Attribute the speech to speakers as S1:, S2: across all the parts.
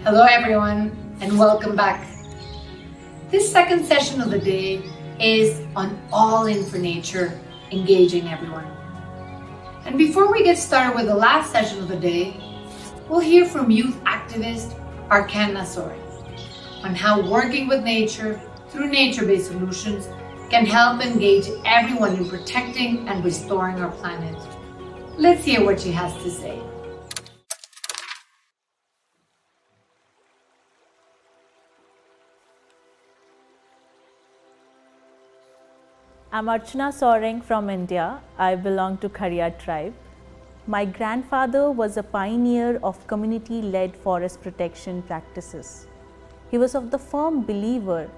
S1: Hello everyone and welcome back. This second session of the day is on All In for Nature, engaging everyone. And before we get started with the last session of the day, we'll hear from youth activist Arkan Nasori on how working with nature through nature-based solutions can help engage everyone in protecting and restoring our planet. Let's hear what she has to say.
S2: I'm Archana Soreng from India. I belong to Khariya tribe. My grandfather was a pioneer of community-led forest protection practices. He was of the firm believer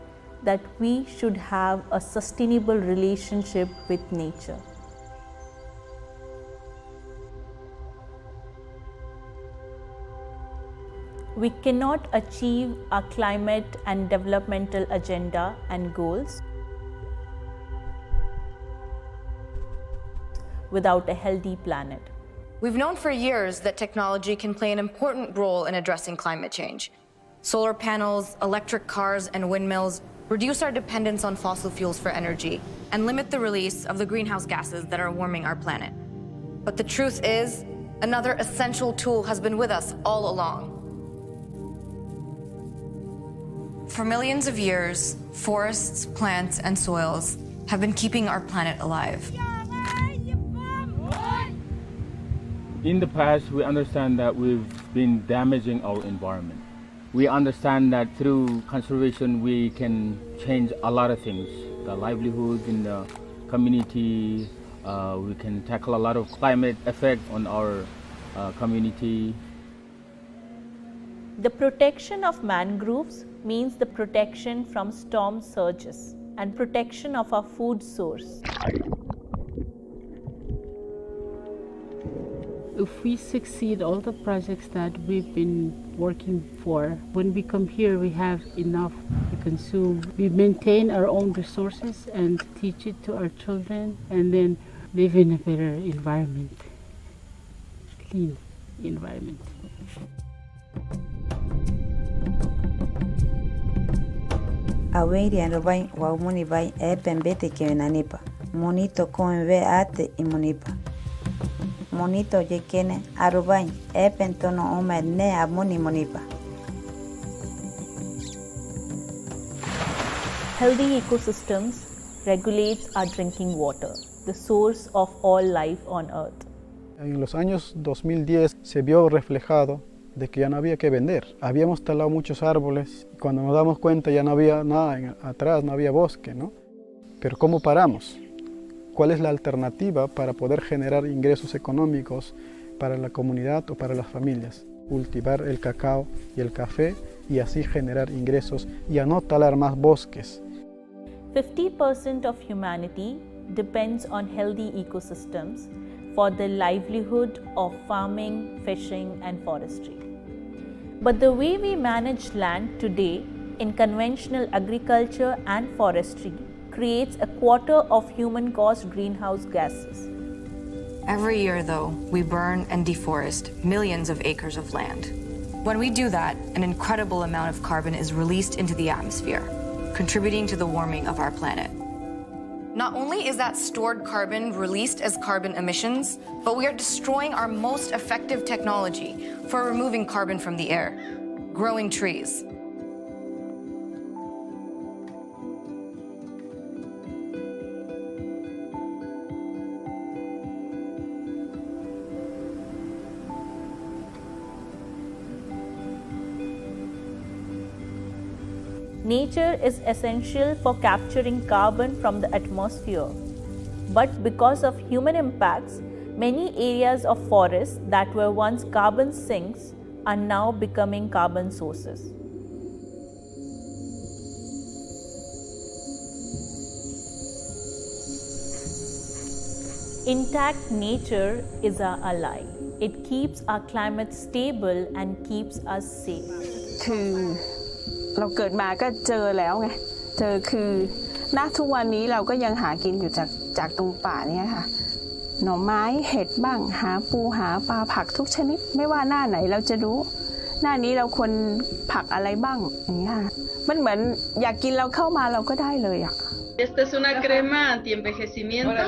S2: that we should have a sustainable relationship with nature. We cannot achieve our climate and developmental agenda and goals without a healthy planet.
S3: We've known for years that technology can play an important role in addressing climate change. Solar panels, electric cars, and windmills reduce our dependence on fossil fuels for energy and limit the release of the greenhouse gases that are warming our planet. But the truth is, another essential tool has been with us all along. For millions of years, forests, plants, and soils have been keeping our planet alive.
S4: In the past, we understand that we've been damaging our environment. We understand that through conservation, we can change a lot of things. The livelihoods in the community, we can tackle a lot of climate effect on our community.
S2: The protection of mangroves means the protection from storm surges and protection of our food source.
S5: If we succeed all the projects that we've been working for, when we come here we have enough to consume. We maintain our own resources and teach it to our children and then live in a better environment, clean environment.
S6: Aweri anabai wa umuni bai pembete ke nanipa. Monito koenve ate imunipa. Monito yekene arubai pentono omer ne amoni monipa.
S2: Healthy ecosystems regulates our drinking water, the source of all life on earth.
S7: En los años 2010 se vio reflejado de que ya no había que vender. Habíamos talado muchos árboles y cuando nos damos cuenta ya no había nada atrás, no había bosque, ¿no? Pero ¿cómo paramos? ¿Cuál es la alternativa para poder generar ingresos económicos para la comunidad o para las familias? Cultivar el cacao y el café y así generar ingresos y a no talar más bosques.
S2: 50% of humanity depends on healthy ecosystems for the livelihood of farming, fishing, and forestry. But the way we manage land today in conventional agriculture and forestry creates a quarter of human-caused greenhouse gases.
S3: Every year, though, we burn and deforest millions of acres of land. When we do that, an incredible amount of carbon is released into the atmosphere, contributing to the warming of our planet. Not only is that stored carbon released as carbon emissions, but we are destroying our most effective technology for removing carbon from the air: growing trees.
S2: Nature is essential for capturing carbon from the atmosphere. But because of human impacts, many areas of forests that were once carbon sinks are now becoming carbon sources. Intact nature is our ally. It keeps our climate stable and keeps us safe.
S8: เราเกิดมาก็เจอแล้วไงคือณทุกวันนี้เราก็ยังหากินอยู่จากตรงป่านี้ค่ะหน่อไม้เห็ดบ้างหาปูหาปลาผักทุกชนิดไม่ว่าหน้าไหนเราจะรู้ หน้านี้เราควรผักอะไรบ้างอย่างเงี้ยมันเหมือนอยากกินเราเข้ามาเราก็ได้เลยอ่ะ
S9: Esta es una crema anti-envejecimiento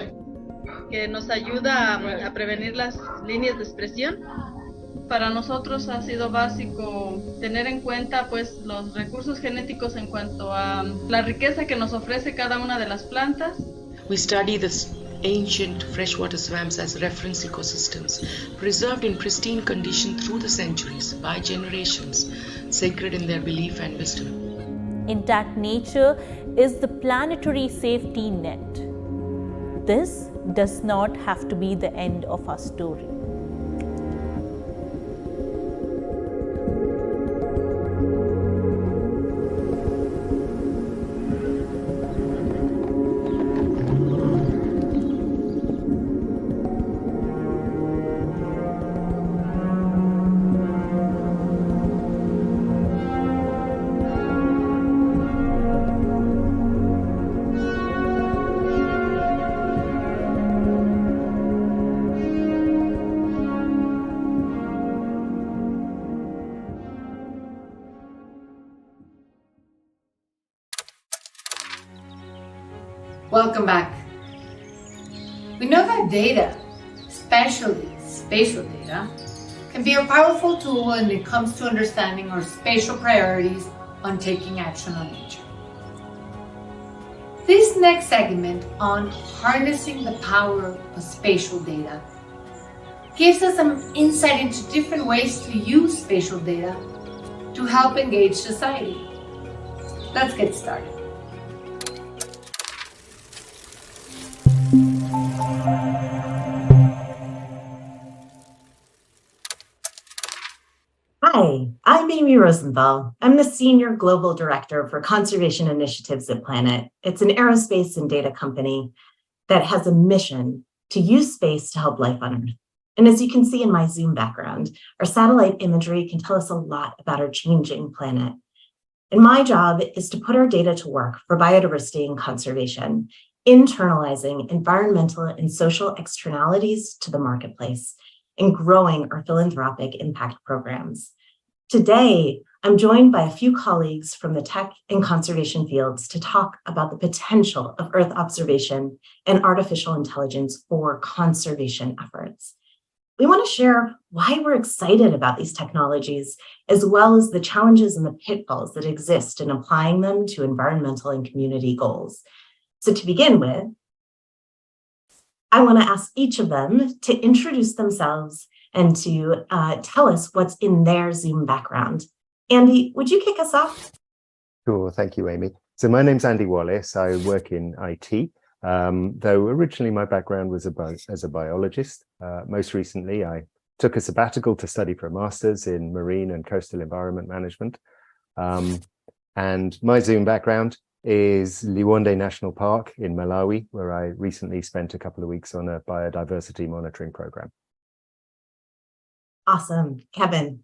S9: que nos ayuda a prevenir las líneas de expresión. Para nosotros ha sido básico tener en cuenta pues los recursos genéticos en cuanto a la riqueza que nos ofrece cada una de las plantas.
S10: We study the ancient freshwater swamps as reference ecosystems, preserved in pristine condition through the centuries by generations, sacred in their belief and wisdom.
S2: Intact nature is the planetary safety net. This does not have to be the end of our story.
S1: Welcome back. We know that data, especially spatial data, can be a powerful tool when it comes to understanding our spatial priorities on taking action on nature. This next segment on harnessing the power of spatial data gives us some insight into different ways to use spatial data to help engage society. Let's get started.
S11: Hi, I'm Amy Rosenthal. I'm the Senior Global Director for Conservation Initiatives at Planet. It's an aerospace and data company that has a mission to use space to help life on Earth. And as you can see in my Zoom background, our satellite imagery can tell us a lot about our changing planet. And my job is to put our data to work for biodiversity and conservation, internalizing environmental and social externalities to the marketplace, and growing our philanthropic impact programs. Today, I'm joined by a few colleagues from the tech and conservation fields to talk about the potential of Earth observation and artificial intelligence for conservation efforts. We want to share why we're excited about these technologies, as well as the challenges and the pitfalls that exist in applying them to environmental and community goals. So to begin with, I want to ask each of them to introduce themselves and to tell us what's in their Zoom background. Andy, would you kick us off?
S12: Sure, thank you, Amy. So my name's Andy Wallace. I work in IT, though originally my background was as a biologist. Most recently, I took a sabbatical to study for a master's in marine and coastal environment management. And my Zoom background is Liwonde National Park in Malawi, where I recently spent a couple of weeks on a biodiversity monitoring program.
S11: Awesome. Kevin.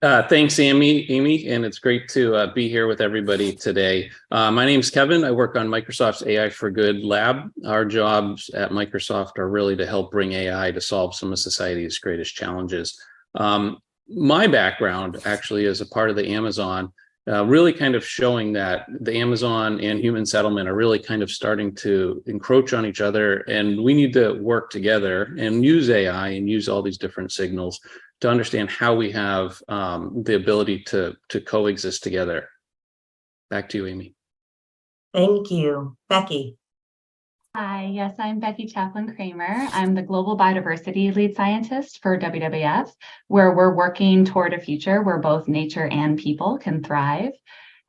S13: Thanks, Amy, and it's great to be here with everybody today. My name's Kevin. I work on Microsoft's AI for Good lab. Our jobs at Microsoft are really to help bring AI to solve some of society's greatest challenges. My background actually is a part of the Amazon, really kind of showing that the Amazon and human settlement are really kind of starting to encroach on each other, and we need to work together and use AI and use all these different signals to understand how we have the ability to coexist together. Back to you, Amy.
S11: Thank you. Becky.
S14: Hi, yes, I'm Becky Chaplin-Kramer. I'm the Global Biodiversity Lead Scientist for WWF, where we're working toward a future where both nature and people can thrive.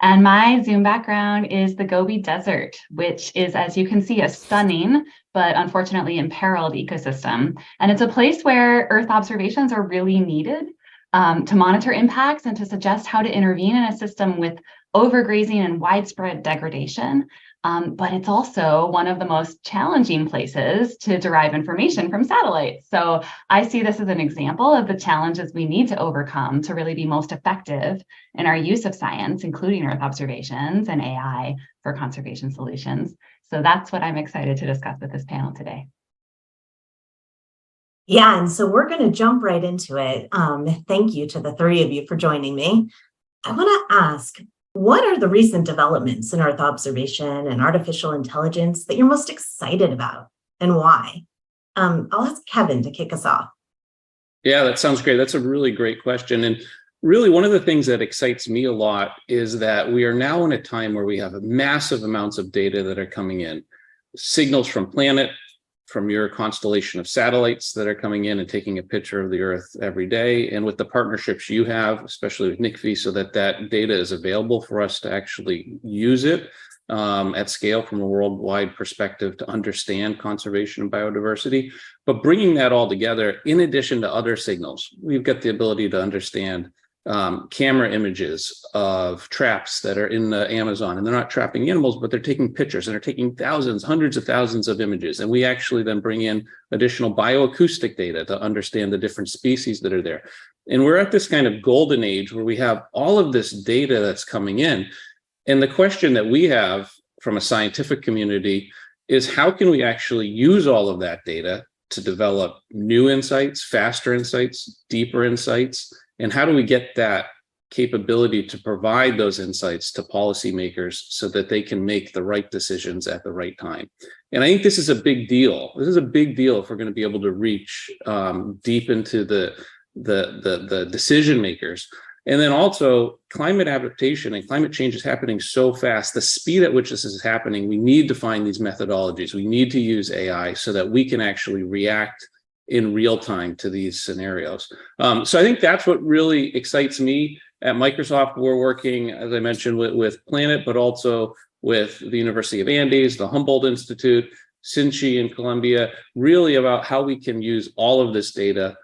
S14: And my Zoom background is the Gobi Desert, which is, as you can see, a stunning but unfortunately imperiled ecosystem. And it's a place where Earth observations are really needed to monitor impacts and to suggest how to intervene in a system with overgrazing and widespread degradation. But it's also one of the most challenging places to derive information from satellites. So I see this as an example of the challenges we need to overcome to really be most effective in our use of science, including Earth observations and AI for conservation solutions. So that's what I'm excited to discuss with this panel today.
S11: Yeah, and so we're going to jump right into it. Thank you to the three of you for joining me. I want to ask, what are the recent developments in Earth observation and artificial intelligence that you're most excited about, and why? I'll ask Kevin to kick us off.
S13: Yeah, that sounds great. That's a really great question. And really, one of the things that excites me a lot is that we are now in a time where we have massive amounts of data that are coming in. Signals from planet, from your constellation of satellites that are coming in and taking a picture of the Earth every day. And with the partnerships you have, especially with NICFI, so that that data is available for us to actually use it at scale from a worldwide perspective to understand conservation and biodiversity. But bringing that all together, in addition to other signals, we've got the ability to understand camera images of traps that are in the Amazon, and they're not trapping animals, but they're taking pictures, and they're taking thousands, hundreds of thousands of images. And we actually then bring in additional bioacoustic data to understand the different species that are there. And we're at this kind of golden age where we have all of this data that's coming in. And the question that we have from a scientific community is, how can we actually use all of that data to develop new insights, faster insights, deeper insights? And how do we get that capability to provide those insights to policymakers so that they can make the right decisions at the right time? And I think this is a big deal. This is a big deal if we're going to be able to reach deep into the decision makers. And then also, climate adaptation and climate change is happening so fast. The speed at which this is happening, we need to find these methodologies. We need to use AI so that we can actually react in real time to these scenarios. So I think that's what really excites me. At Microsoft, we're working, as I mentioned, with Planet, but also with the University of Andes, the Humboldt Institute, SINCHI in Colombia, really about how we can use all of this data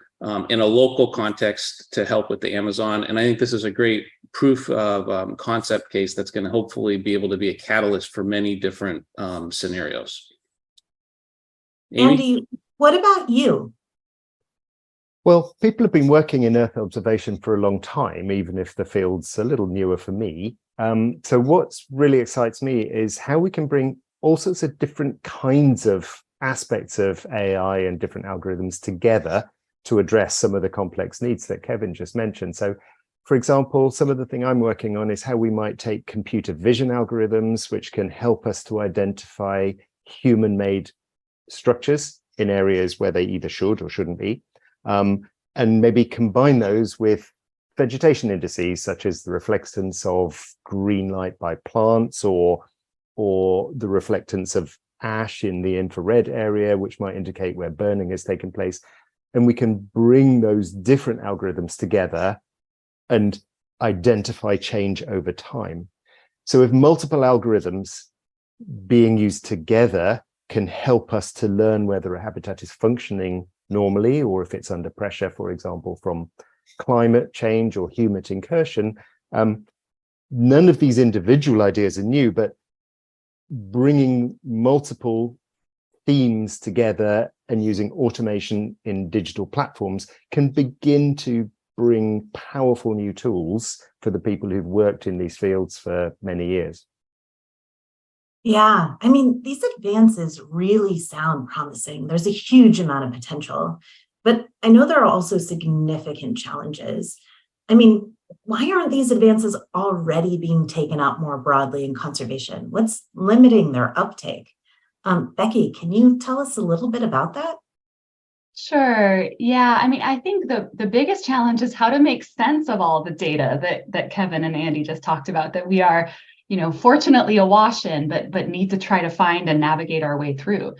S13: in a local context to help with the Amazon. And I think this is a great proof of concept case that's going to hopefully be able to be a catalyst for many different scenarios. Amy?
S11: Andy, what about you?
S12: Well, people have been working in Earth observation for a long time, even if the field's a little newer for me. So what really excites me is how we can bring all sorts of different kinds of aspects of AI and different algorithms together to address some of the complex needs that Kevin just mentioned. So, for example, some of the thing I'm working on is how we might take computer vision algorithms, which can help us to identify human-made structures in areas where they either should or shouldn't be, and maybe combine those with vegetation indices, such as the reflectance of green light by plants, or the reflectance of ash in the infrared area, which might indicate where burning has taken place. And we can bring those different algorithms together and identify change over time. So if multiple algorithms being used together can help us to learn whether a habitat is functioning normally, or if it's under pressure, for example, from climate change or human incursion, none of these individual ideas are new, but bringing multiple themes together and using automation in digital platforms can begin to bring powerful new tools for the people who've worked in these fields for many years.
S11: Yeah, I mean, these advances really sound promising. There's a huge amount of potential, but I know there are also significant challenges. I mean, why aren't these advances already being taken up more broadly in conservation? What's limiting their uptake? Becky, can you tell us a little bit about that?
S14: Sure. Yeah. I mean, I think the biggest challenge is how to make sense of all the data that Kevin and Andy just talked about, that we are, fortunately awash in, but need to try to find and navigate our way through.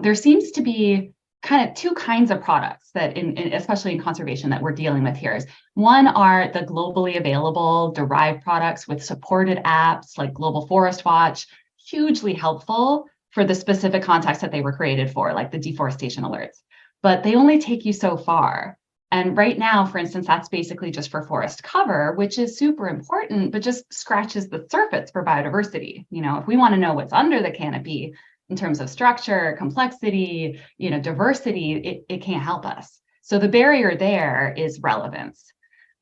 S14: There seems to be kind of two kinds of products that, especially in conservation, that we're dealing with here. One are the globally available derived products with supported apps like Global Forest Watch, hugely helpful for the specific context that they were created for, like the deforestation alerts. But they only take you so far. And right now, for instance, that's basically just for forest cover, which is super important, but just scratches the surface for biodiversity. If we want to know what's under the canopy in terms of structure, complexity, diversity, it can't help us. So the barrier there is relevance.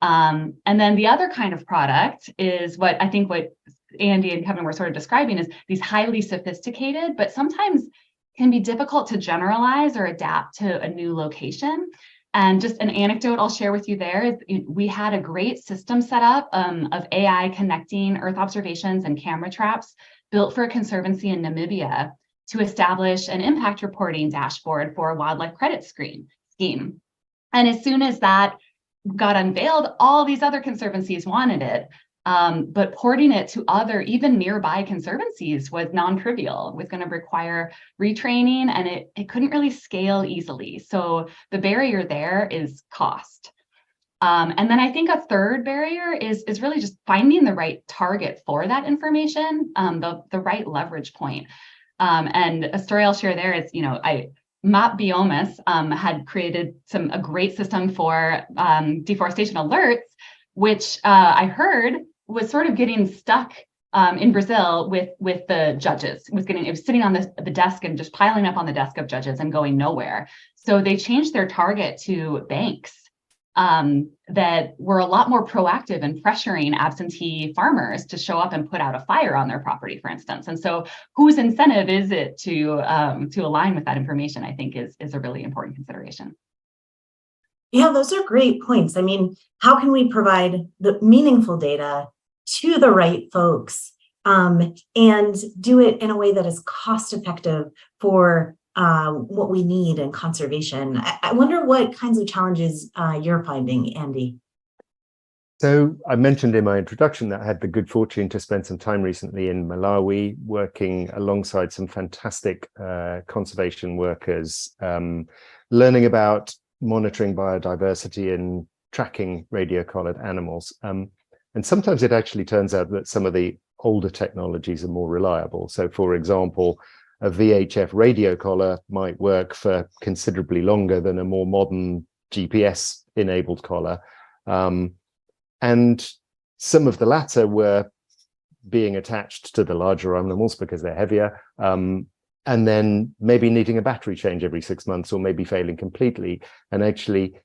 S14: And then the other kind of product is what Andy and Kevin were sort of describing, is these highly sophisticated, but sometimes can be difficult to generalize or adapt to a new location. And just an anecdote I'll share with you there is we had a great system set up of AI connecting Earth observations and camera traps built for a conservancy in Namibia to establish an impact reporting dashboard for a wildlife credit scheme. And as soon as that got unveiled, all these other conservancies wanted it. But porting it to other, even nearby conservancies was non-trivial. It was going to require retraining, and it couldn't really scale easily. So the barrier there is cost. And then I think a third barrier is really just finding the right target for that information, the right leverage point. And a story I'll share there is, Map Biomas had created a great system for deforestation alerts, which I heard was sort of getting stuck in Brazil with the judges. It was sitting on the desk and just piling up on the desk of judges and going nowhere. So they changed their target to banks that were a lot more proactive in pressuring absentee farmers to show up and put out a fire on their property, for instance. And so whose incentive is it to align with that information, I think is a really important consideration.
S11: Yeah, those are great points. I mean, how can we provide the meaningful data to the right folks and do it in a way that is cost effective for what we need in conservation? I wonder what kinds of challenges you're finding, Andy.
S12: So I mentioned in my introduction that I had the good fortune to spend some time recently in Malawi working alongside some fantastic conservation workers, learning about monitoring biodiversity and tracking radio-collared animals. And sometimes it actually turns out that some of the older technologies are more reliable. So for example, a VHF radio collar might work for considerably longer than a more modern GPS-enabled collar. And some of the latter were being attached to the larger animals because they're heavier, and then maybe needing a battery change every 6 months or maybe failing completely. And actually,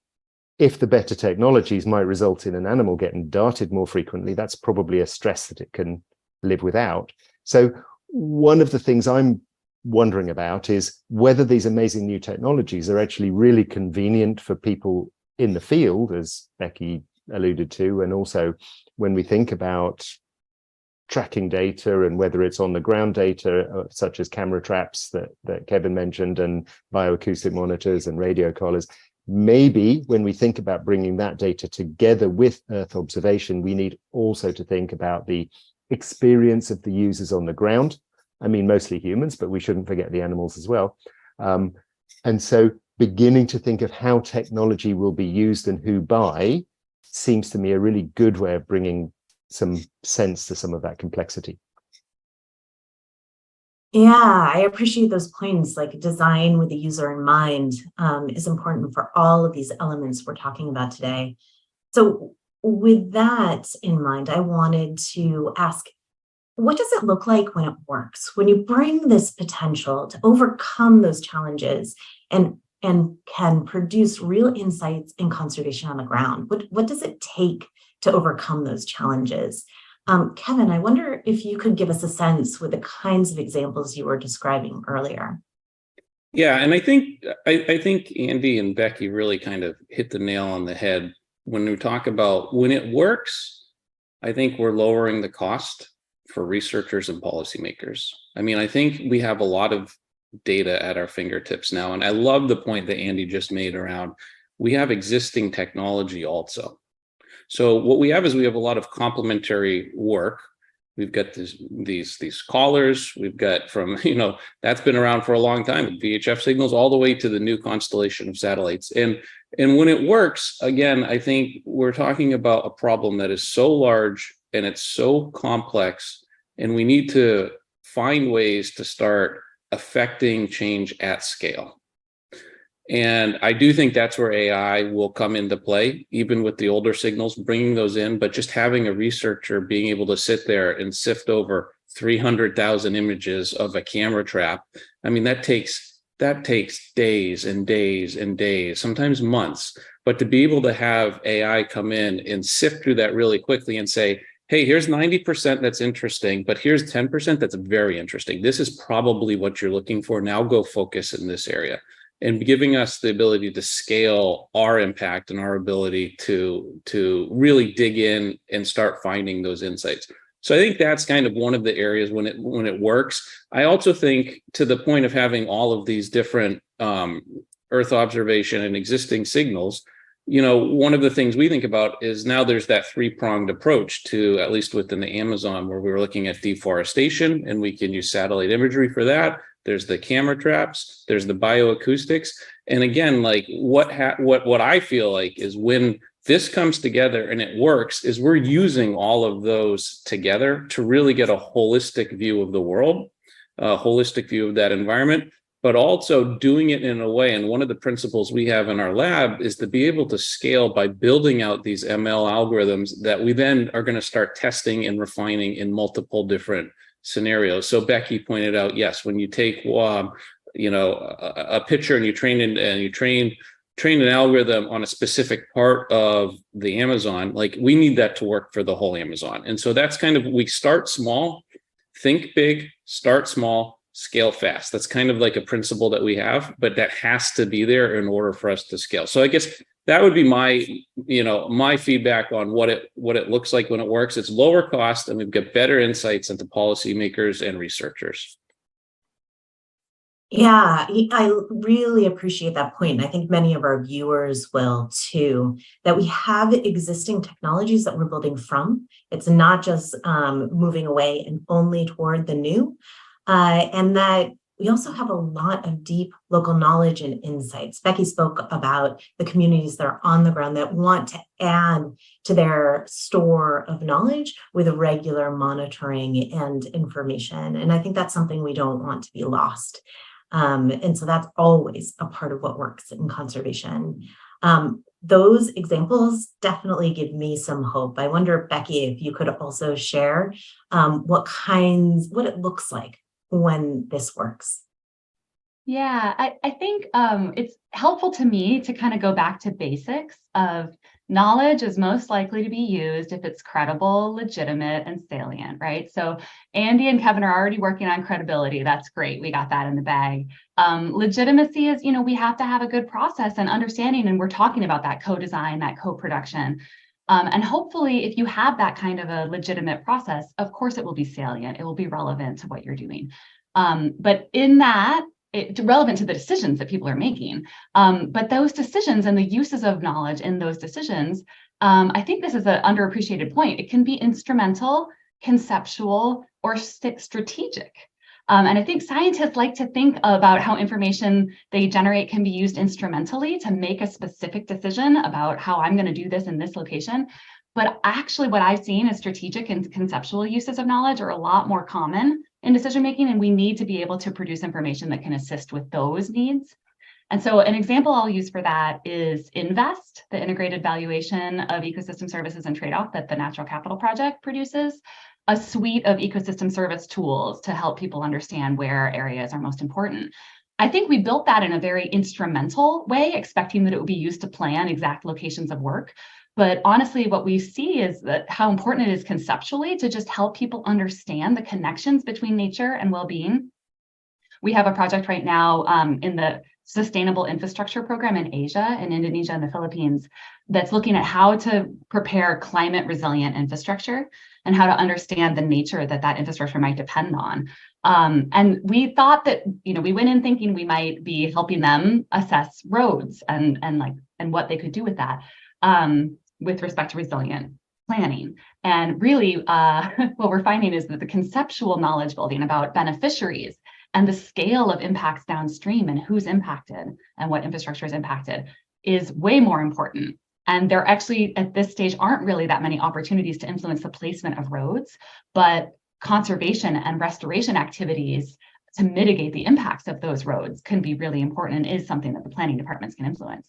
S12: if the better technologies might result in an animal getting darted more frequently, that's probably a stress that it can live without. So one of the things I'm wondering about is whether these amazing new technologies are actually really convenient for people in the field, as Becky alluded to, and also when we think about tracking data and whether it's on the ground data, such as camera traps that Kevin mentioned, and bioacoustic monitors and radio collars. Maybe when we think about bringing that data together with Earth observation, we need also to think about the experience of the users on the ground. I mean, mostly humans, but we shouldn't forget the animals as well. And so beginning to think of how technology will be used and who by seems to me a really good way of bringing some sense to some of that complexity.
S11: Yeah, I appreciate those points. Like design with the user in mind is important for all of these elements we're talking about today. So with that in mind, I wanted to ask, what does it look like when it works? When you bring this potential to overcome those challenges and can produce real insights in conservation on the ground? What does it take to overcome those challenges? Kevin, I wonder if you could give us a sense with the kinds of examples you were describing earlier.
S13: Yeah, and I think Andy and Becky really kind of hit the nail on the head when we talk about when it works. I think we're lowering the cost for researchers and policymakers. I mean, I think we have a lot of data at our fingertips now, and I love the point that Andy just made around we have existing technology also. So what we have is we have a lot of complementary work. We've got these collars. We've got from, that's been around for a long time, with VHF signals all the way to the new constellation of satellites. And when it works, again, I think we're talking about a problem that is so large and it's so complex, and we need to find ways to start affecting change at scale. And I do think that's where AI will come into play, even with the older signals, bringing those in, but just having a researcher being able to sit there and sift over 300,000 images of a camera trap. I mean, that takes days and days and days, sometimes months. But to be able to have AI come in and sift through that really quickly and say, hey, here's 90% that's interesting, but here's 10% that's very interesting. This is probably what you're looking for. Now go focus in this area. And giving us the ability to scale our impact and our ability to really dig in and start finding those insights. So I think that's kind of one of the areas when it works. I also think, to the point of having all of these different Earth observation and existing signals, one of the things we think about is now there's that three-pronged approach to, at least within the Amazon, where we were looking at deforestation, and we can use satellite imagery for that. There's the camera traps, there's the bioacoustics. And again, like what I feel like is when this comes together and it works, is we're using all of those together to really get a holistic view of the world, a holistic view of that environment, but also doing it in a way. And one of the principles we have in our lab is to be able to scale by building out these ML algorithms that we then are going to start testing and refining in multiple different scenarios. So Becky pointed out, yes, when you take a picture and you train an algorithm on a specific part of the Amazon, like we need that to work for the whole Amazon. And so that's kind of, we start small, think big, start small, scale fast. That's kind of like a principle that we have, but that has to be there in order for us to scale. So I guess that would be my feedback on what it looks like when it works. It's lower cost, and we've got better insights into policymakers and researchers.
S11: Yeah, I really appreciate that point. And I think many of our viewers will too, that we have existing technologies that we're building from. It's not just moving away and only toward the new, and that we also have a lot of deep local knowledge and insights. Becky spoke about the communities that are on the ground that want to add to their store of knowledge with regular monitoring and information. And I think that's something we don't want to be lost. And so that's always a part of what works in conservation. Those examples definitely give me some hope. I wonder, Becky, if you could also share what it looks like when this works.
S14: Yeah, I think it's helpful to me to kind of go back to basics of knowledge is most likely to be used if it's credible, legitimate, and salient, right? So Andy and Kevin are already working on credibility. That's great. We got that in the bag. Legitimacy is, we have to have a good process and understanding, and we're talking about that co-design, that co-production. And hopefully, if you have that kind of a legitimate process, of course, it will be salient. It will be relevant to what you're doing. But in that, it's relevant to the decisions that people are making. But those decisions and the uses of knowledge in those decisions, I think this is an underappreciated point. It can be instrumental, conceptual, or strategic. And I think scientists like to think about how information they generate can be used instrumentally to make a specific decision about how I'm going to do this in this location. But actually, what I've seen is strategic and conceptual uses of knowledge are a lot more common in decision making, and we need to be able to produce information that can assist with those needs. And so an example I'll use for that is INVEST, the integrated valuation of ecosystem services and trade-off that the Natural Capital Project produces, a suite of ecosystem service tools to help people understand where areas are most important. I think we built that in a very instrumental way, expecting that it would be used to plan exact locations of work. But honestly, what we see is that how important it is conceptually to just help people understand the connections between nature and well-being. We have a project right now in the Sustainable Infrastructure Program in Asia, in Indonesia and the Philippines, that's looking at how to prepare climate resilient infrastructure and how to understand the nature that that infrastructure might depend on. And we thought that, we went in thinking we might be helping them assess roads and what they could do with that. With respect to resilient planning. And really, what we're finding is that the conceptual knowledge building about beneficiaries and the scale of impacts downstream and who's impacted and what infrastructure is impacted is way more important. And there actually, at this stage, aren't really that many opportunities to influence the placement of roads, but conservation and restoration activities to mitigate the impacts of those roads can be really important and is something that the planning departments can influence.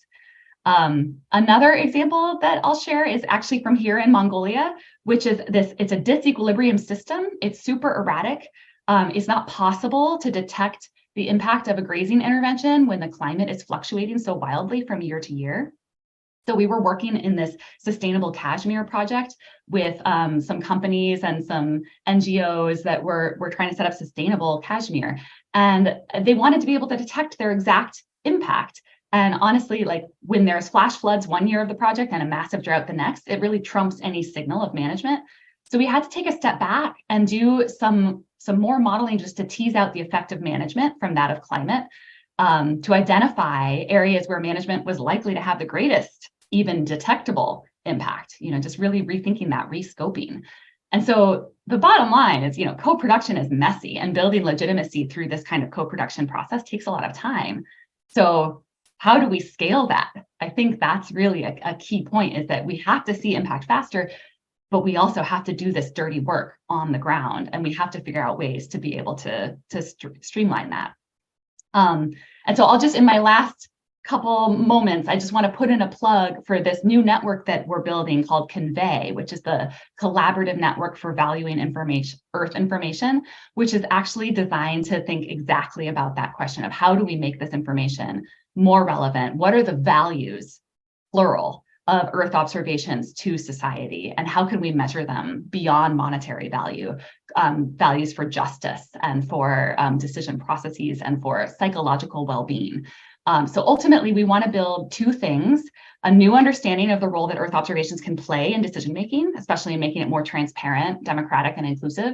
S14: Another example that I'll share is actually from here in Mongolia, which is it's a disequilibrium system. It's super erratic. It's not possible to detect the impact of a grazing intervention when the climate is fluctuating so wildly from year to year. So we were working in this sustainable cashmere project with some companies and some NGOs that were trying to set up sustainable cashmere. And they wanted to be able to detect their exact impact. And honestly, like when there's flash floods one year of the project and a massive drought the next, it really trumps any signal of management. So we had to take a step back and do some more modeling just to tease out the effect of management from that of climate, to identify areas where management was likely to have the greatest, even detectable impact, just really rethinking that, rescoping. And so the bottom line is, co-production is messy, and building legitimacy through this kind of co-production process takes a lot of time. So how do we scale that? I think that's really a key point, is that we have to see impact faster, but we also have to do this dirty work on the ground, and we have to figure out ways to be able to streamline that. And so I'll just, in my last couple moments, I just want to put in a plug for this new network that we're building called Convey, which is the collaborative network for valuing Earth information, which is actually designed to think exactly about that question of how do we make this information more relevant? What are the values, plural, of Earth observations to society, and how can we measure them beyond monetary value, values for justice and for decision processes and for psychological well-being. So ultimately, we want to build two things: a new understanding of the role that Earth observations can play in decision-making, especially in making it more transparent, democratic, and inclusive,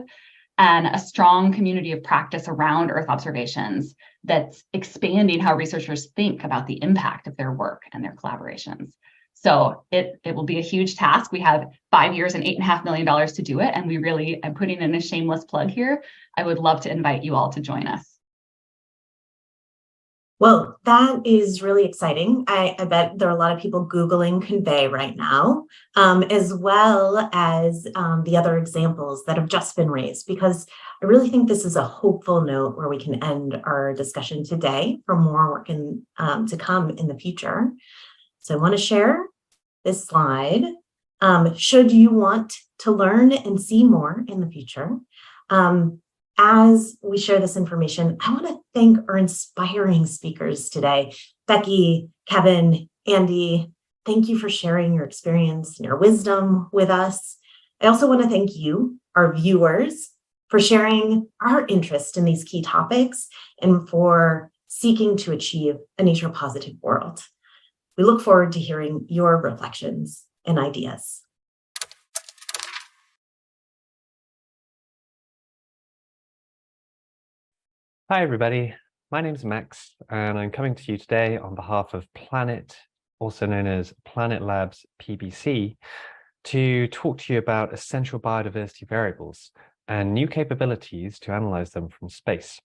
S14: and a strong community of practice around Earth observations that's expanding how researchers think about the impact of their work and their collaborations. So it will be a huge task. We have 5 years and $8.5 million to do it. And we really, I'm putting in a shameless plug here. I would love to invite you all to join us.
S11: Well, that is really exciting. I bet there are a lot of people Googling Convey right now, as well as the other examples that have just been raised, because I really think this is a hopeful note where we can end our discussion today for more work to come in the future. So I want to share this slide. Should you want to learn and see more in the future, as we share this information, I want to thank our inspiring speakers today. Becky, Kevin, Andy, thank you for sharing your experience and your wisdom with us. I also want to thank you, our viewers, for sharing our interest in these key topics and for seeking to achieve a nature-positive world. We look forward to hearing your reflections and ideas.
S15: Hi, everybody. My name is Max, and I'm coming to you today on behalf of Planet, also known as Planet Labs PBC, to talk to you about essential biodiversity variables and new capabilities to analyze them from space.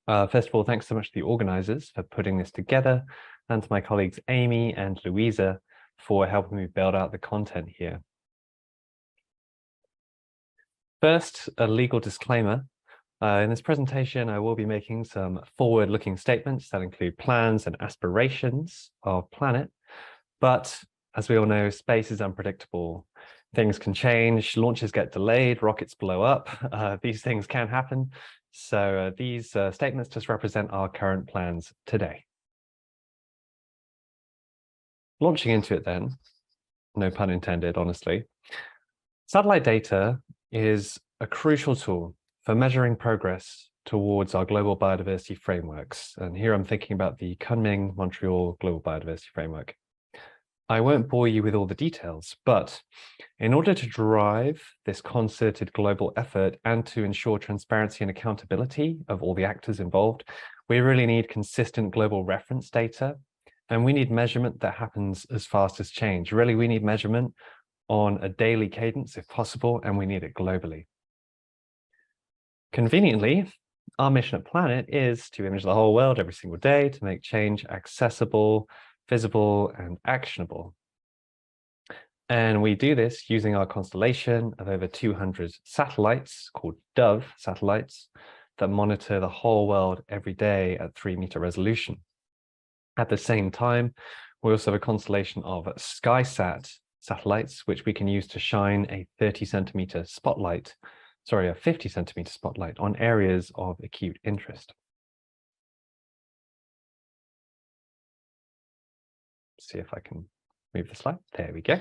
S15: First of all, thanks so much to the organizers for putting this together, and to my colleagues Amy and Louisa for helping me build out the content here. First, a legal disclaimer. In this presentation, I will be making some forward-looking statements that include plans and aspirations of Planet. But as we all know, space is unpredictable. Things can change, launches get delayed, rockets blow up. These things can happen. So these statements just represent our current plans today. Launching into it then, no pun intended, honestly. Satellite data is a crucial tool for measuring progress towards our global biodiversity frameworks. And here I'm thinking about the Kunming-Montreal Global Biodiversity Framework. I won't bore you with all the details, but in order to drive this concerted global effort and to ensure transparency and accountability of all the actors involved, we really need consistent global reference data. And we need measurement that happens as fast as change. Really, we need measurement on a daily cadence if possible, and we need it globally. Conveniently, our mission at Planet is to image the whole world every single day to make change accessible, visible, and actionable. And we do this using our constellation of over 200 satellites called DOVE satellites that monitor the whole world every day at 3-meter resolution. At the same time, we also have a constellation of SkySat satellites, which we can use to shine a 30-centimeter spotlight, sorry, a 50-centimeter spotlight on areas of acute interest. See if I can Move the slide. There we go.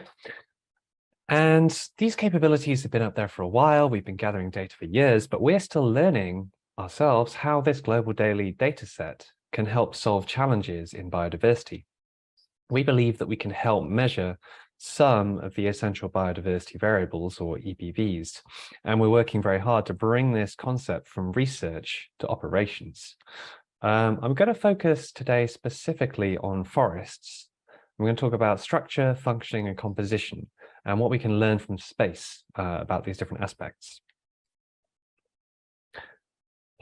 S15: And these capabilities have been up there for a while. We've been gathering data for years, but we're still learning ourselves how this global daily data set can help solve challenges in biodiversity. We believe that we can help measure some of the essential biodiversity variables, or EBVs, and we're working very hard to bring this concept from research to operations. I'm going to focus today specifically on forests. I'm going to talk about structure, functioning, and composition, and what we can learn from space about these different aspects.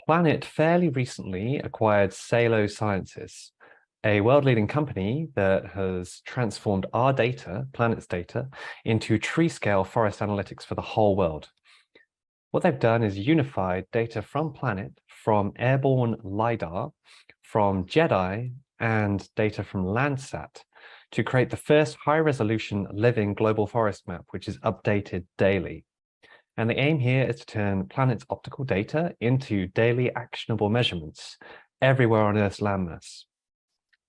S15: Planet fairly recently acquired Salo Sciences, a world-leading company that has transformed our data, Planet's data, into tree-scale forest analytics for the whole world. What they've done is unified data from Planet, from airborne LiDAR, from JEDI, and data from Landsat to create the first high-resolution living global forest map, which is updated daily. And the aim here is to turn Planet's optical data into daily actionable measurements everywhere on Earth's landmass.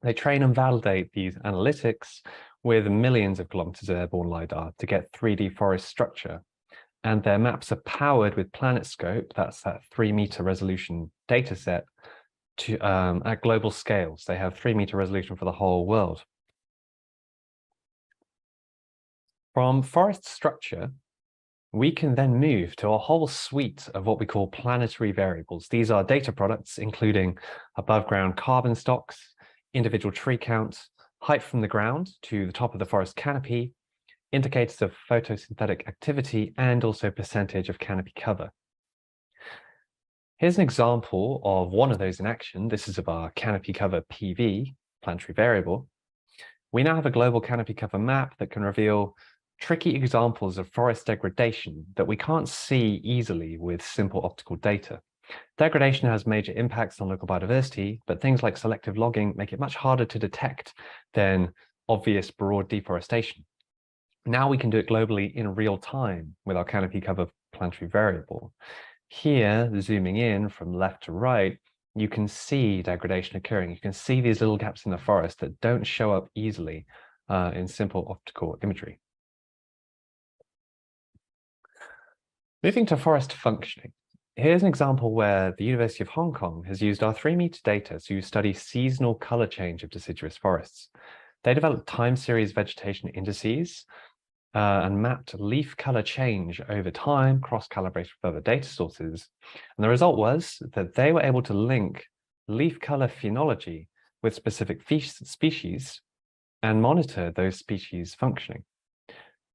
S15: They train and validate these analytics with millions of kilometers of airborne LiDAR to get 3D forest structure. And their maps are powered with PlanetScope, that's that 3-meter resolution data set, at global scales. They have 3-meter resolution for the whole world. From forest structure, we can then move to a whole suite of what we call planetary variables. These are data products, including above ground carbon stocks, individual tree count, height from the ground to the top of the forest canopy, indicators of photosynthetic activity, and also percentage of canopy cover. Here's an example of one of those in action. This is of our canopy cover PV, planetary variable. We now have a global canopy cover map that can reveal tricky examples of forest degradation that we can't see easily with simple optical data. Degradation has major impacts on local biodiversity, but things like selective logging make it much harder to detect than obvious broad deforestation. Now we can do it globally in real time with our canopy cover planetary variable. Here, zooming in from left to right, you can see degradation occurring. You can see these little gaps in the forest that don't show up easily in simple optical imagery. Moving to forest functioning. Here's an example where the University of Hong Kong has used our 3-meter data to study seasonal color change of deciduous forests. They developed time series vegetation indices and mapped leaf color change over time, cross-calibrated with other data sources. And the result was that they were able to link leaf color phenology with specific species and monitor those species functioning.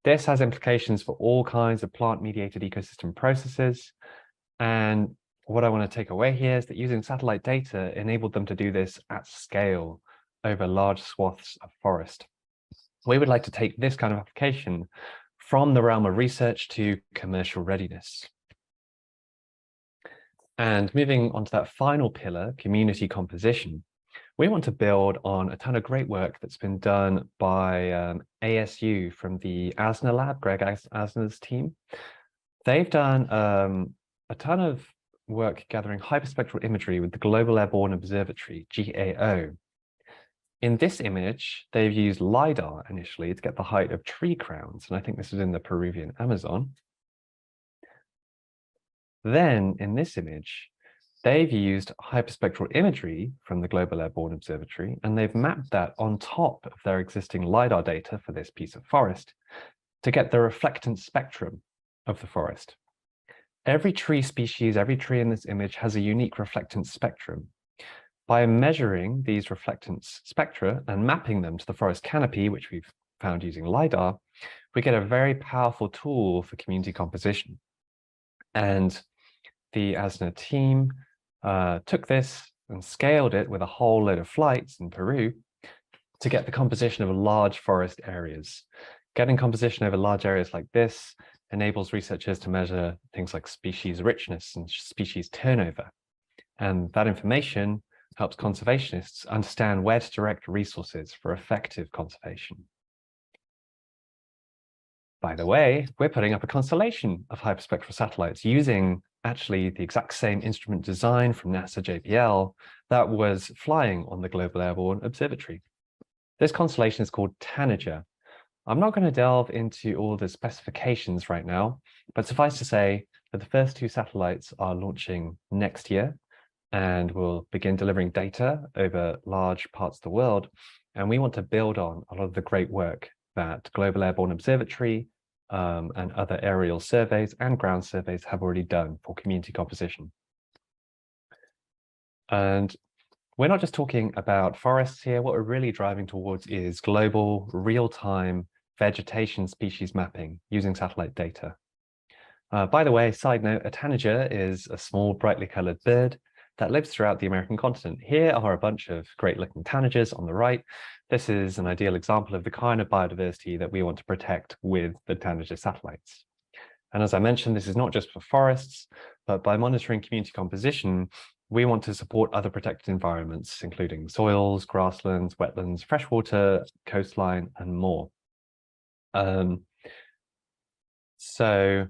S15: This has implications for all kinds of plant-mediated ecosystem processes. And what I want to take away here is that using satellite data enabled them to do this at scale over large swaths of forest. We would like to take this kind of application from the realm of research to commercial readiness. And moving on to that final pillar, community composition, we want to build on a ton of great work that's been done by ASU from the ASNA lab, Greg Asner's team. They've done a ton of work gathering hyperspectral imagery with the Global Airborne Observatory, GAO. In this image, they've used LiDAR initially to get the height of tree crowns, and I think this is in the Peruvian Amazon. Then, in this image, they've used hyperspectral imagery from the Global Airborne Observatory, and they've mapped that on top of their existing LiDAR data for this piece of forest to get the reflectance spectrum of the forest. Every tree species, every tree in this image has a unique reflectance spectrum. By measuring these reflectance spectra and mapping them to the forest canopy, which we've found using LiDAR, we get a very powerful tool for community composition. And the ASNA team took this and scaled it with a whole load of flights in Peru to get the composition of large forest areas. Getting composition over large areas like this enables researchers to measure things like species richness and species turnover. And that information helps conservationists understand where to direct resources for effective conservation. By the way, we're putting up a constellation of hyperspectral satellites using actually the exact same instrument design from NASA JPL that was flying on the Global Airborne Observatory. This constellation is called Tanager, I'm not going to delve into all the specifications right now, but suffice to say that the first 2 satellites are launching next year and will begin delivering data over large parts of the world. And we want to build on a lot of the great work that Global Airborne Observatory and other aerial surveys and ground surveys have already done for community composition. And we're not just talking about forests here. What we're really driving towards is global, real-time vegetation species mapping using satellite data. By the way, side note, a tanager is a small, brightly colored bird that lives throughout the American continent. Here are a bunch of great-looking tanagers on the right. This is an ideal example of the kind of biodiversity that we want to protect with the tanager satellites. And as I mentioned, this is not just for forests, but by monitoring community composition, we want to support other protected environments, including soils, grasslands, wetlands, freshwater, coastline, and more. So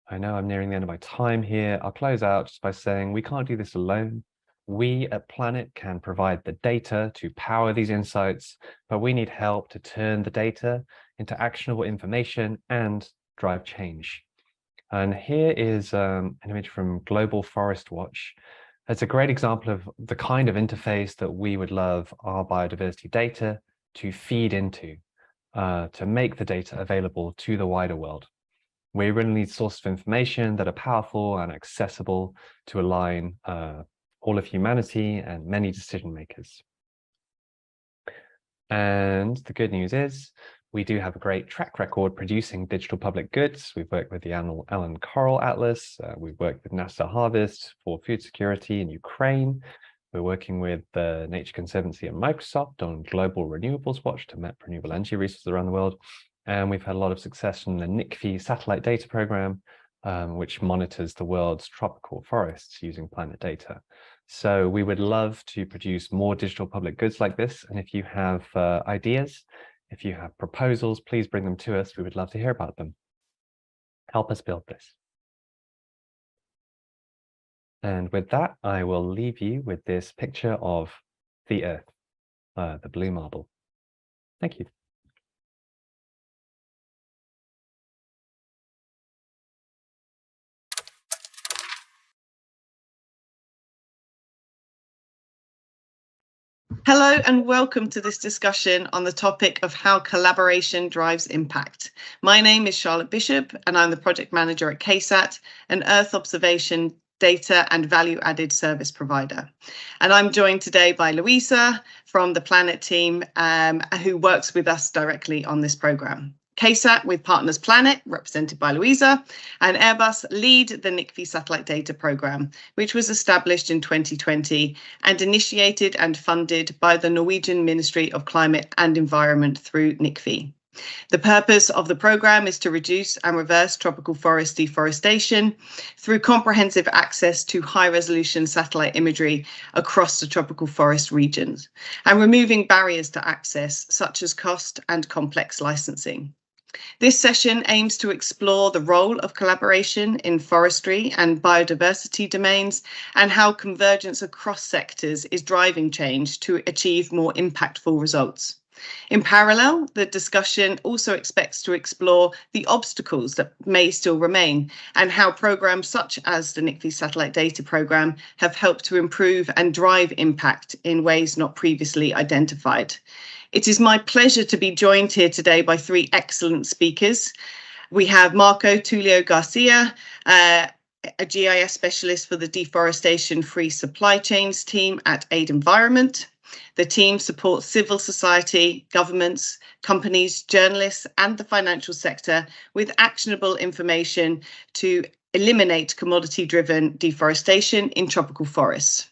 S15: I know I'm nearing the end of my time here. I'll close out just by saying we can't do this alone. We at Planet can provide the data to power these insights, but we need help to turn the data into actionable information and drive change. And here is an image from Global Forest Watch. It's a great example of the kind of interface that we would love our biodiversity data to feed into, to make the data available to the wider world. We really need sources of information that are powerful and accessible to align all of humanity and many decision makers. And the good news is we do have a great track record producing digital public goods. We've worked with the Allen Coral Atlas. We've worked with NASA Harvest for food security in Ukraine. We're working with the Nature Conservancy and Microsoft on Global Renewables Watch to map renewable energy resources around the world. And we've had a lot of success from the NICFI satellite data program, which monitors the world's tropical forests using planet data. So we would love to produce more digital public goods like this. And if you have ideas, if you have proposals, please bring them to us. We would love to hear about them. Help us build this. And with that, I will leave you with this picture of the Earth, the blue marble. Thank you.
S16: Hello and welcome to this discussion on the topic of how collaboration drives impact. My name is Charlotte Bishop and I'm the project manager at KSAT, an Earth observation data and value-added service provider. And I'm joined today by Louisa from the Planet team who works with us directly on this programme. KSAT with partners Planet, represented by Louisa, and Airbus lead the NICFI satellite data programme, which was established in 2020 and initiated and funded by the Norwegian Ministry of Climate and Environment through NICFI. The purpose of the programme is to reduce and reverse tropical forest deforestation through comprehensive access to high-resolution satellite imagery across the tropical forest regions and removing barriers to access such as cost and complex licensing. This session aims to explore the role of collaboration in forestry and biodiversity domains and how convergence across sectors is driving change to achieve more impactful results. In parallel, the discussion also expects to explore the obstacles that may still remain and how programmes such as the NICFI Satellite Data Programme have helped to improve and drive impact in ways not previously identified. It is my pleasure to be joined here today by three excellent speakers. We have Marco Tulio Garcia, a GIS specialist for the Deforestation Free Supply Chains team at Aid Environment. The team supports civil society, governments, companies, journalists, and the financial sector with actionable information to eliminate commodity-driven deforestation in tropical forests.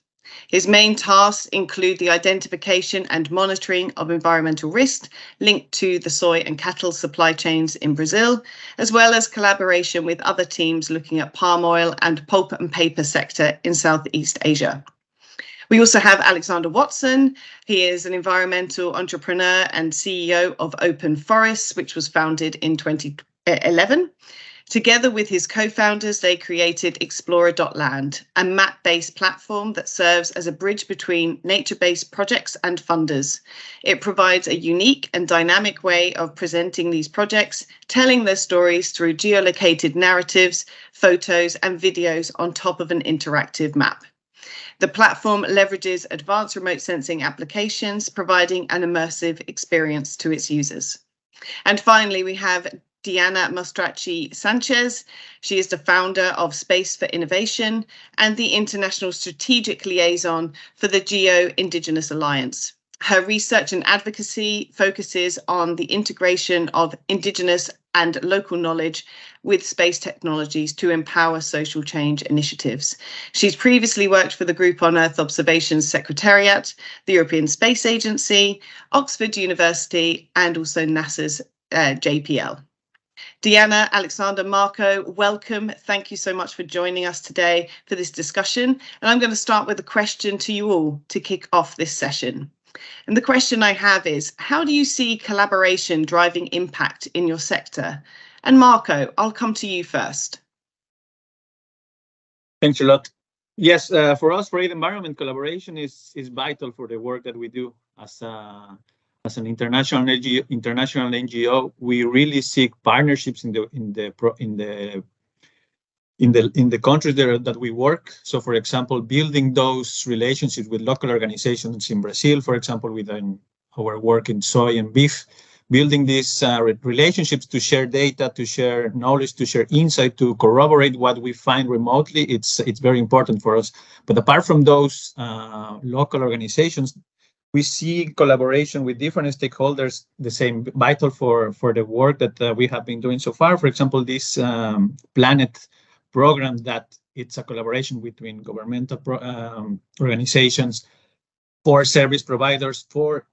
S16: His main tasks include the identification and monitoring of environmental risks linked to the soy and cattle supply chains in Brazil, as well as collaboration with other teams looking at palm oil and pulp and paper sector in Southeast Asia. We also have Alexander Watson. He is an environmental entrepreneur and CEO of Open Forests, which was founded in 2011. Together with his co-founders, they created Explorer.land, a map-based platform that serves as a bridge between nature-based projects and funders. It provides a unique and dynamic way of presenting these projects, telling their stories through geolocated narratives, photos, and videos on top of an interactive map. The platform leverages advanced remote sensing applications, providing an immersive experience to its users. And finally, we have Diana Mostracci Sanchez. She is the founder of Space for Innovation and the International Strategic Liaison for the Geo-Indigenous Alliance. Her research and advocacy focuses on the integration of Indigenous and local knowledge with space technologies to empower social change initiatives. She's previously worked for the Group on Earth Observations Secretariat, the European Space Agency, Oxford University, and also NASA's JPL. Diana, Alexander, Marco, welcome. Thank you so much for joining us today for this discussion. And I'm going to start with a question to you all to kick off this session. And the question I have is, how do you see collaboration driving impact in your sector? And Marco, I'll come to you first.
S17: Thanks a lot. Yes, for us, for Aid Environment, collaboration is vital for the work that we do as an international NGO. We really seek partnerships in the countries that we work. So, for example, building those relationships with local organizations in Brazil, for example, with our work in soy and beef, building these relationships to share data, to share knowledge, to share insight, to corroborate what we find remotely. It's very important for us. But apart from those local organizations, we see collaboration with different stakeholders, the same vital for the work that we have been doing so far. For example, this Planet program, that it's a collaboration between governmental organizations, for service providers, for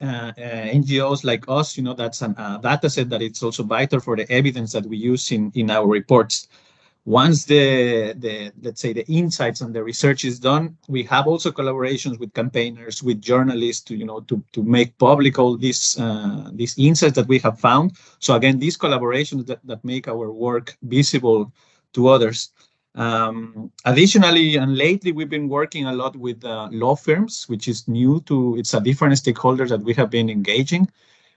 S17: NGOs like us. You know, that's a data set that it's also vital for the evidence that we use in our reports. Once let's say the insights and the research is done, we have also collaborations with campaigners, with journalists to make public all these insights that we have found. So again, these collaborations that make our work visible to others. Additionally, and lately, we've been working a lot with law firms, which is new it's a different stakeholders that we have been engaging.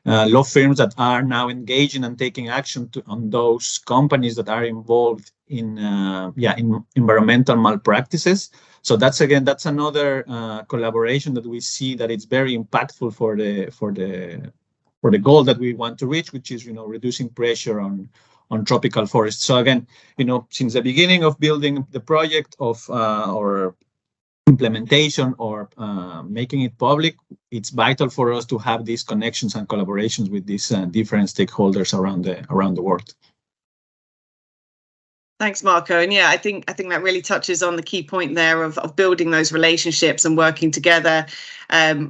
S17: Law firms that are now engaging and taking action on those companies that are involved in environmental malpractices. So that's another collaboration that we see that it's very impactful for the goal that we want to reach, which is reducing pressure on tropical forests. So again, since the beginning of building the project or implementation or making it public, it's vital for us to have these connections and collaborations with these different stakeholders around the world.
S16: Thanks, Marco. And yeah, I think that really touches on the key point there of building those relationships and working together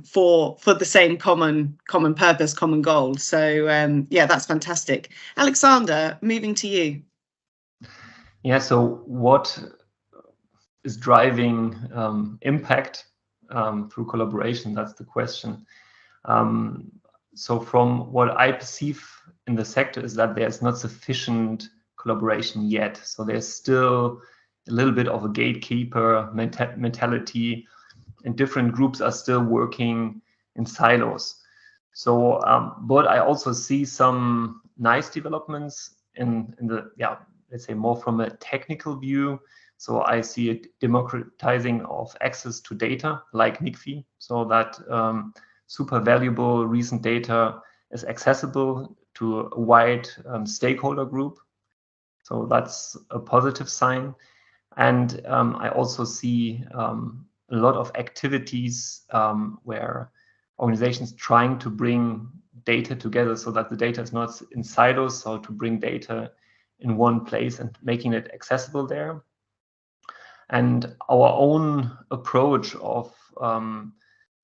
S16: for the same common purpose, common goal. So yeah, that's fantastic. Alexander, moving to you.
S18: Yeah, so what is driving impact through collaboration? That's the question. So from what I perceive in the sector is that there's not sufficient collaboration yet. So there's still a little bit of a gatekeeper mentality, and different groups are still working in silos. So, but I also see some nice developments in the, let's say more from a technical view. So I see a democratizing of access to data like NICFI, so that super valuable recent data is accessible to a wide stakeholder group. So that's a positive sign. And I also see a lot of activities where organizations trying to bring data together so that the data is not in silos, so to bring data in one place and making it accessible there. And our own approach of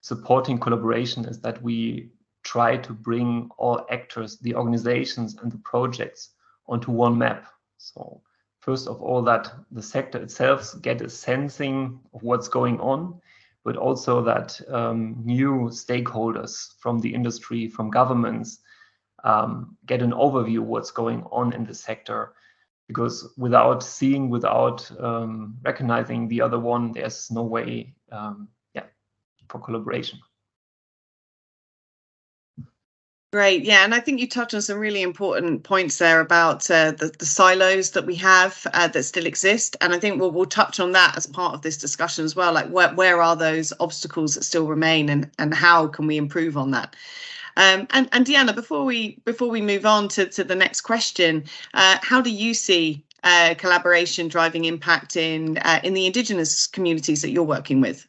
S18: supporting collaboration is that we try to bring all actors, the organizations and the projects onto one map. So first of all, that the sector itself get a sensing of what's going on, but also that new stakeholders from the industry, from governments, get an overview of what's going on in the sector. because without seeing, without recognizing the other one, there's no way for collaboration.
S16: Great, yeah, and I think you touched on some really important points there about the silos that we have that still exist, and I think we'll touch on that as part of this discussion as well. Like, where are those obstacles that still remain, and how can we improve on that? And Deanna, before we move on to the next question, how do you see collaboration driving impact in the Indigenous communities that you're working with?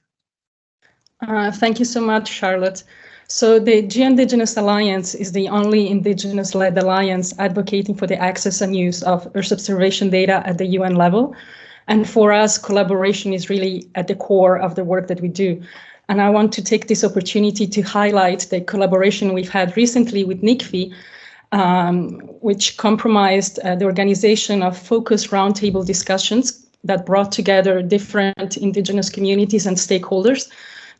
S19: Thank you so much, Charlotte. So the G-Indigenous Alliance is the only Indigenous-led alliance advocating for the access and use of Earth observation data at the UN level. And for us, collaboration is really at the core of the work that we do. And I want to take this opportunity to highlight the collaboration we've had recently with NICFI, which comprised the organization of focused roundtable discussions that brought together different Indigenous communities and stakeholders.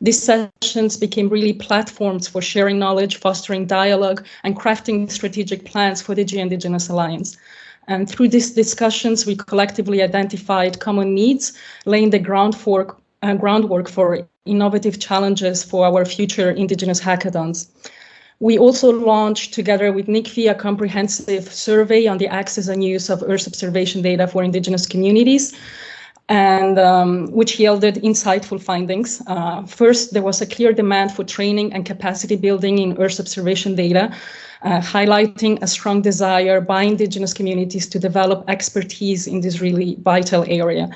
S19: These sessions became really platforms for sharing knowledge, fostering dialogue, and crafting strategic plans for the G-Indigenous Alliance. And through these discussions, we collectively identified common needs, laying the groundwork for innovative challenges for our future Indigenous hackathons. We also launched, together with NICFI, a comprehensive survey on the access and use of Earth observation data for Indigenous communities, and which yielded insightful findings. First, there was a clear demand for training and capacity building in Earth observation data, highlighting a strong desire by Indigenous communities to develop expertise in this really vital area.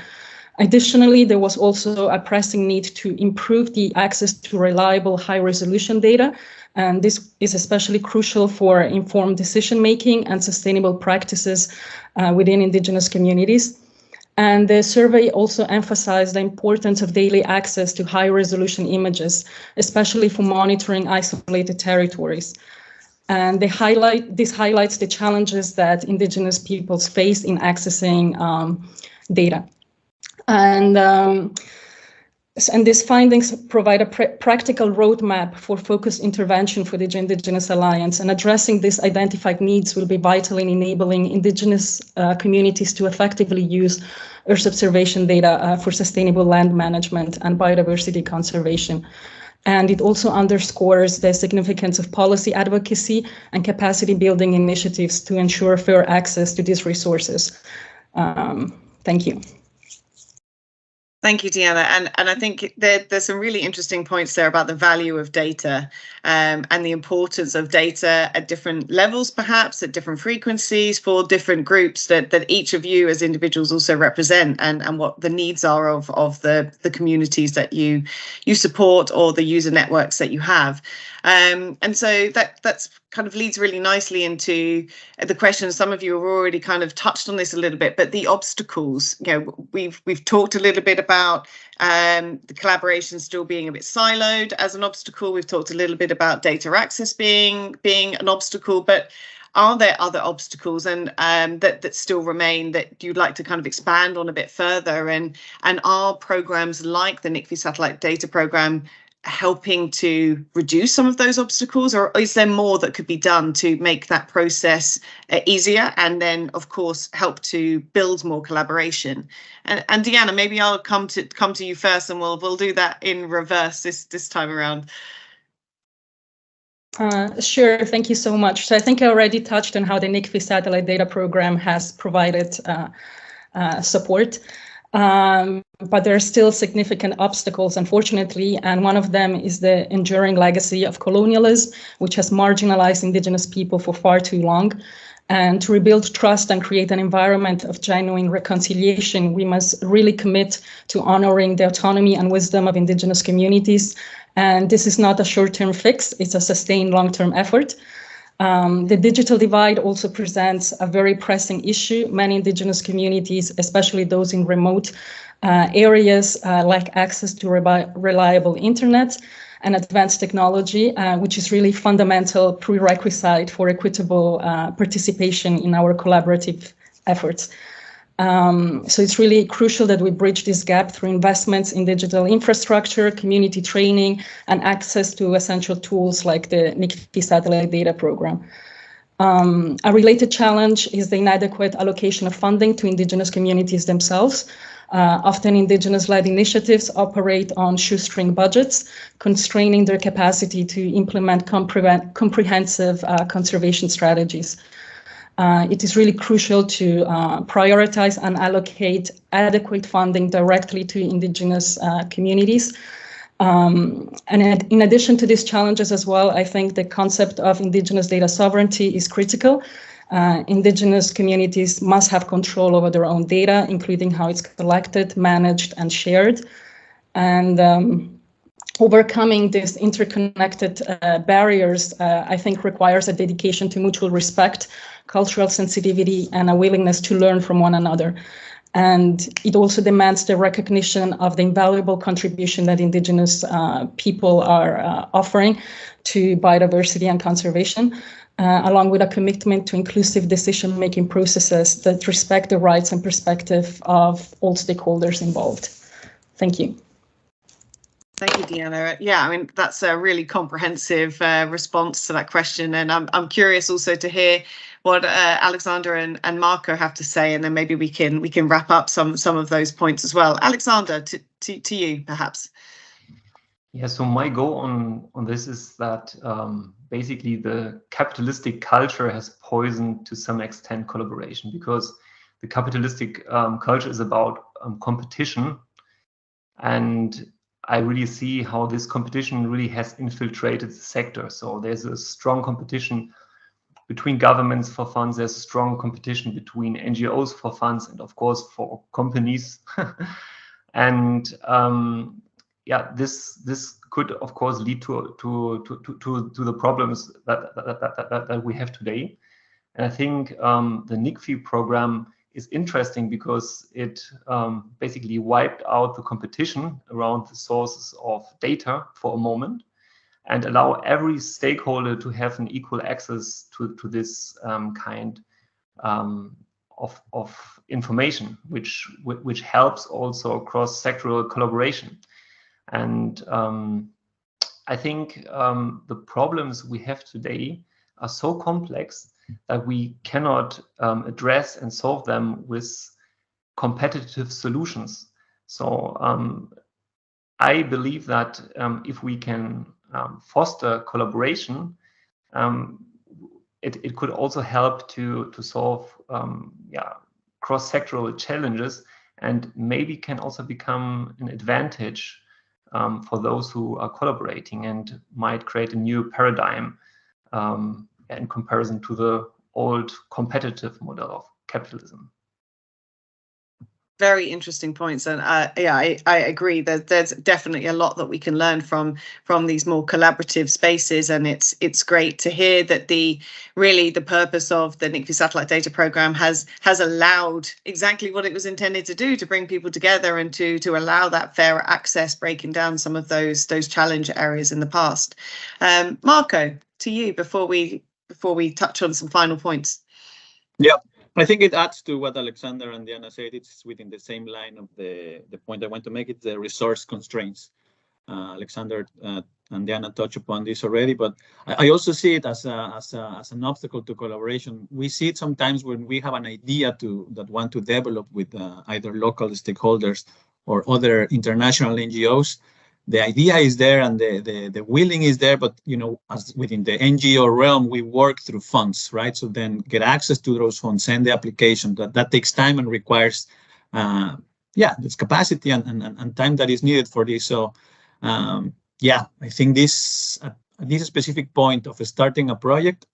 S19: Additionally, there was also a pressing need to improve the access to reliable high-resolution data, and this is especially crucial for informed decision-making and sustainable practices within Indigenous communities. And the survey also emphasized the importance of daily access to high-resolution images, especially for monitoring isolated territories. And this highlights the challenges that Indigenous peoples face in accessing data. And these findings provide a practical roadmap for focused intervention for the Indigenous Alliance, and addressing these identified needs will be vital in enabling Indigenous communities to effectively use Earth observation data for sustainable land management and biodiversity conservation. And it also underscores the significance of policy advocacy and capacity building initiatives to ensure fair access to these resources. Thank you.
S16: Thank you, Deanna. And I think there's some really interesting points there about the value of data and the importance of data at different levels, perhaps at different frequencies for different groups that each of you as individuals also represent, and what the needs are of the communities that you support or the user networks that you have. And so that's kind of leads really nicely into the question. Some of you have already kind of touched on this a little bit, but the obstacles, we've talked a little bit about the collaboration still being a bit siloed as an obstacle. We've talked a little bit about data access being an obstacle, but are there other obstacles and that still remain that you'd like to kind of expand on a bit further? And are programs like the NICFI Satellite Data Program helping to reduce some of those obstacles, or is there more that could be done to make that process easier, and then of course help to build more collaboration? And Deanna, maybe I'll come to you first, and we'll do that in reverse this time around.
S19: Sure, thank you so much. So I think I already touched on how the NICFI Satellite Data Program has provided support. But there are still significant obstacles, unfortunately, and one of them is the enduring legacy of colonialism, which has marginalized Indigenous people for far too long. And to rebuild trust and create an environment of genuine reconciliation, we must really commit to honoring the autonomy and wisdom of Indigenous communities. And this is not a short-term fix, it's a sustained long-term effort. The digital divide also presents a very pressing issue. Many Indigenous communities, especially those in remote areas, lack access to reliable internet and advanced technology, which is really fundamental prerequisite for equitable participation in our collaborative efforts. So it's really crucial that we bridge this gap through investments in digital infrastructure, community training, and access to essential tools like the NICFI Satellite Data Program. A related challenge is the inadequate allocation of funding to Indigenous communities themselves. Often Indigenous-led initiatives operate on shoestring budgets, constraining their capacity to implement comprehensive conservation strategies. It is really crucial to prioritize and allocate adequate funding directly to Indigenous communities. And in addition to these challenges as well, I think the concept of Indigenous data sovereignty is critical. Indigenous communities must have control over their own data, including how it's collected, managed, and shared. And overcoming these interconnected barriers, I think, requires a dedication to mutual respect, cultural sensitivity, and a willingness to learn from one another. And it also demands the recognition of the invaluable contribution that Indigenous people are offering to biodiversity and conservation, along with a commitment to inclusive decision-making processes that respect the rights and perspective of all stakeholders involved. Thank you.
S16: Thank you, Deanna. Yeah, I mean, that's a really comprehensive response to that question. And I'm curious also to hear what Alexander and Marco have to say, and then maybe we can wrap up some of those points as well. Alexander, to you, perhaps.
S18: Yeah, so my go on this is that basically the capitalistic culture has poisoned to some extent collaboration, because the capitalistic culture is about competition, and I really see how this competition really has infiltrated the sector. So there's a strong competition between governments for funds, there's strong competition between NGOs for funds, and of course for companies. And yeah, this could of course lead to the problems that we have today. And I think the NICFI program is interesting because it basically wiped out the competition around the sources of data for a moment, and allow every stakeholder to have an equal access to this kind of information, which helps also cross-sectoral collaboration. And I think the problems we have today are so complex that we cannot address and solve them with competitive solutions. So I believe that if we can foster collaboration, it could also help to solve cross-sectoral challenges, and maybe can also become an advantage for those who are collaborating, and might create a new paradigm in comparison to the old competitive model of capitalism.
S16: Very interesting points, and yeah, I agree that there's definitely a lot that we can learn from these more collaborative spaces, and it's great to hear that the purpose of the NICFI Satellite Data Program has allowed exactly what it was intended to do, to bring people together and to allow that fair access, breaking down some of those challenge areas in the past. Marco, to you before we touch on some final points.
S17: Yeah. I think it adds to what Alexander and Diana said. It's within the same line of the point I want to make. It's the resource constraints. Alexander and Diana touched upon this already, but I also see it as an obstacle to collaboration. We see it sometimes when we have an idea that want to develop with either local stakeholders or other international NGOs. The idea is there and the willing is there, but as within the NGO realm, we work through funds, right? So then get access to those funds, send the application. That takes time and requires, this capacity and time that is needed for this. So I think this specific point of starting a project,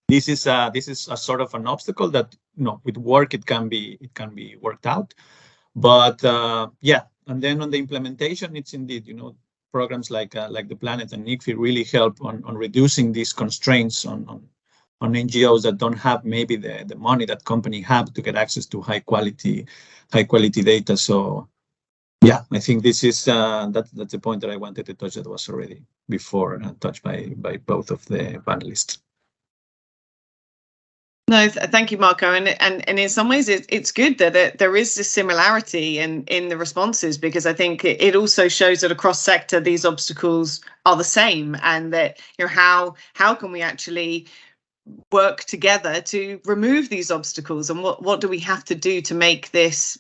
S17: this is a sort of an obstacle that with work it can be worked out, but And then on the implementation, it's indeed, programs like the Planet and NICFI really help on reducing these constraints on NGOs that don't have maybe the money that companies have to get access to high quality data. So yeah, I think this is that's the point that I wanted to touch that was already before touched by both of the panelists.
S16: No, thank you, Marco. And in some ways, it's good that there is this similarity in the responses, because I think it also shows that across sector these obstacles are the same, and that how can we actually work together to remove these obstacles, and what do we have to do to make this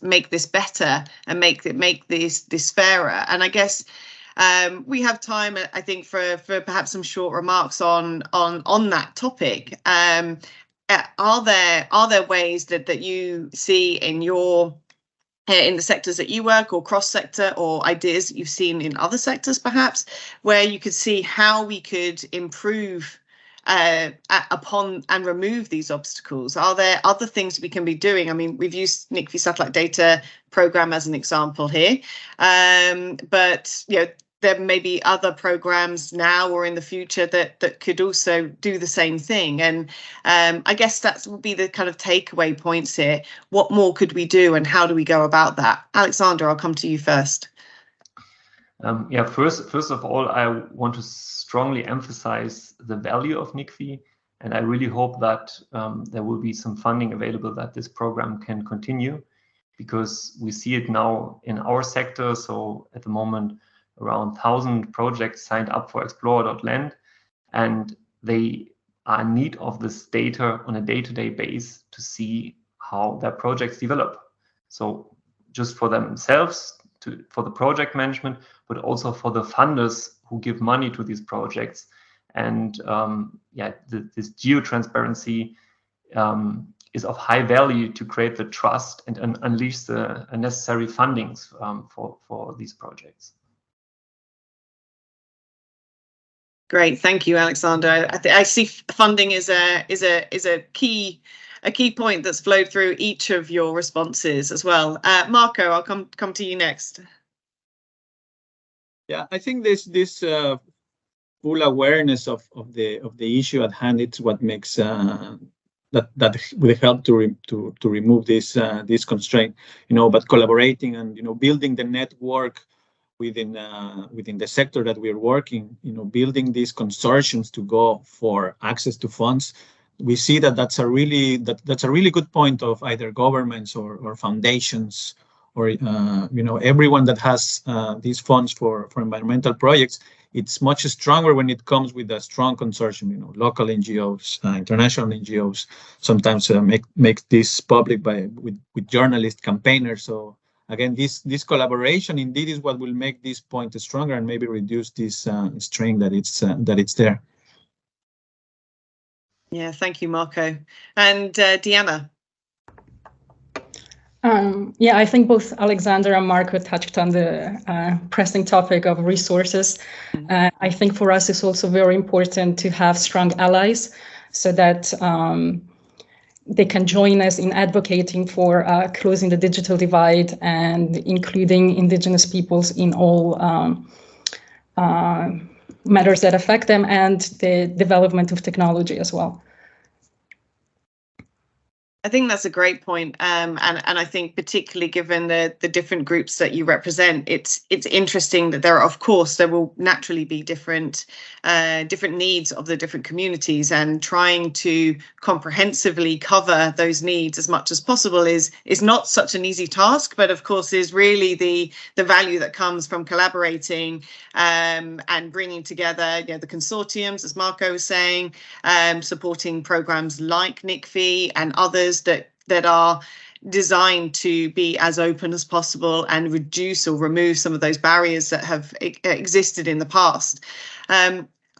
S16: better and make this fairer? And I guess we have time, I think, for perhaps some short remarks on that topic. Are there ways that you see in the sectors that you work, or cross-sector, or ideas that you've seen in other sectors perhaps, where you could see how we could improve upon and remove these obstacles? Are there other things we can be doing? I mean, we've used NICFI satellite data program as an example here, but there may be other programs now or in the future that could also do the same thing. And I guess that would be the kind of takeaway points here. What more could we do, and how do we go about that? Alexander, I'll come to you first.
S18: First of all, I want to strongly emphasize the value of NICFI, and I really hope that there will be some funding available that this program can continue, because we see it now in our sector. So at the moment, around 1,000 projects signed up for Explorer.land, and they are in need of this data on a day-to-day basis to see how their projects develop. So just for themselves, for the project management, but also for the funders who give money to these projects. And this geo-transparency is of high value to create the trust and unleash the necessary fundings for these projects.
S16: Great, thank you, Alexander. I see funding is a key point that's flowed through each of your responses as well. Marco, I'll come to you next.
S17: Yeah, I think this full awareness of the issue at hand, it's what makes that will help to remove this constraint. But collaborating and building the network within the sector that we're working, building these consortiums to go for access to funds. We see that's a really good point of either governments or foundations, or everyone that has these funds for environmental projects. It's much stronger when it comes with a strong consortium. Local NGOs, international NGOs sometimes make this public with journalist campaigners. So again, this collaboration indeed is what will make this point stronger and maybe reduce this strain that it's there.
S16: Yeah, thank you, Marco. And Deanna.
S19: I think both Alexander and Marco touched on the pressing topic of resources. I think for us it's also very important to have strong allies, so that they can join us in advocating for closing the digital divide and including Indigenous peoples in all matters that affect them, and the development of technology as well.
S16: I think that's a great point, and I think particularly given the different groups that you represent, it's interesting that there will naturally be different needs of the different communities, and trying to comprehensively cover those needs as much as possible is not such an easy task, but of course is really the value that comes from collaborating and bringing together the consortiums, as Marco was saying, supporting programs like NICFI and others that are designed to be as open as possible and reduce or remove some of those barriers that have existed in the past.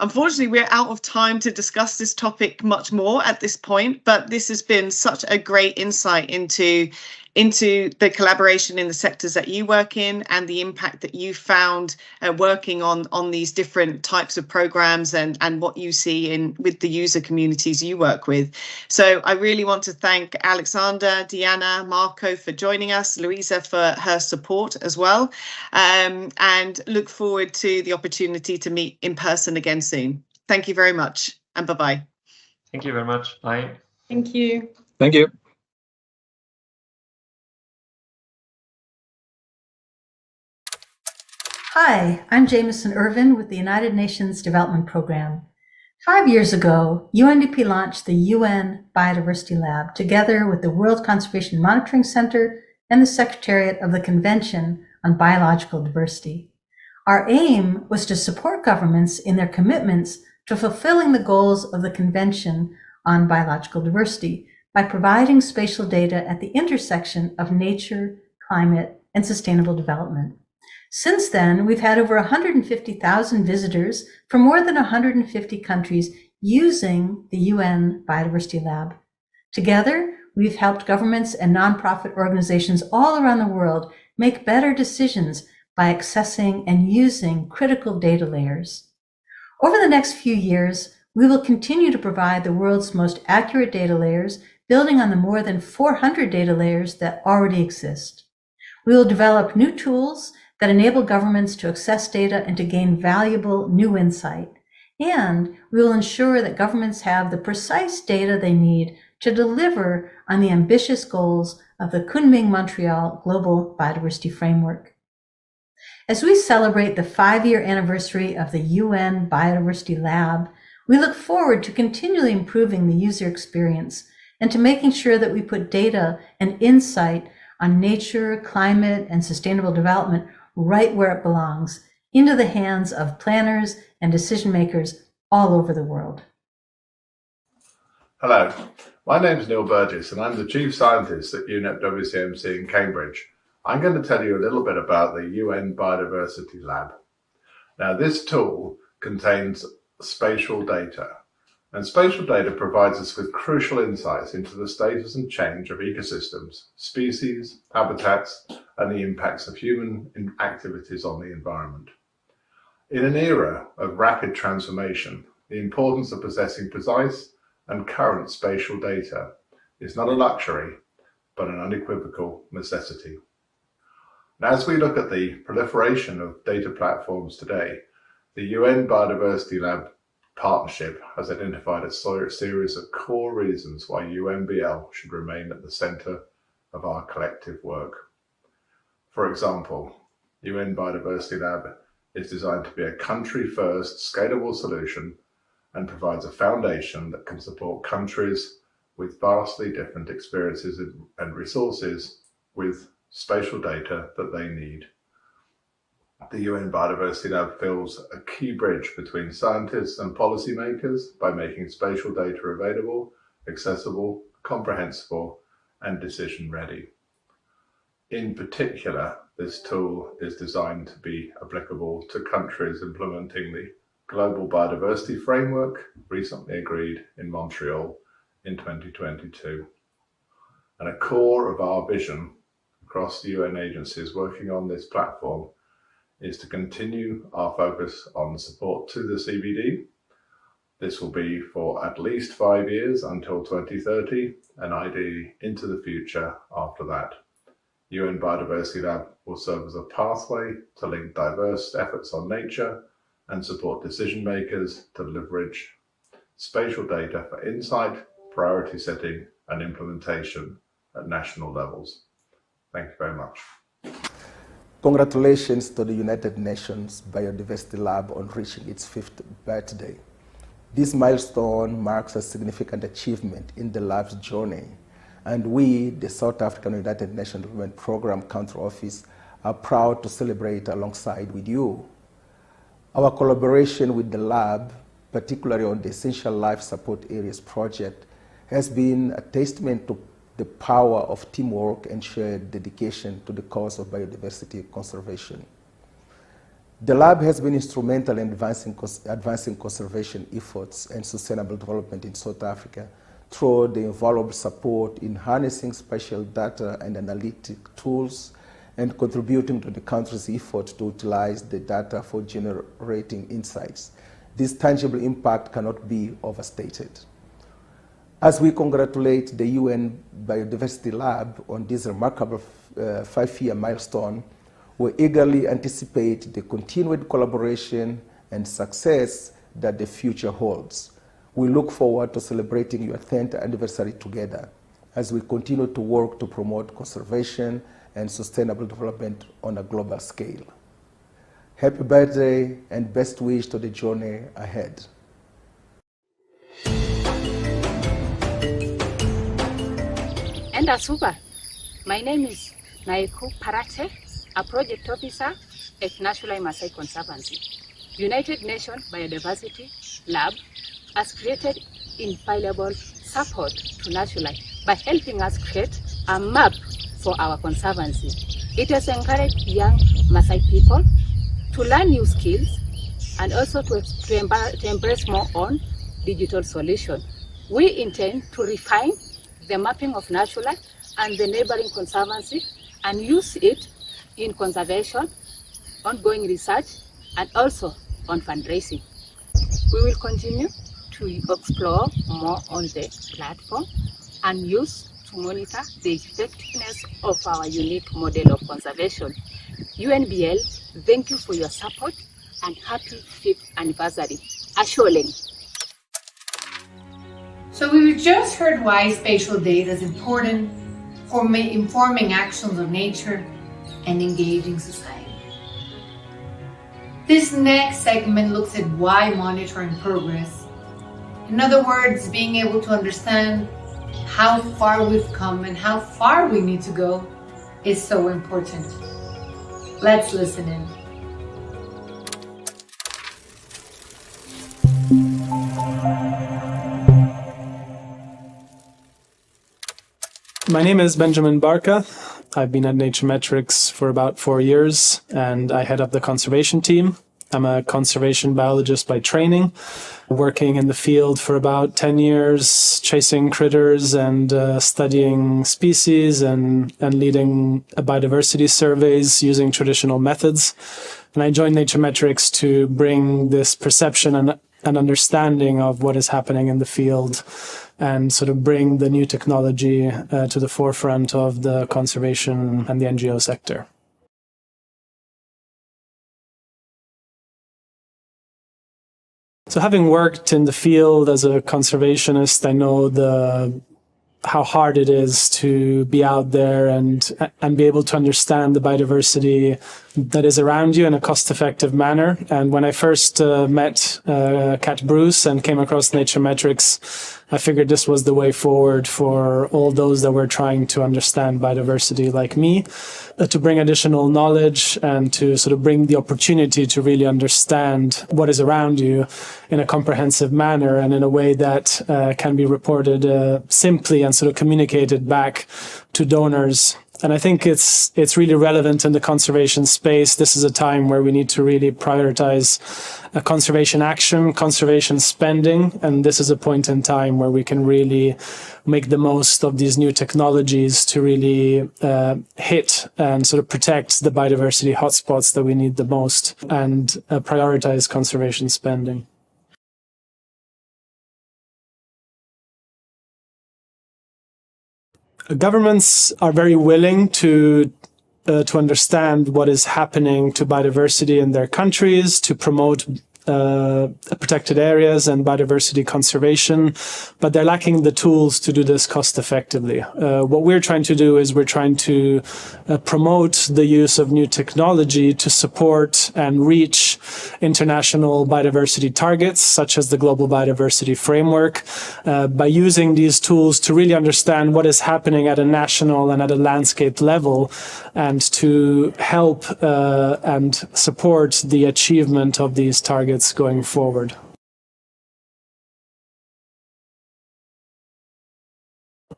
S16: Unfortunately, we're out of time to discuss this topic much more at this point, but this has been such a great insight into the collaboration in the sectors that you work in, and the impact that you found working on these different types of programs, and what you see with the user communities you work with. So I really want to thank Alexander, Deanna, Marco for joining us, Louisa for her support as well, and look forward to the opportunity to meet in person again soon. Thank you very much, and bye-bye.
S18: Thank you very much. Bye.
S19: Thank you.
S17: Thank you.
S1: Hi, I'm Jameson Irvin with the United Nations Development Program. 5 years ago, UNDP launched the UN Biodiversity Lab together with the World Conservation Monitoring Center and the Secretariat of the Convention on Biological Diversity. Our aim was to support governments in their commitments to fulfilling the goals of the Convention
S20: on biological diversity by providing spatial data at the intersection of nature, climate, and sustainable development. Since then, we've had over 150,000 visitors from more than 150 countries using the UN Biodiversity Lab. Together, we've helped governments and nonprofit organizations all around the world make better decisions by accessing and using critical data layers. Over the next few years, we will continue to provide the world's most accurate data layers, building on the more than 400 data layers that already exist. We will develop new tools that enable governments to access data and to gain valuable new insight. And we will ensure that governments have the precise data they need to deliver on the ambitious goals of the Kunming-Montreal Global Biodiversity Framework. As we celebrate the 5-year anniversary of the UN Biodiversity Lab, we look forward to continually improving the user experience and to making sure that we put data and insight on nature, climate, and sustainable development right where it belongs, into the hands of planners and decision makers all over the world.
S21: Hello, my name is Neil Burgess and I'm the Chief Scientist at UNEP WCMC in Cambridge. I'm going to tell you a little bit about the UN Biodiversity Lab. Now, this tool contains spatial data, and spatial data provides us with crucial insights into the status and change of ecosystems, species, habitats, and the impacts of human activities on the environment. In an era of rapid transformation, the importance of possessing precise and current spatial data is not a luxury, but an unequivocal necessity. As we look at the proliferation of data platforms today, the UN Biodiversity Lab partnership has identified a series of core reasons why UNBL should remain at the center of our collective work. For example, UN Biodiversity Lab is designed to be a country-first scalable solution and provides a foundation that can support countries with vastly different experiences and resources with spatial data that they need. The UN Biodiversity Lab fills a key bridge between scientists and policymakers by making spatial data available, accessible, comprehensible, and decision-ready. In particular, this tool is designed to be applicable to countries implementing the Global Biodiversity Framework, recently agreed in Montreal in 2022. And a core of our vision across the UN agencies working on this platform is to continue our focus on support to the CBD. This will be for at least 5 years until 2030 and ideally into the future after that. UN Biodiversity Lab will serve as a pathway to link diverse efforts on nature and support decision makers to leverage spatial data for insight, priority setting, and implementation at national levels. Thank you very much.
S22: Congratulations to the United Nations Biodiversity Lab on reaching its 5th birthday. This milestone marks a significant achievement in the lab's journey, and we, the South African United Nations Development Programme Country Office, are proud to celebrate alongside with you. Our collaboration with the lab, particularly on the Essential Life Support Areas project, has been a testament to the power of teamwork and shared dedication to the cause of biodiversity conservation. The lab has been instrumental in advancing conservation efforts and sustainable development in South Africa through the invaluable support in harnessing spatial data and analytic tools and contributing to the country's effort to utilize the data for generating insights. This tangible impact cannot be overstated. As we congratulate the UN Biodiversity Lab on this remarkable 5-year milestone, we eagerly anticipate the continued collaboration and success that the future holds. We look forward to celebrating your 10th anniversary together as we continue to work to promote conservation and sustainable development on a global scale. Happy birthday and best wish to the journey ahead.
S23: And Asuba, my name is Naiku Parate, a project officer at National Maasai Conservancy. United Nations Biodiversity Lab has created invaluable support to Nature Life by helping us create a map for our conservancy. It has encouraged young Maasai people to learn new skills and also to embrace more on digital solutions. We intend to refine the mapping of Nature Life and the neighboring conservancy and use it in conservation, ongoing research, and also on fundraising. We will continue to explore more on the platform and use to monitor the effectiveness of our unique model of conservation. UNBL, thank you for your support and happy 5th anniversary. Asholeng.
S1: So we just heard why spatial data is important for informing actions of nature and engaging society. This next segment looks at why monitoring progress. In other words, being able to understand how far we've come and how far we need to go is so important. Let's listen in.
S4: My name is Benjamin Barca. I've been at Naturemetrics for about 4 years, and I head up the conservation team. I'm a conservation biologist by training, working in the field for about 10 years, chasing critters and studying species and leading biodiversity surveys using traditional methods. And I joined Naturemetrics to bring this perception and understanding of what is happening in the field and sort of bring the new technology to the forefront of the conservation and the NGO sector. So having worked in the field as a conservationist, I know how hard it is to be out there and be able to understand the biodiversity that is around you in a cost-effective manner. And when I first met Kat Bruce and came across Naturemetrics, I figured this was the way forward for all those that were trying to understand biodiversity like me, to bring additional knowledge and to sort of bring the opportunity to really understand what is around you in a comprehensive manner and in a way that can be reported simply and sort of communicated back to donors. And I think it's really relevant in the conservation space. This is a time where we need to really prioritize conservation action, conservation spending, and this is a point in time where we can really make the most of these new technologies to really hit and sort of protect the biodiversity hotspots that we need the most and prioritize conservation spending. Governments are very willing to understand what is happening to biodiversity in their countries, to promote protected areas and biodiversity conservation, but they're lacking the tools to do this cost effectively. What we're trying to do is we're trying to promote the use of new technology to support and reach international biodiversity targets, such as the Global Biodiversity Framework, by using these tools to really understand what is happening at a national and at a landscape level, and to help and support the achievement of these targets going forward.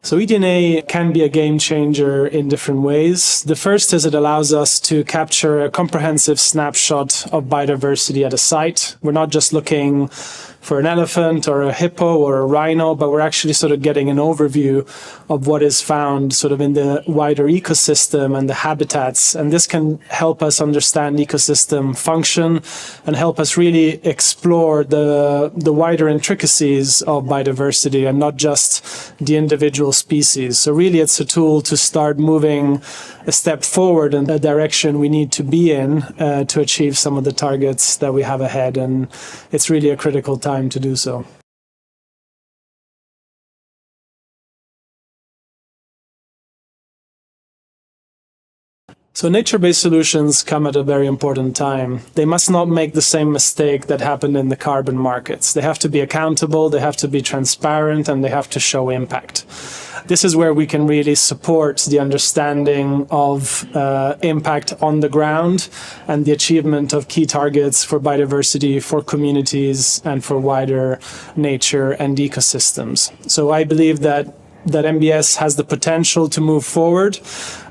S4: So eDNA can be a game changer in different ways. The first is it allows us to capture a comprehensive snapshot of biodiversity at a site. We're not just looking for an elephant or a hippo or a rhino, but we're actually sort of getting an overview of what is found sort of in the wider ecosystem and the habitats. And this can help us understand ecosystem function and help us really explore the wider intricacies of biodiversity and not just the individual species. So really it's a tool to start moving a step forward in the direction we need to be in to achieve some of the targets that we have ahead. And it's really a critical time to do so. So nature-based solutions come at a very important time. They must not make the same mistake that happened in the carbon markets. They have to be accountable, they have to be transparent, and they have to show impact. this is where we can really support the understanding of impact on the ground and the achievement of key targets for biodiversity, for communities, and for wider nature and ecosystems. So I believe that MBS has the potential to move forward,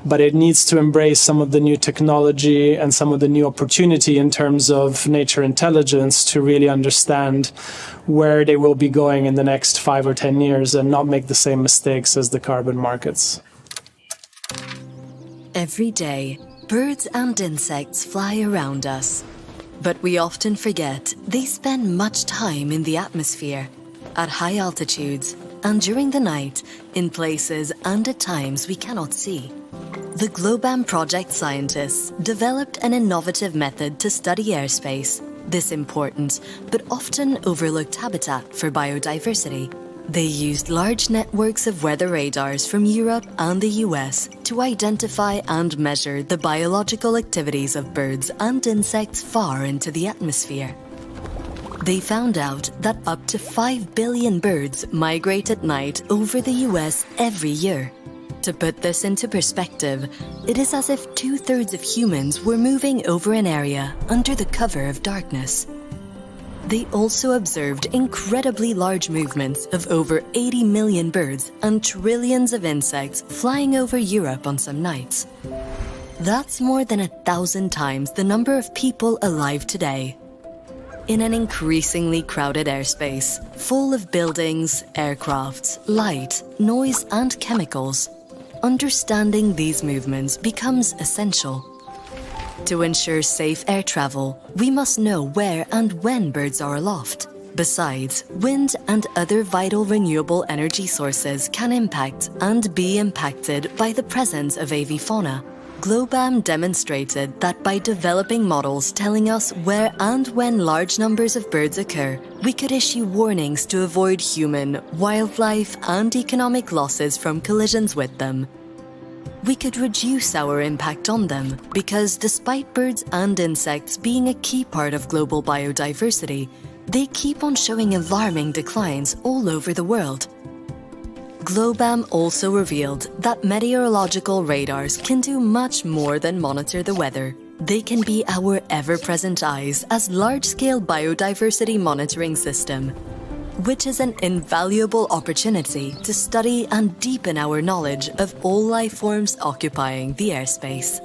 S4: but it needs to embrace some of the new technology and some of the new opportunity in terms of nature intelligence to really understand where they will be going in the next 5 or 10 years and not make the same mistakes as the carbon markets.
S5: Every day, birds and insects fly around us, but we often forget they spend much time in the atmosphere, at high altitudes, and during the night, in places and at times we cannot see. The GLOBAM project scientists developed an innovative method to study airspace, this important but often overlooked habitat for biodiversity. They used large networks of weather radars from Europe and the US to identify and measure the biological activities of birds and insects far into the atmosphere. They found out that up to 5 billion birds migrate at night over the US every year. To put this into perspective, it is as if 2/3 of humans were moving over an area under the cover of darkness. They also observed incredibly large movements of over 80 million birds and trillions of insects flying over Europe on some nights. That's more than 1,000 times the number of people alive today. In an increasingly crowded airspace, full of buildings, aircrafts, light, noise, and chemicals, understanding these movements becomes essential. To ensure safe air travel, we must know where and when birds are aloft. Besides, wind and other vital renewable energy sources can impact and be impacted by the presence of avifauna. GLOBAM demonstrated that by developing models telling us where and when large numbers of birds occur, we could issue warnings to avoid human, wildlife, and economic losses from collisions with them. We could reduce our impact on them because despite birds and insects being a key part of global biodiversity, they keep on showing alarming declines all over the world. GLOBAM also revealed that meteorological radars can do much more than monitor the weather. They can be our ever-present eyes as large-scale biodiversity monitoring system, which is an invaluable opportunity to study and deepen our knowledge of all life forms occupying the airspace.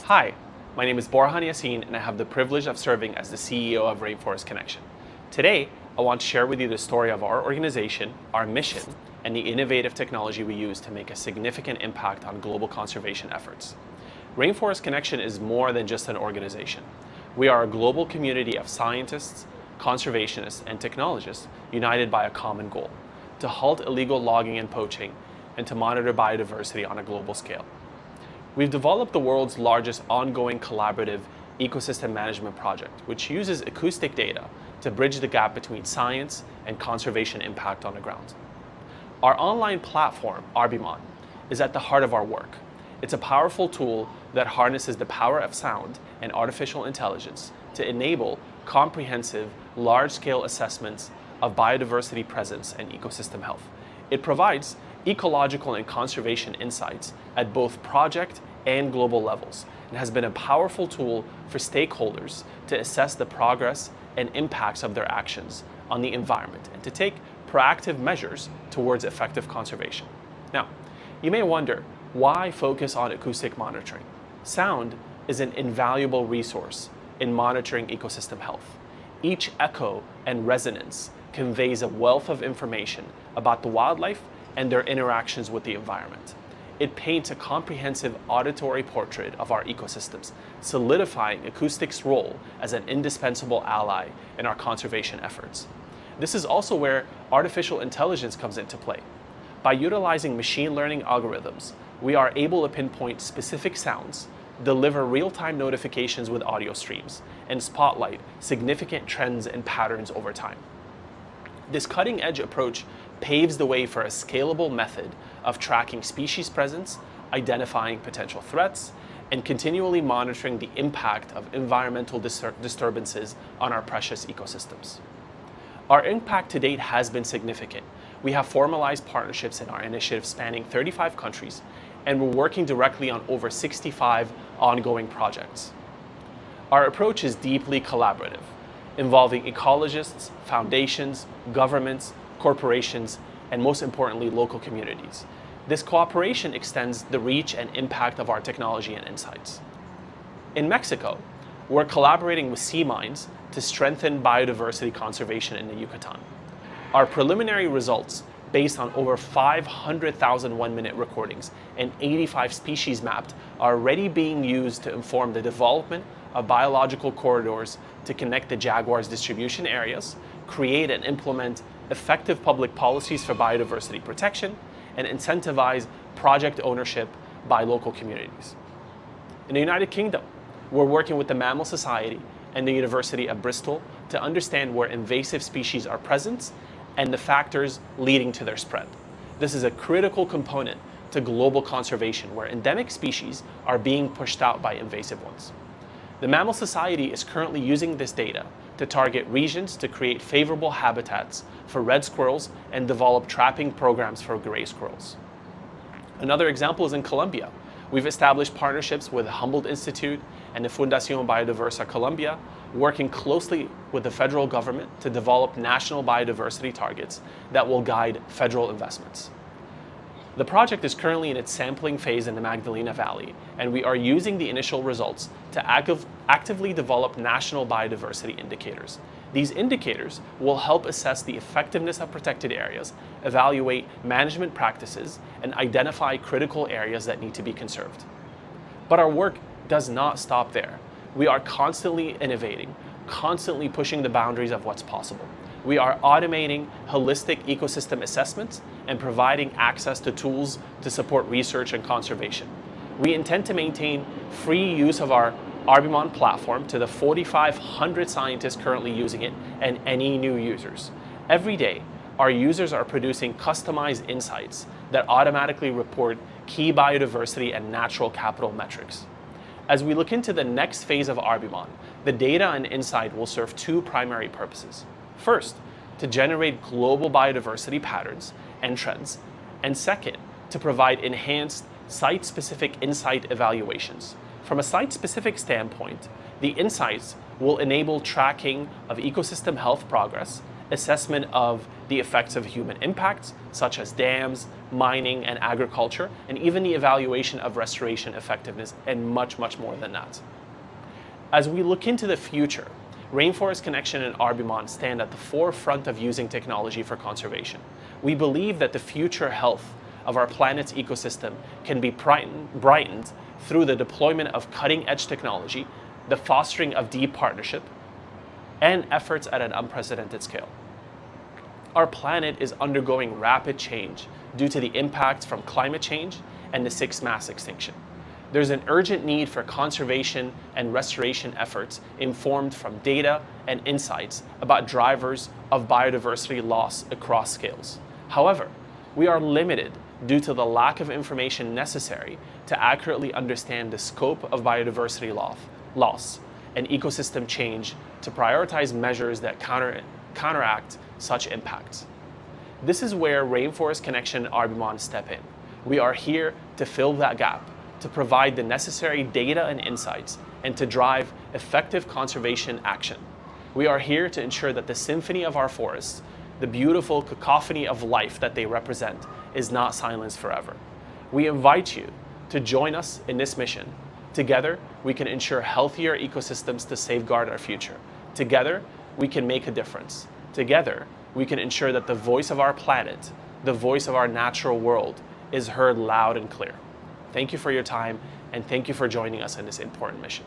S6: Hi, my name is Borhan Yassin and I have the privilege of serving as the CEO of Rainforest Connection. Today, I want to share with you the story of our organization, our mission, and the innovative technology we use to make a significant impact on global conservation efforts. Rainforest Connection is more than just an organization. We are a global community of scientists, conservationists, and technologists united by a common goal: to halt illegal logging and poaching and to monitor biodiversity on a global scale. We've developed the world's largest ongoing collaborative ecosystem management project, which uses acoustic data to bridge the gap between science and conservation impact on the ground. Our online platform, Arbimon, is at the heart of our work. It's a powerful tool that harnesses the power of sound and artificial intelligence to enable comprehensive, large-scale assessments of biodiversity presence and ecosystem health. It provides ecological and conservation insights at both project and global levels, and has been a powerful tool for stakeholders to assess the progress and impacts of their actions on the environment and to take proactive measures towards effective conservation. Now, you may wonder, why focus on acoustic monitoring? Sound is an invaluable resource in monitoring ecosystem health. Each echo and resonance conveys a wealth of information about the wildlife and their interactions with the environment. It paints a comprehensive auditory portrait of our ecosystems, solidifying acoustics' role as an indispensable ally in our conservation efforts. This is also where artificial intelligence comes into play. By utilizing machine learning algorithms, we are able to pinpoint specific sounds, deliver real-time notifications with audio streams, and spotlight significant trends and patterns over time. This cutting-edge approach paves the way for a scalable method of tracking species presence, identifying potential threats, and continually monitoring the impact of environmental disturbances on our precious ecosystems. Our impact to date has been significant. We have formalized partnerships in our initiative spanning 35 countries, and we're working directly on over 65 ongoing projects. Our approach is deeply collaborative, involving ecologists, foundations, governments, corporations, and most importantly, local communities. This cooperation extends the reach and impact of our technology and insights. In Mexico, we're collaborating with sea mines to strengthen biodiversity conservation in the Yucatan. Our preliminary results, based on over 500,000 one-minute recordings and 85 species mapped, are already being used to inform the development of biological corridors to connect the jaguar's distribution areas, create and implement effective public policies for biodiversity protection, and incentivize project ownership by local communities. In the United Kingdom, we're working with the Mammal Society and the University of Bristol to understand where invasive species are present and the factors leading to their spread. This is a critical component to global conservation, where endemic species are being pushed out by invasive ones. The Mammal Society is currently using this data to target regions to create favorable habitats for red squirrels and develop trapping programs for gray squirrels. Another example is in Colombia. We've established partnerships with the Humboldt Institute and the Fundación Biodiversa Colombia, working closely with the federal government to develop national biodiversity targets that will guide federal investments. The project is currently in its sampling phase in the Magdalena Valley, and we are using the initial results to actively develop national biodiversity indicators. These indicators will help assess the effectiveness of protected areas, evaluate management practices, and identify critical areas that need to be conserved. But our work does not stop there. We are constantly innovating, constantly pushing the boundaries of what's possible. We are automating holistic ecosystem assessments and providing access to tools to support research and conservation. We intend to maintain free use of our Arbimon platform to the 4,500 scientists currently using it and any new users. Every day, our users are producing customized insights that automatically report key biodiversity and natural capital metrics. As we look into the next phase of Arbimon, the data and insight will serve two primary purposes. First, to generate global biodiversity patterns and trends, and second, to provide enhanced site-specific insight evaluations. From a site-specific standpoint, the insights will enable tracking of ecosystem health progress, assessment of the effects of human impacts, such as dams, mining, and agriculture, and even the evaluation of restoration effectiveness, and much, much more than that. As we look into the future, Rainforest Connection and Arbimon stand at the forefront of using technology for conservation. We believe that the future health of our planet's ecosystem can be brightened through the deployment of cutting-edge technology, the fostering of deep partnership, and efforts at an unprecedented scale. Our planet is undergoing rapid change due to the impacts from climate change and the sixth mass extinction. There's an urgent need for conservation and restoration efforts informed from data and insights about drivers of biodiversity loss across scales. However, we are limited due to the lack of information necessary to accurately understand the scope of biodiversity loss and ecosystem change to prioritize measures that counteract such impacts. This is where Rainforest Connection and Arbimon step in. We are here to fill that gap, to provide the necessary data and insights, and to drive effective conservation action. We are here to ensure that the symphony of our forests, the beautiful cacophony of life that they represent, is not silenced forever. We invite you to join us in this mission. Together, we can ensure healthier ecosystems to safeguard our future. Together, we can make a difference. Together, we can ensure that the voice of our planet, the voice of our natural world, is heard loud and clear. Thank you for your time, and thank you for joining us in this important mission.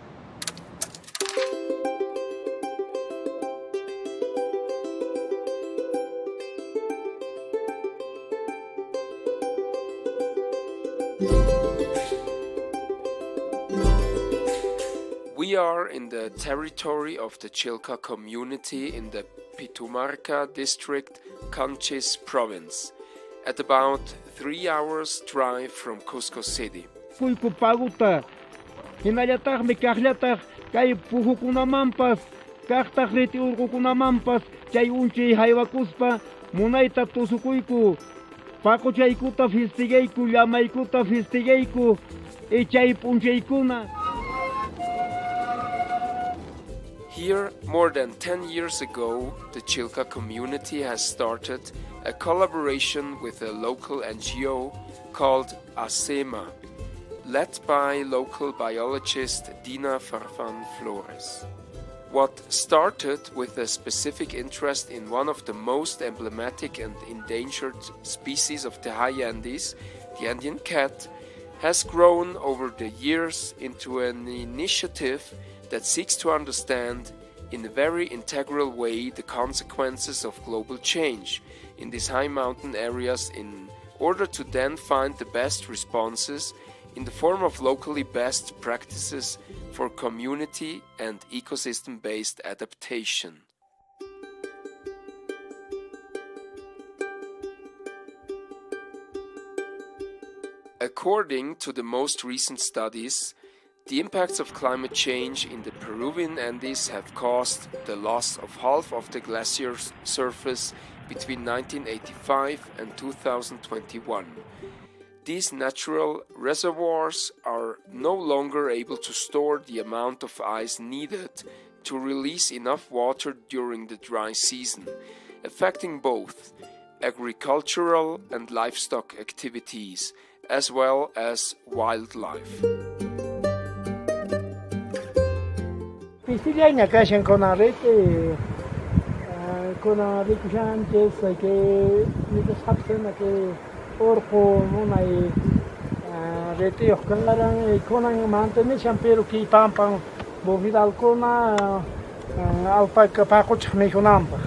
S3: are in the territory of the Chilca community in the Pitumarca district, Canchis province, at about 3 hours drive from Cusco City. Here, more than 10 years ago, the Chilca community has started a collaboration with a local NGO called ASEMA, led by local biologist Dina Farfan Flores. What started with a specific interest in one of the most emblematic and endangered species of the high Andes, the Andean cat, has grown over the years into an initiative that seeks to understand in a very integral way the consequences of global change in these high mountain areas in order to then find the best responses in the form of locally best practices for community and ecosystem-based adaptation. According to the most recent studies, the impacts of climate change in the Peruvian Andes have caused the loss of half of the glacier surface between 1985 and 2021. These natural reservoirs are no longer able to store the amount of ice needed to release enough water during the dry season, affecting both agricultural and livestock activities, as well as wildlife.
S7: Orko munai rete yokangarang ikonang mantene champero ki pampang bovidal kona alpaca paco chamikunamba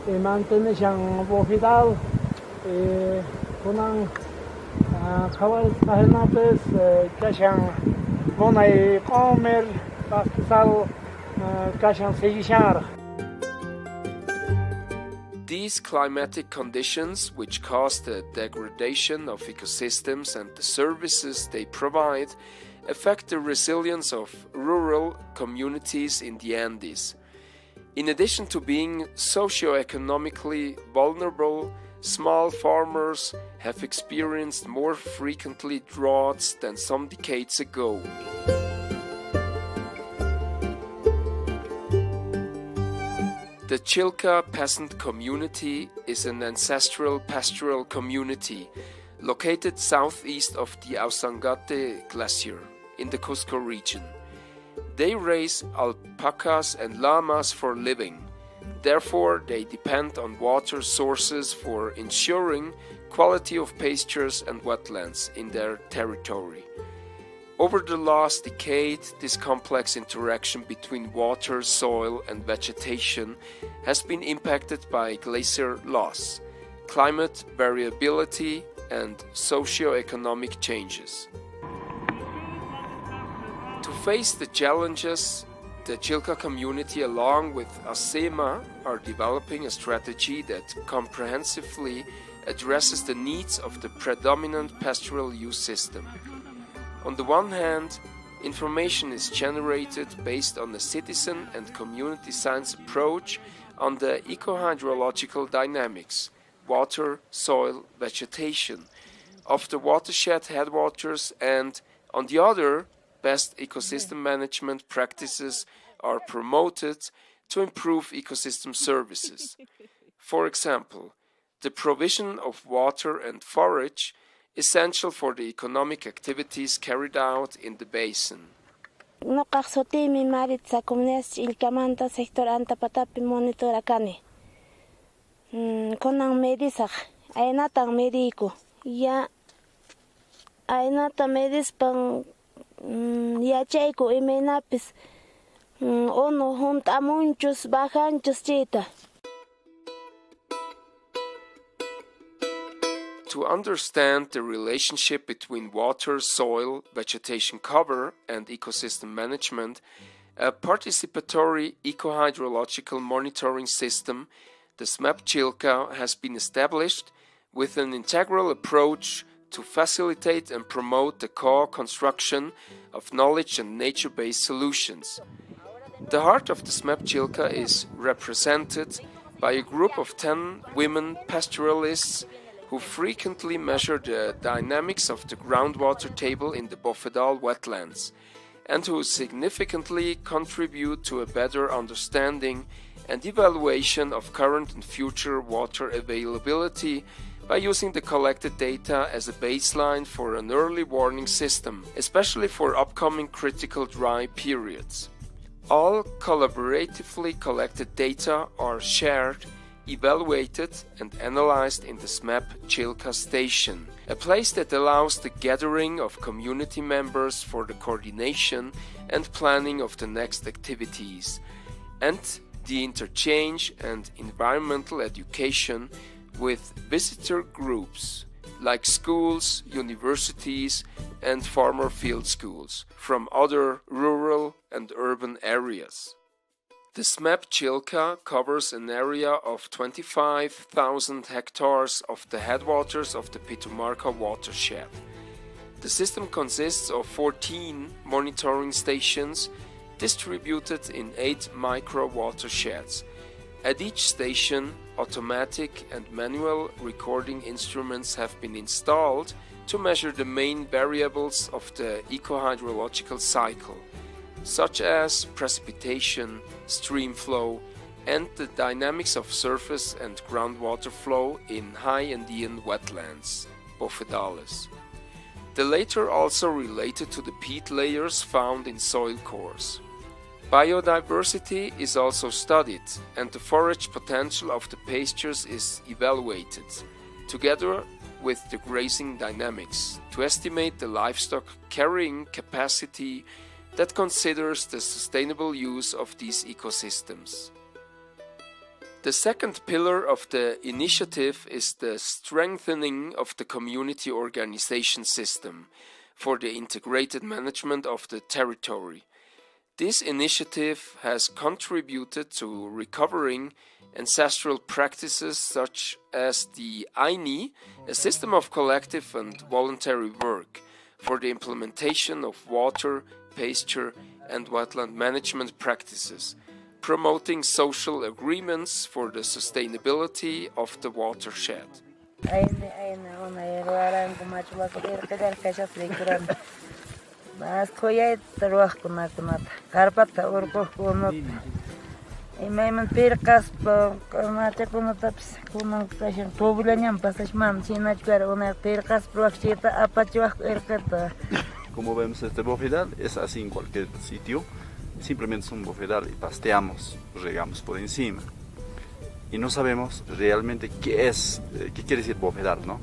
S7: e mantene chang bovidal e konang kawal kahenapes kashang munai comer pakisal kashang segishar.
S3: These climatic conditions, which cause the degradation of ecosystems and the services they provide, affect the resilience of rural communities in the Andes. In addition to being socioeconomically vulnerable, small farmers have experienced more frequently droughts than some decades ago. The Chilca peasant community is an ancestral pastoral community located southeast of the Ausangate Glacier in the Cusco region. They raise alpacas and llamas for living. Therefore, they depend on water sources for ensuring quality of pastures and wetlands in their territory. Over the last decade, this complex interaction between water, soil, and vegetation has been impacted by glacier loss, climate variability, and socio-economic changes. To face the challenges, the Chilca community, along with ASEMA, are developing a strategy that comprehensively addresses the needs of the predominant pastoral use system. On the one hand, information is generated based on a citizen and community science approach on the eco-hydrological dynamics, water, soil, vegetation, of the watershed headwaters, and, on the other, best ecosystem management practices are promoted to improve ecosystem services. For example, the provision of water and forage essential for the economic activities carried out in the basin.
S8: No mi maritza comunidad ilkamanta sector antapatapi monitor akane. Konang medisach, ainatang medico. Ya ainata medis pang ya cheiko imenapis. Ono hunt amunchus bajanchus chita.
S3: To understand the relationship between water, soil, vegetation cover, and ecosystem management, a participatory eco-hydrological monitoring system, the SMAP Chilka, has been established with an integral approach to facilitate and promote the co-construction of knowledge and nature-based solutions. The heart of the SMAP Chilka is represented by a group of 10 women pastoralists who frequently measure the dynamics of the groundwater table in the Bofedal wetlands and who significantly contribute to a better understanding and evaluation of current and future water availability by using the collected data as a baseline for an early warning system, especially for upcoming critical dry periods. All collaboratively collected data are shared, evaluated and analyzed in the SMAP Chilka station, a place that allows the gathering of community members for the coordination and planning of the next activities, and the interchange and environmental education with visitor groups like schools, universities and farmer field schools from other rural and urban areas. The SMAP Chilka covers an area of 25,000 hectares of the headwaters of the Pitumarca watershed. The system consists of 14 monitoring stations distributed in 8 micro watersheds. At each station, automatic and manual recording instruments have been installed to measure the main variables of the eco-hydrological cycle, such as precipitation, stream flow, and the dynamics of surface and groundwater flow in high Andean wetlands, Bofedales. The latter also related to the peat layers found in soil cores. Biodiversity is also studied, and the forage potential of the pastures is evaluated, together with the grazing dynamics, to estimate the livestock carrying capacity that considers the sustainable use of these ecosystems. The second pillar of the initiative is the strengthening of the community organization system for the integrated management of the territory. This initiative has contributed to recovering ancestral practices such as the AINI, a system of collective and voluntary work for the implementation of water, pasture and wetland management practices, promoting social agreements for the sustainability of the watershed.
S2: Como vemos este bofedal, es así en cualquier sitio, simplemente es un bofedal y pasteamos, regamos por encima. Y no sabemos realmente qué quiere decir bofedal, ¿no?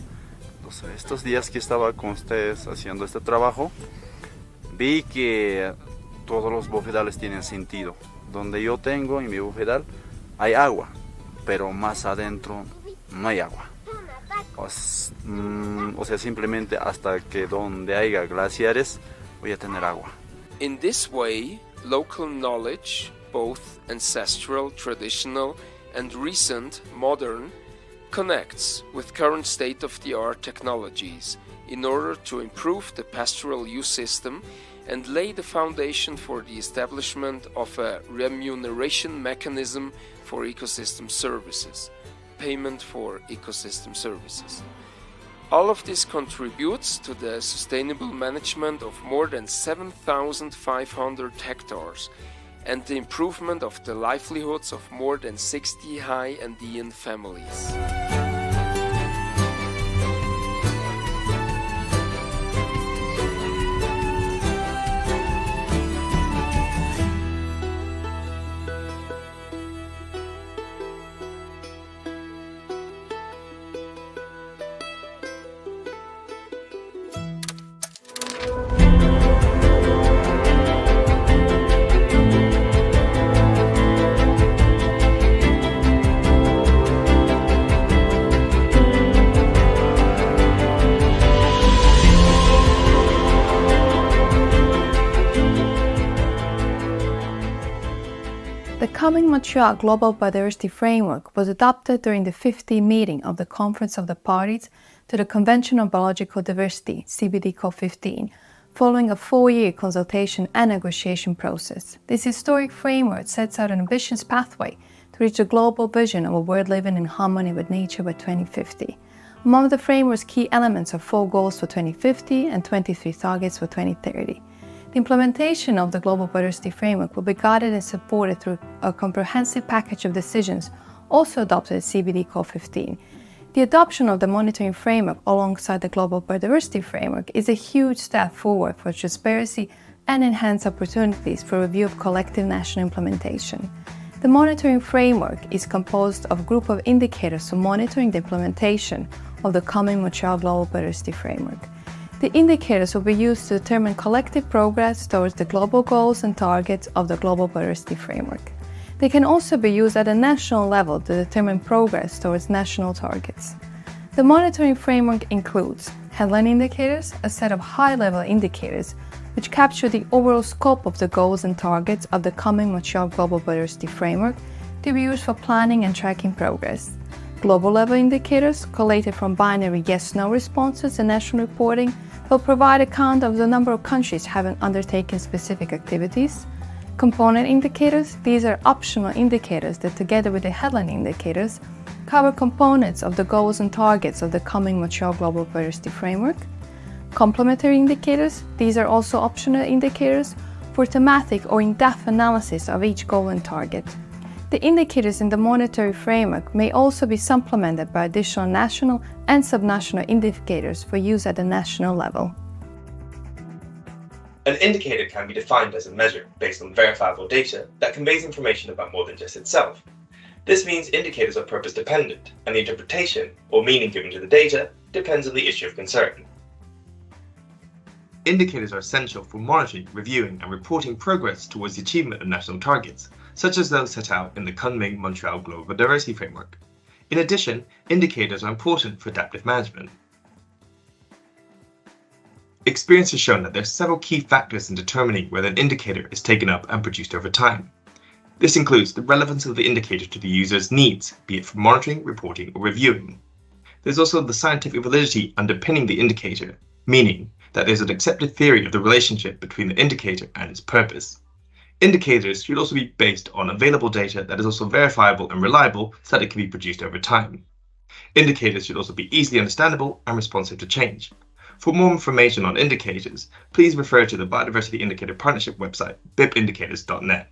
S2: Entonces, estos días que estaba con ustedes haciendo este trabajo, vi que todos los bofedales tienen sentido. Donde yo tengo en mi bofedal hay agua, pero más adentro no hay agua. O sea, simplemente hasta que donde haya glaciares voy a tener agua.
S3: In this way, local knowledge, both ancestral, traditional, and recent, modern, connects with current state-of-the-art technologies in order to improve the pastoral use system and lay the foundation for the establishment of a remuneration mechanism for ecosystem services, payment for ecosystem services. All of this contributes to the sustainable management of more than 7,500 hectares and the improvement of the livelihoods of more than 60 high Andean families.
S9: coming Montreal Global Biodiversity Framework was adopted during the 50th meeting of the Conference of the Parties to the Convention on Biological Diversity, CBD COP15, following a 4-year consultation and negotiation process. This historic framework sets out an ambitious pathway to reach a global vision of a world living in harmony with nature by 2050. Among the framework's key elements are 4 goals for 2050 and 23 targets for 2030. The implementation of the Global Biodiversity Framework will be guided and supported through a comprehensive package of decisions also adopted at CBD COP15. The adoption of the monitoring framework alongside the Global Biodiversity Framework is a huge step forward for transparency and enhanced opportunities for review of collective national implementation. The monitoring framework is composed of a group of indicators for monitoring the implementation of the coming Montreal Global Biodiversity Framework. The indicators will be used to determine collective progress towards the global goals and targets of the Global Biodiversity Framework. They can also be used at a national level to determine progress towards national targets. The monitoring framework includes headline indicators, a set of high-level indicators which capture the overall scope of the goals and targets of the coming Montreal Global Biodiversity Framework to be used for planning and tracking progress. Global-level indicators, collated from binary yes-no responses and national reporting, will provide account of the number of countries having undertaken specific activities. Component indicators, these are optional indicators that together with the headline indicators cover components of the goals and targets of the coming Montreal Global Biodiversity Framework. Complementary indicators, these are also optional indicators for thematic or in-depth analysis of each goal and target. The indicators in the monitoring framework may also be supplemented by additional national and subnational indicators for use at the national level.
S10: An indicator can be defined as a measure based on verifiable data that conveys information about more than just itself. This means indicators are purpose dependent, and the interpretation or meaning given to the data depends on the issue of concern. Indicators are essential for monitoring, reviewing, and reporting progress towards the achievement of national targets, such as those set out in the Kunming Montreal Global Biodiversity Framework. In addition, indicators are important for adaptive management. Experience has shown that there are several key factors in determining whether an indicator is taken up and produced over time. This includes the relevance of the indicator to the user's needs, be it for monitoring, reporting, or reviewing. There's also the scientific validity underpinning the indicator, meaning that there's an accepted theory of the relationship between the indicator and its purpose. Indicators should also be based on available data that is also verifiable and reliable so that it can be produced over time. Indicators should also be easily understandable and responsive to change. For more information on indicators, please refer to the Biodiversity Indicator Partnership website, bipindicators.net.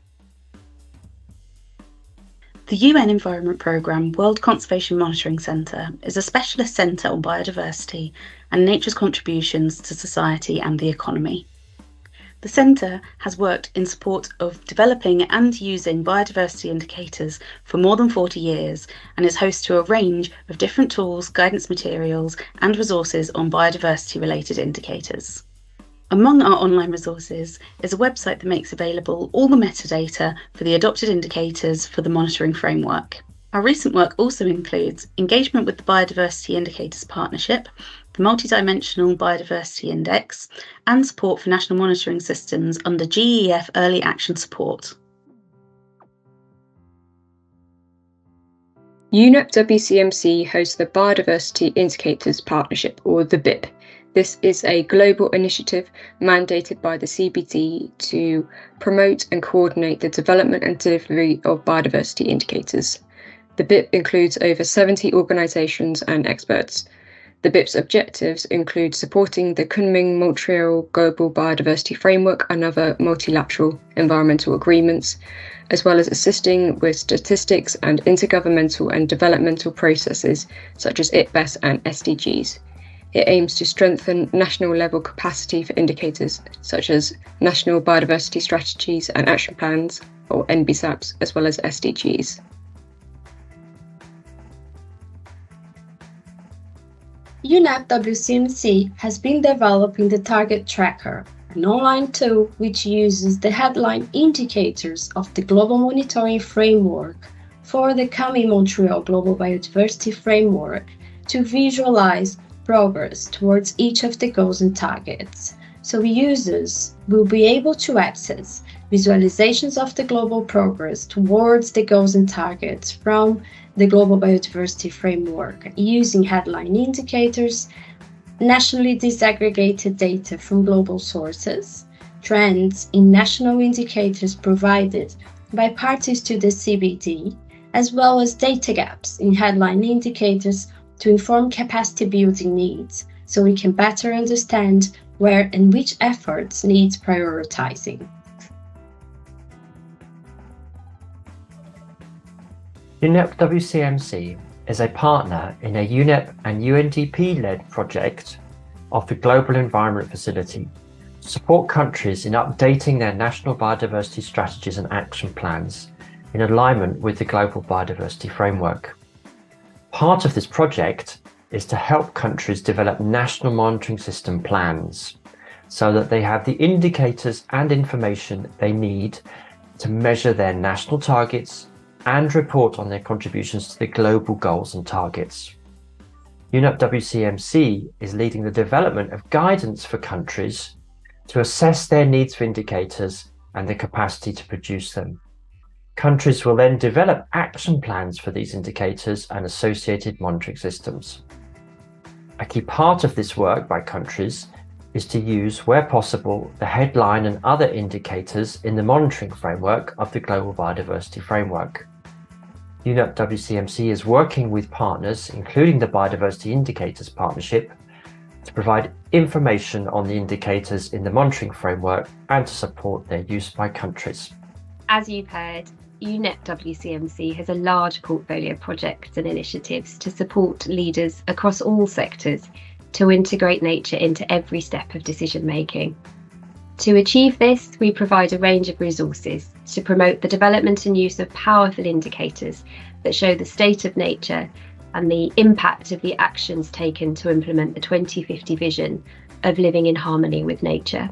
S12: The UN Environment Programme World Conservation Monitoring Centre is a specialist centre on biodiversity and nature's contributions to society and the economy. The Centre has worked in support of developing and using biodiversity indicators for more than 40 years and is host to a range of different tools, guidance materials and resources on biodiversity related indicators. Among our online resources is a website that makes available all the metadata for the adopted indicators for the monitoring framework. Our recent work also includes engagement with the Biodiversity Indicators Partnership, the Multidimensional Biodiversity Index, and support for national monitoring systems under GEF Early Action Support.
S24: UNEP WCMC hosts the Biodiversity Indicators Partnership, or the BIP. This is a global initiative mandated by the CBD to promote and coordinate the development and delivery of biodiversity indicators. The BIP includes over 70 organisations and experts. The BIP's objectives include supporting the Kunming Montreal Global Biodiversity Framework and other multilateral environmental agreements, as well as assisting with statistics and intergovernmental and developmental processes such as ITBES and SDGs. It aims to strengthen national level capacity for indicators such as National Biodiversity Strategies and Action Plans, or NBSAPs, as well as SDGs.
S25: UNEP WCMC has been developing the Target Tracker, an online tool which uses the headline indicators of the Global Monitoring Framework for the coming Montreal Global Biodiversity Framework to visualize progress towards each of the goals and targets, so users will be able to access visualizations of the global progress towards the goals and targets from the Global Biodiversity Framework using headline indicators, nationally disaggregated data from global sources, trends in national indicators provided by parties to the CBD, as well as data gaps in headline indicators to inform capacity building needs, so we can better understand where and which efforts needs prioritizing.
S11: UNEP WCMC is a partner in a UNEP and UNDP-led project of the Global Environment Facility to support countries in updating their national biodiversity strategies and action plans in alignment with the Global Biodiversity Framework. Part of this project is to help countries develop national monitoring system plans so that they have the indicators and information they need to measure their national targets and report on their contributions to the global goals and targets. UNEP WCMC is leading the development of guidance for countries to assess their needs for indicators and the capacity to produce them. Countries will then develop action plans for these indicators and associated monitoring systems. A key part of this work by countries is to use, where possible, the headline and other indicators in the monitoring framework of the Global Biodiversity Framework. UNEP WCMC is working with partners, including the Biodiversity Indicators Partnership, to provide information on the indicators in the monitoring framework and to support their use by countries.
S13: As you've heard, UNEP WCMC has a large portfolio of projects and initiatives to support leaders across all sectors to integrate nature into every step of decision making. To achieve this, we provide a range of resources to promote the development and use of powerful indicators that show the state of nature and the impact of the actions taken to implement the 2050 vision of living in harmony with nature.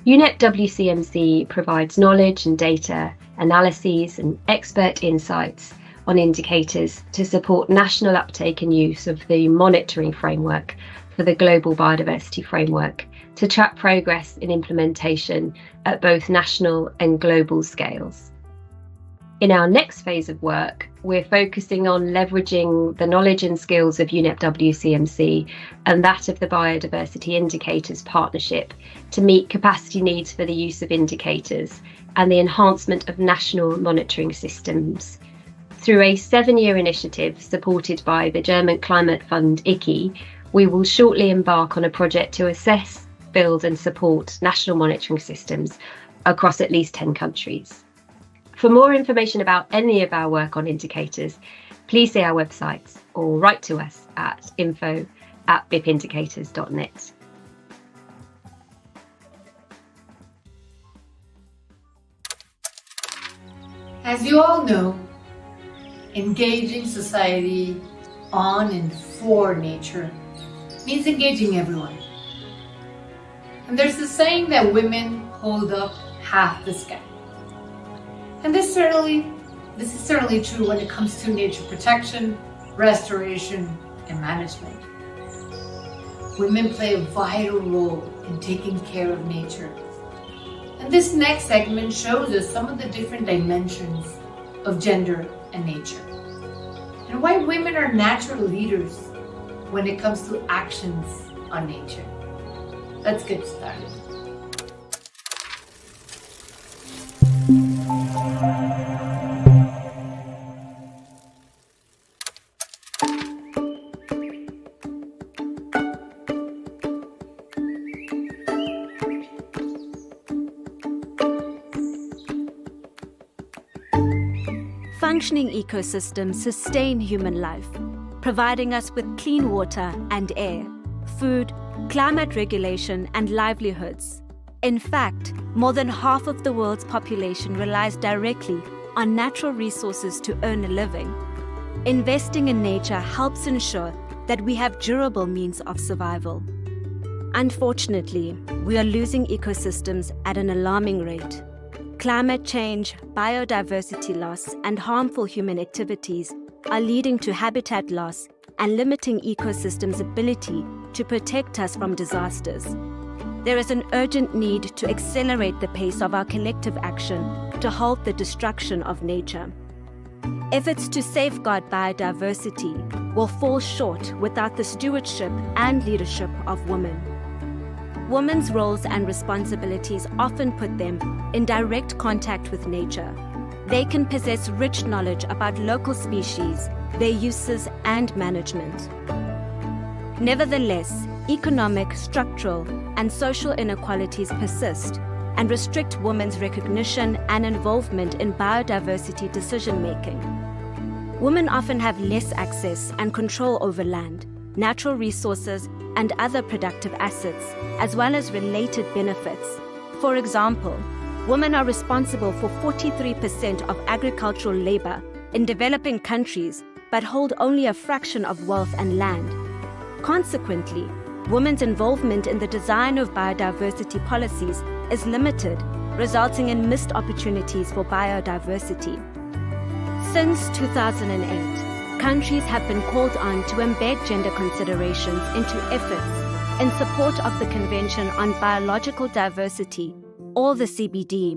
S13: UNEP WCMC provides knowledge and data, analyses and expert insights on indicators to support national uptake and use of the monitoring framework for the Global Biodiversity Framework to track progress in implementation at both national and global scales. In our next phase of work, we're focusing on leveraging the knowledge and skills of UNEP WCMC and that of the Biodiversity Indicators Partnership to meet capacity needs for the use of indicators and the enhancement of national monitoring systems. Through a 7-year initiative supported by the German climate fund ICI, we will shortly embark on a project to assess, build and support national monitoring systems across at least 10 countries. For more information about any of our work on indicators, please see our websites or write to us at info@bipindicators.net.
S1: As you all know, engaging society on and for nature means engaging everyone. And there's a saying that women hold up half the sky. And this is certainly true when it comes to nature protection, restoration, and management. Women play a vital role in taking care of nature. And this next segment shows us some of the different dimensions of gender and nature, and why women are natural leaders when it comes to actions on nature. Let's get started.
S14: Functioning ecosystems sustain human life, providing us with clean water and air, food, climate regulation, and livelihoods. In fact, more than half of the world's population relies directly on natural resources to earn a living. Investing in nature helps ensure that we have durable means of survival. Unfortunately, we are losing ecosystems at an alarming rate. Climate change, biodiversity loss, and harmful human activities are leading to habitat loss and limiting ecosystems' ability to protect us from disasters. there is an urgent need to accelerate the pace of our collective action to halt the destruction of nature. Efforts to safeguard biodiversity will fall short without the stewardship and leadership of women. Women's roles and responsibilities often put them in direct contact with nature. They can possess rich knowledge about local species, their uses and management. Nevertheless, economic, structural, and social inequalities persist and restrict women's recognition and involvement in biodiversity decision-making. Women often have less access and control over land, natural resources, and other productive assets, as well as related benefits. For example, women are responsible for 43% of agricultural labor in developing countries, but hold only a fraction of wealth and land. Consequently, women's involvement in the design of biodiversity policies is limited, resulting in missed opportunities for biodiversity. Since 2008, countries have been called on to embed gender considerations into efforts in support of the Convention on Biological Diversity, or the CBD.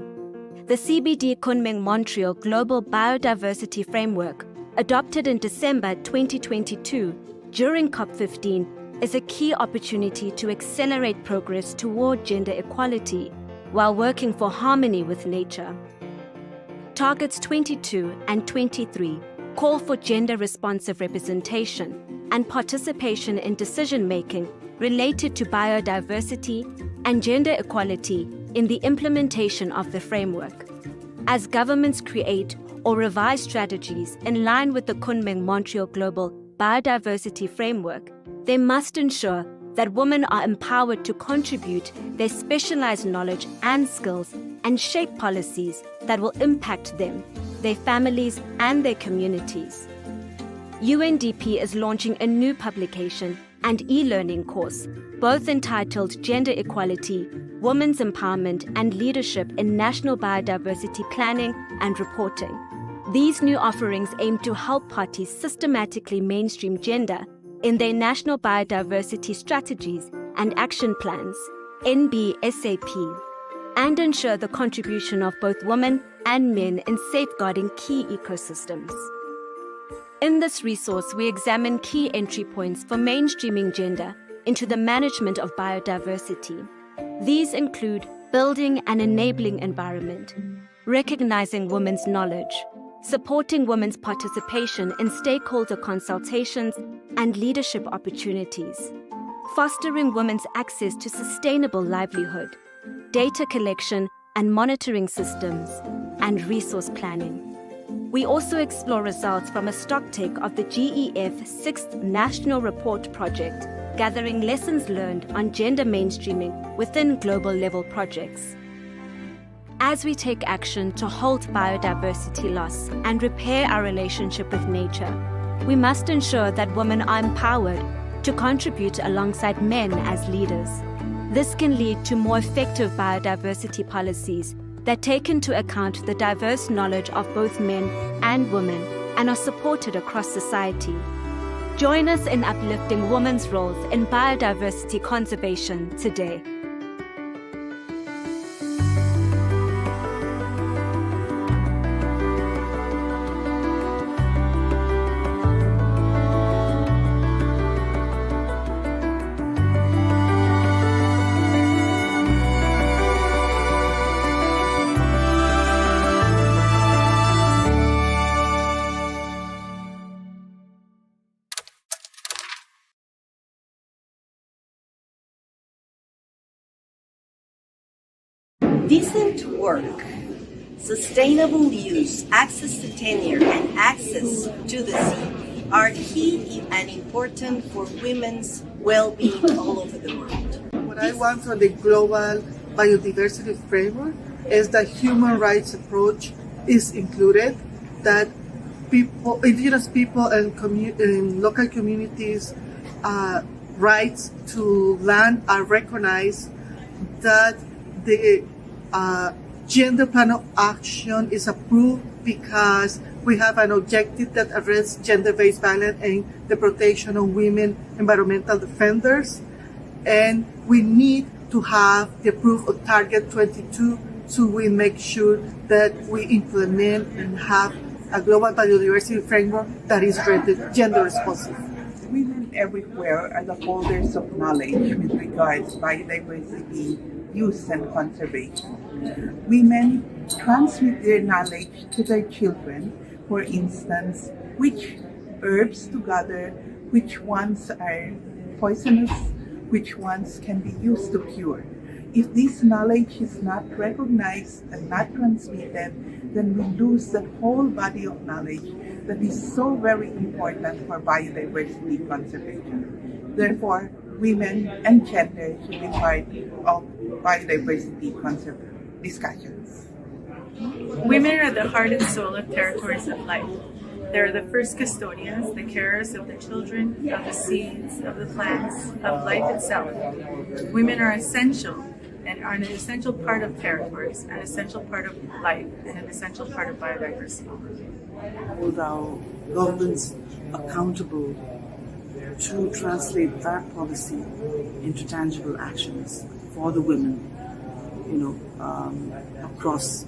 S14: The CBD Kunming-Montreal Global Biodiversity Framework, adopted in December 2022 during COP15, is a key opportunity to accelerate progress toward gender equality while working for harmony with nature. Targets 22 and 23 call for gender-responsive representation and participation in decision-making related to biodiversity and gender equality in the implementation of the framework. As governments create or revise strategies in line with the Kunming-Montreal Global Biodiversity Framework, they must ensure that women are empowered to contribute their specialized knowledge and skills and shape policies that will impact them, their families, and their communities. UNDP is launching a new publication and e-learning course, both entitled Gender Equality, Women's Empowerment and Leadership in National Biodiversity Planning and Reporting. These new offerings aim to help parties systematically mainstream gender in their national biodiversity strategies and action plans, NBSAP, and ensure the contribution of both women and men in safeguarding key ecosystems. In this resource, we examine key entry points for mainstreaming gender into the management of biodiversity. These include building an enabling environment, recognizing women's knowledge, supporting women's participation in stakeholder consultations and leadership opportunities, fostering women's access to sustainable livelihood, data collection and monitoring systems, and resource planning. We also explore results from a stocktake of the GEF 6th National Report Project, gathering lessons learned on gender mainstreaming within global-level projects. As we take action to halt biodiversity loss and repair our relationship with nature, we must ensure that women are empowered to contribute alongside men as leaders. This can lead to more effective biodiversity policies that take into account the diverse knowledge of both men and women and are supported across society. Join us in uplifting women's roles in biodiversity conservation today.
S15: Decent work, sustainable use, access to tenure, and access to the sea are key and important for women's well-being all over the world.
S16: What I want from the global biodiversity framework is that human rights approach is included, that people, indigenous people and local communities' rights to land are recognized, that the gender plan of action is approved because we have an objective that addresses gender-based violence and the protection of women environmental defenders. And we need to have the approval of Target 22, so we make sure that we implement and have a global biodiversity framework that is gender responsive.
S17: Women everywhere are the holders of knowledge with regards to biodiversity, use and conservation. Women transmit their knowledge to their children, for instance, which herbs to gather, which ones are poisonous, which ones can be used to cure. If this knowledge is not recognized and not transmitted, then we lose that whole body of knowledge that is so very important for biodiversity conservation. Therefore, women and gender should be part of biodiversity discussions.
S18: Women are the heart and soul of territories of life. They're the first custodians, the carers of the children, of the seeds, of the plants, of life itself. Women are essential and are an essential part of territories, an essential part of life, and an essential part of biodiversity.
S19: Hold our governments accountable to translate that policy into tangible actions for the women, across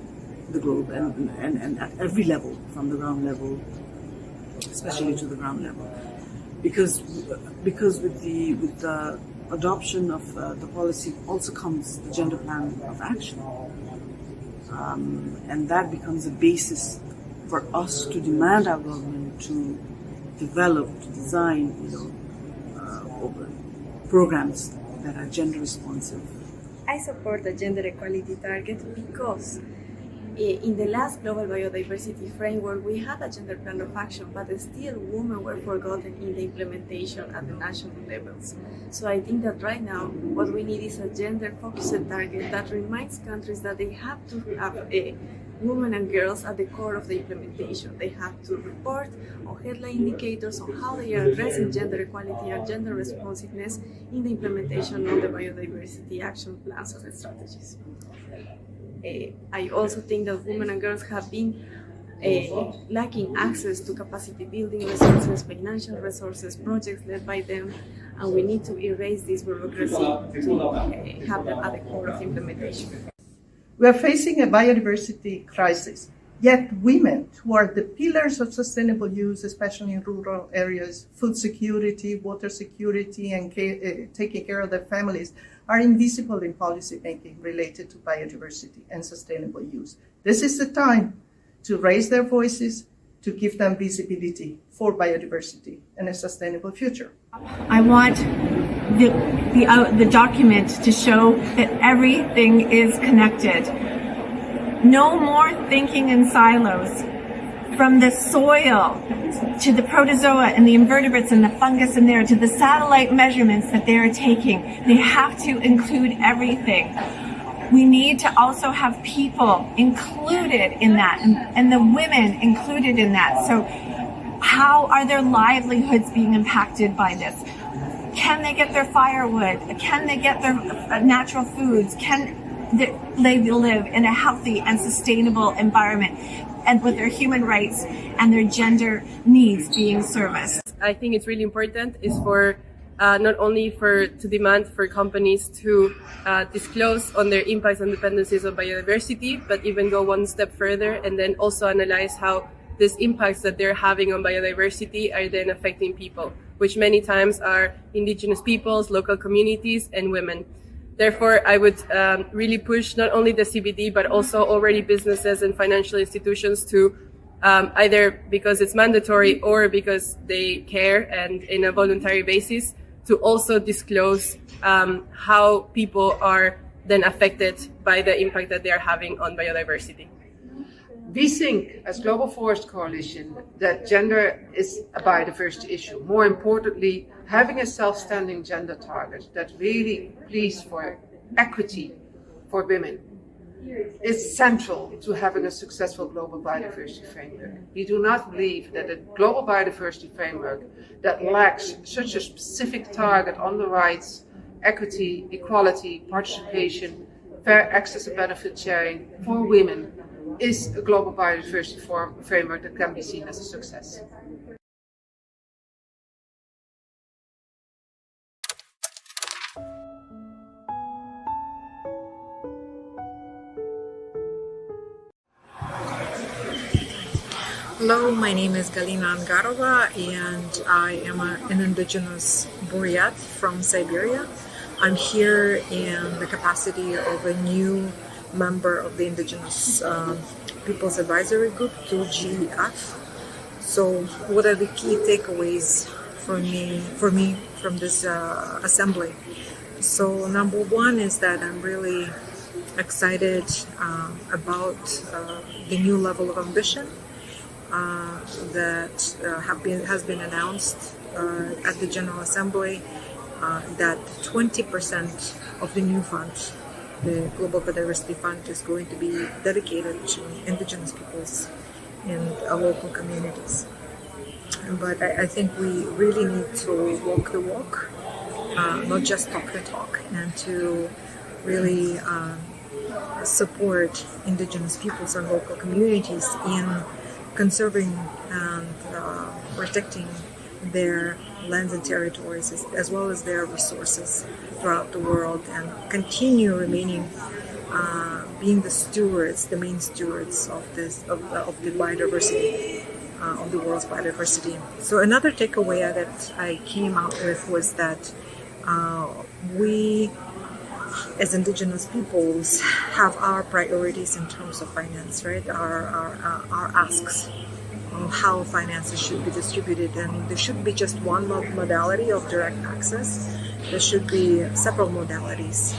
S19: the globe and at every level, from the ground level, especially to the ground level, because with the adoption of the policy also comes the gender plan of action, and that becomes a basis for us to demand our government to develop, to design, programs that are gender responsive.
S20: I support the gender equality target because in the last global biodiversity framework we had a gender plan of action, but still women were forgotten in the implementation at the national levels. So I think that right now what we need is a gender-focused target that reminds countries that they have to have women and girls at the core of the implementation. They have to report on headline indicators on how they are addressing gender equality and gender responsiveness in the implementation of the biodiversity action plans and strategies. I also think that women and girls have been lacking access to capacity building resources, financial resources, projects led by them, and we need to erase this bureaucracy to have them at the core of implementation.
S21: We are facing a biodiversity crisis, yet women, who are the pillars of sustainable use, especially in rural areas, food security, water security, and taking care of their families, are invisible in policy making related to biodiversity and sustainable use. This is the time to raise their voices, to give them visibility for biodiversity and a sustainable future.
S26: I want the document to show that everything is connected. No more thinking in silos. From the soil to the protozoa and the invertebrates and the fungus in there to the satellite measurements that they are taking, they have to include everything. We need to also have people included in that and the women included in that. So how are their livelihoods being impacted by this? Can they get their firewood? Can they get their natural foods? Can they live in a healthy and sustainable environment and with their human rights and their gender needs being serviced?
S27: I think it's really important is for not only to demand for companies to disclose on their impacts and dependencies on biodiversity, but even go one step further and then also analyze how these impacts that they're having on biodiversity are then affecting people, which many times are indigenous peoples, local communities, and women. Therefore, I would really push not only the CBD, but also already businesses and financial institutions to either because it's mandatory or because they care and in a voluntary basis, to also disclose how people are then affected by the impact that they are having on biodiversity.
S28: We think, as Global Forest Coalition, that gender is a biodiversity issue. More importantly, having a self-standing gender target that really pleads for equity for women is central to having a successful global biodiversity framework. We do not believe that a global biodiversity framework that lacks such a specific target on the rights, equity, equality, participation, fair access and benefit sharing for women is a global biodiversity framework that can be seen as a success.
S2: Hello, my name is Galina Angarova and I am an indigenous Buryat from Siberia. I'm here in the capacity of a new member of the Indigenous Peoples Advisory Group, QGF. So what are the key takeaways for me from this assembly? So number one is that I'm really excited about the new level of ambition that has been announced at the General Assembly, that 20% of the new fund, the Global Biodiversity Fund, is going to be dedicated to indigenous peoples and local communities. But I think we really need to walk the walk, not just talk the talk, and to really support indigenous peoples and local communities in conserving and protecting their lands and territories as well as their resources throughout the world, and continue remaining being the main stewards of the biodiversity, of the world's biodiversity. So another takeaway that I came out with was that we as indigenous peoples have our priorities in terms of finance, right? Our asks on how finances should be distributed, and there should be just one modality of direct access. There should be several modalities.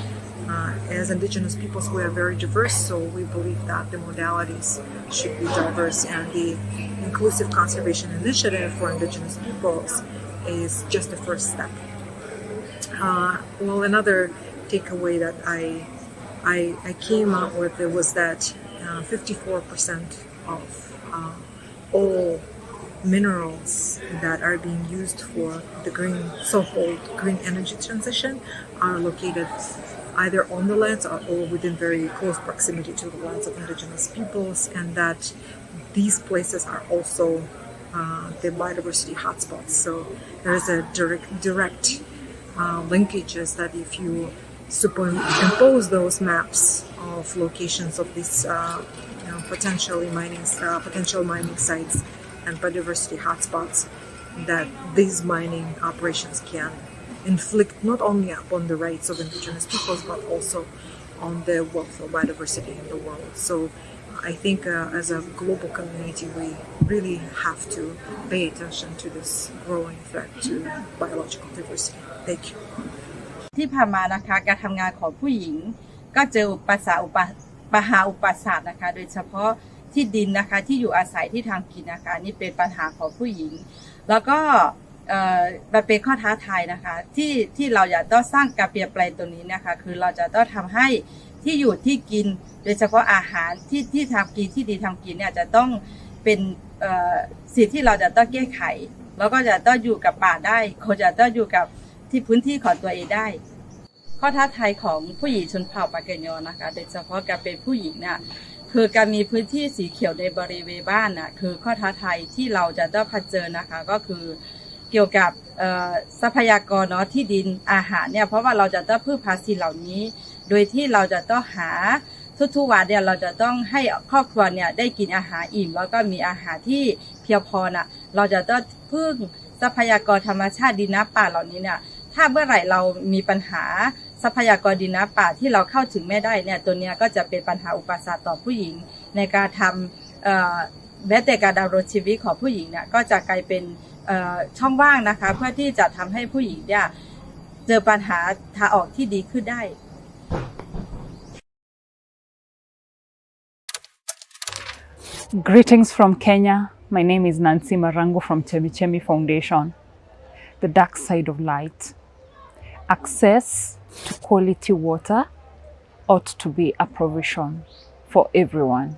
S2: As indigenous peoples, we are very diverse, so we believe that the modalities should be diverse, and the Inclusive Conservation Initiative for Indigenous Peoples is just the first step. Well, another takeaway that I came out with was that 54% of all minerals that are being used for the so-called green energy transition are located either on the lands or within very close proximity to the lands of indigenous peoples, and that these places are also the biodiversity hotspots. So there is a direct linkages that if you superimpose those maps of locations of these potential mining sites and biodiversity hotspots, that these mining operations can inflict not only upon the rights of indigenous peoples but also on the wealth of biodiversity in the world. So I think as a global community we really have to pay attention to this growing threat to biological diversity. Thank you.
S4: ที่ผ่านมานะคะการทำงานของผู้หญิงก็เจออุปสรรคนะคะโดยเฉพาะที่ดินนะคะที่อยู่อาศัยที่ทำกินนะคะนี่เป็นปัญหาของผู้หญิงแล้วก็มันเป็นข้อท้าทายนะคะที่เราอยากต้องสร้างการเปลี่ยนแปลงตัวนี้นะคะคือเราจะต้องทำให้ที่อยู่ที่กินโดยเฉพาะอาหารที่ทำกินที่ดีทำกินเนี่ยจะต้องเป็นสิ่งที่เราจะต้องแก้ไขแล้วก็จะต้องอยู่กับป่าได้คนจะต้องอยู่กับที่พื้นที่ของตัวเองได้ข้อท้าทายของผู้หญิงชนเผ่าปากเกยอนะคะโดยเฉพาะการเป็นผู้หญิงเนี่ยคือการมีพื้นที่สีเขียวในบริเวณบ้านน่ะคือข้อท้าทายที่เราจะต้องเผชิญนะคะก็คือเกี่ยวกับทรัพยากรเนาะที่ดินอาหารเนี่ยเพราะว่าเราจะต้องพึ่งพาสิ่งเหล่านี้โดยที่เราจะต้องหาทุกวันเนี่ยเราจะต้องให้ครอบครัวเนี่ยได้กินอาหารอิ่มแล้วก็มีอาหารที่เพียงพอน่ะเราจะต้องพึ่งทรัพยากรธรรมชาติดินน้ำป่าเหล่านี้เนี่ยถ้าเมื่อไหร่เรามีปัญหาทรัพยากรดินน้ำป่าที่เราเข้าถึงไม่ได้เนี่ยตัวเนี้ยก็จะเป็นปัญหาอุปสรรคต่อผู้หญิงในการทำแม้แต่การดำรงชีวิตของผู้หญิงเนี่ยก็จะกลายเป็นช่องว่างนะคะเพื่อที่จะทำให้ผู้หญิงเนี่ยเจอปัญหาทางออกที่ดีขึ้นได้
S5: Greetings from Kenya. My name is Nancy Marango from Chemichemi Foundation. The dark side of light. Access to quality water ought to be a provision for everyone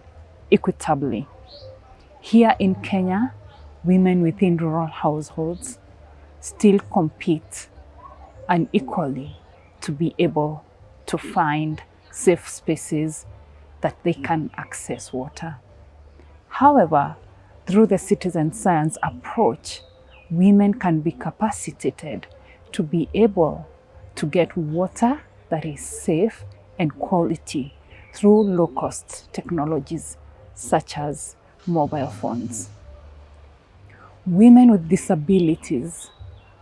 S5: equitably. Here in Kenya, women within rural households still compete unequally to be able to find safe spaces that they can access water. However, through the citizen science approach, women can be capacitated to be able to get water that is safe and quality through low-cost technologies such as mobile phones. women with disabilities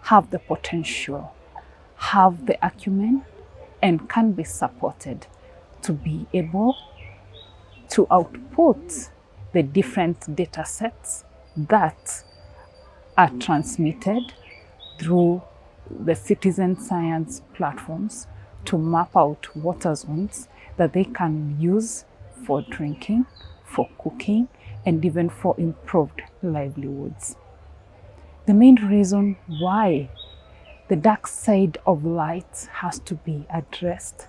S5: have the potential, have the acumen, and can be supported to be able to output the different data sets that are transmitted through the citizen science platforms to map out water zones that they can use for drinking, for cooking, and even for improved livelihoods. The main reason why the dark side of light has to be addressed,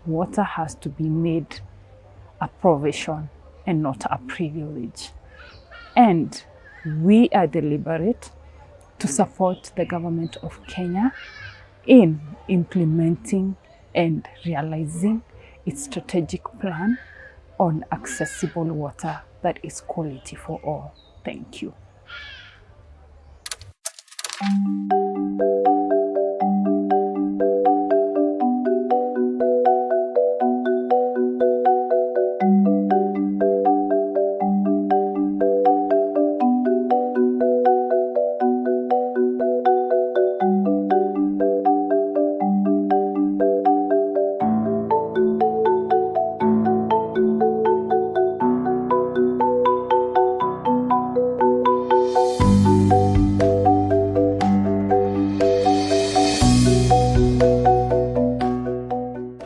S5: water has to be made a provision and not a privilege. And we are deliberate to support the government of Kenya in implementing and realizing its strategic plan on accessible water that is quality for all. Thank you.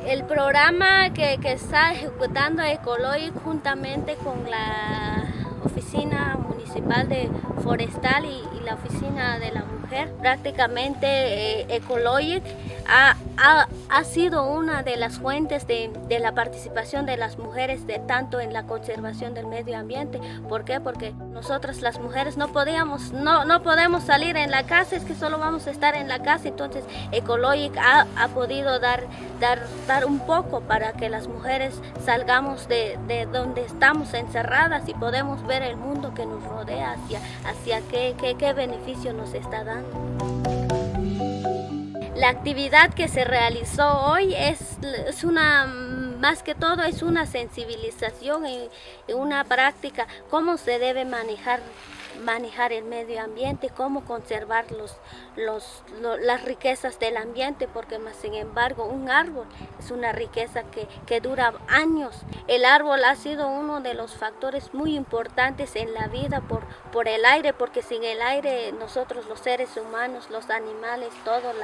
S3: El programa que está ejecutando Ecologic juntamente con la Oficina Municipal de Forestal y la Oficina de la Mujer, prácticamente Ecologic ha sido una de las fuentes de la participación de las mujeres tanto en la conservación del medio ambiente. ¿Por qué? Porque nosotras las mujeres no podemos salir en la casa, es que solo vamos a estar en la casa. Entonces Ecologic ha podido dar un poco para que las mujeres salgamos de donde estamos encerradas y podemos ver el mundo que nos rodea, hacia qué beneficio nos está dando. La actividad que se realizó hoy es una, más que todo, es una sensibilización y una práctica, cómo se debe manejar el medio ambiente, cómo conservar las riquezas del ambiente, porque más sin embargo un árbol es una riqueza que dura años. El árbol ha sido uno de los factores muy importantes en la vida por el aire, porque sin el aire nosotros los seres humanos, los animales, todas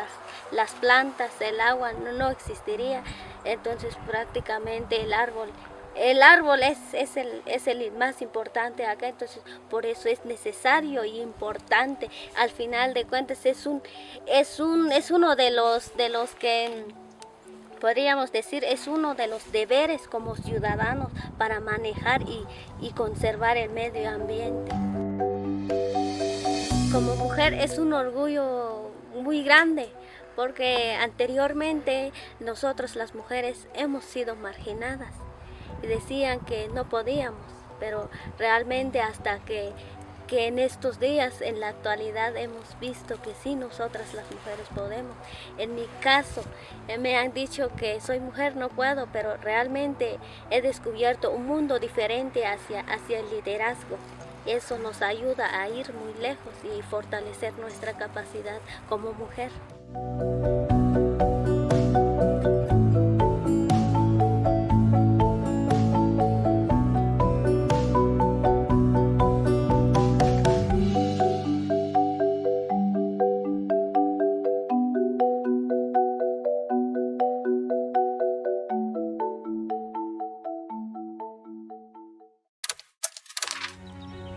S3: las plantas, el agua no existiría. Entonces prácticamente el árbol es el más importante acá. Entonces por eso es necesario y importante. Al final de cuentas es uno de los que podríamos decir, es uno de los deberes como ciudadanos para manejar y conservar el medio ambiente. Como mujer es un orgullo muy grande, porque anteriormente nosotros las mujeres hemos sido marginadas y decían que no podíamos, pero realmente hasta que en estos días, en la actualidad, hemos visto que sí, nosotras las mujeres podemos. En mi caso, me han dicho que soy mujer, no puedo, pero realmente he descubierto un mundo diferente hacia el liderazgo. Eso nos ayuda a ir muy lejos y fortalecer nuestra capacidad como mujer.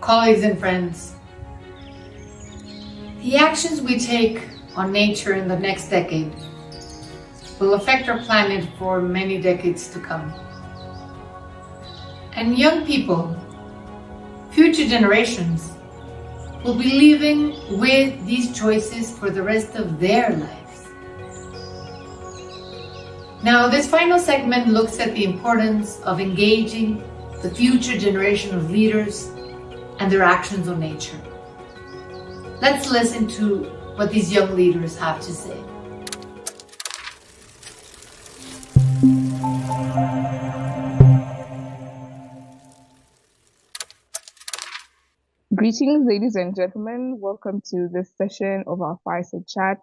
S1: Colleagues and friends, the actions we take on nature in the next decade will affect our planet for many decades to come. And young people, future generations, will be living with these choices for the rest of their lives. Now, this final segment looks at the importance of engaging the future generation of leaders and their actions on nature. Let's listen to what these young leaders have to say.
S6: Greetings, ladies and gentlemen. Welcome to this session of our Fireside Chat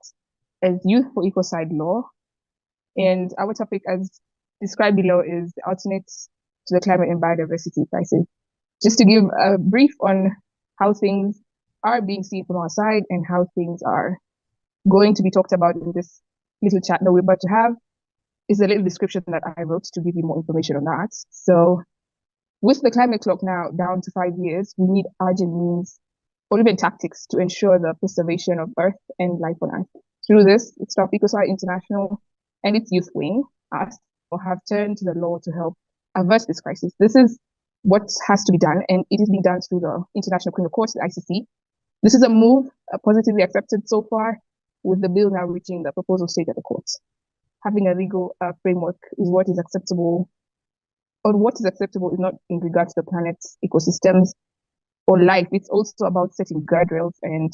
S6: as Youth for Ecocide Law. And our topic, as described below, is the alternates to the climate and biodiversity crisis. Just to give a brief on how things are being seen from our side and how things are going to be talked about in this little chat that we're about to have, is a little description that I wrote to give you more information on that. So, with the climate clock now down to 5 years, we need urgent means or even tactics to ensure the preservation of Earth and life on Earth. Through this, Stop Ecocide International and its youth wing asked or have turned to the law to help avert this crisis. This is what has to be done, and it is being done through the International Criminal Court, the ICC. This is a move positively accepted so far, with the bill now reaching the proposal stage at the court. Having a legal framework is what is acceptable. Or what is acceptable is not in regards to the planet's ecosystems or life. It's also about setting guardrails and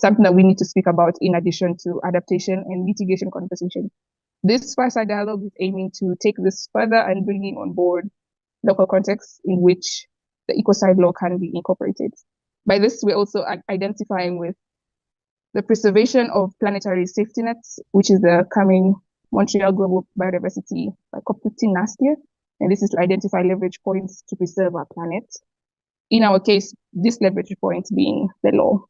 S6: something that we need to speak about in addition to adaptation and mitigation conversation. This fireside dialogue is aiming to take this further and bringing on board local contexts in which the ecocide law can be incorporated. By this, we're also identifying with the preservation of planetary safety nets, which is the coming Montreal Global Biodiversity by COP15 last year. And this is to identify leverage points to preserve our planet. In our case, this leverage point being the law.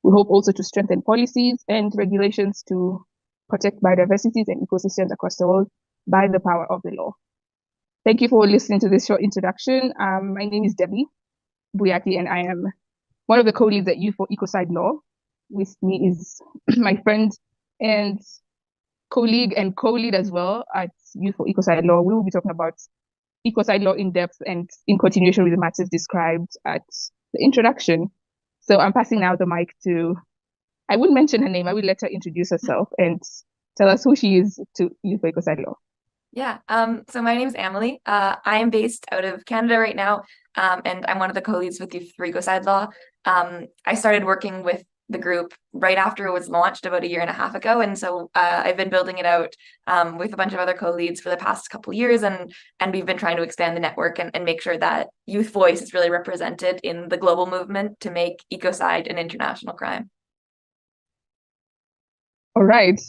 S6: We hope also to strengthen policies and regulations to protect biodiversities and ecosystems across the world by the power of the law. Thank you for listening to this short introduction. My name is Debbie Buyaki, and I am one of the co-leads at Youth for Ecocide Law. With me is my friend and colleague and co-lead as well at Youth for Ecocide Law. We will be talking about ecocide law in depth and in continuation with the matters described at the introduction. So I'm passing now the mic to, I wouldn't mention her name, I will let her introduce herself and tell us who she is to Youth for Ecocide Law.
S7: Yeah, so my name is Emily. I am based out of Canada right now, and I'm one of the co-leads with Youth for Ecocide Law. I started working with the group right after it was launched about 1.5 years ago, and so I've been building it out with a bunch of other co-leads for the past couple of years, and we've been trying to expand the network and make sure that youth voice is really represented in the global movement to make ecocide an international crime.
S6: All right,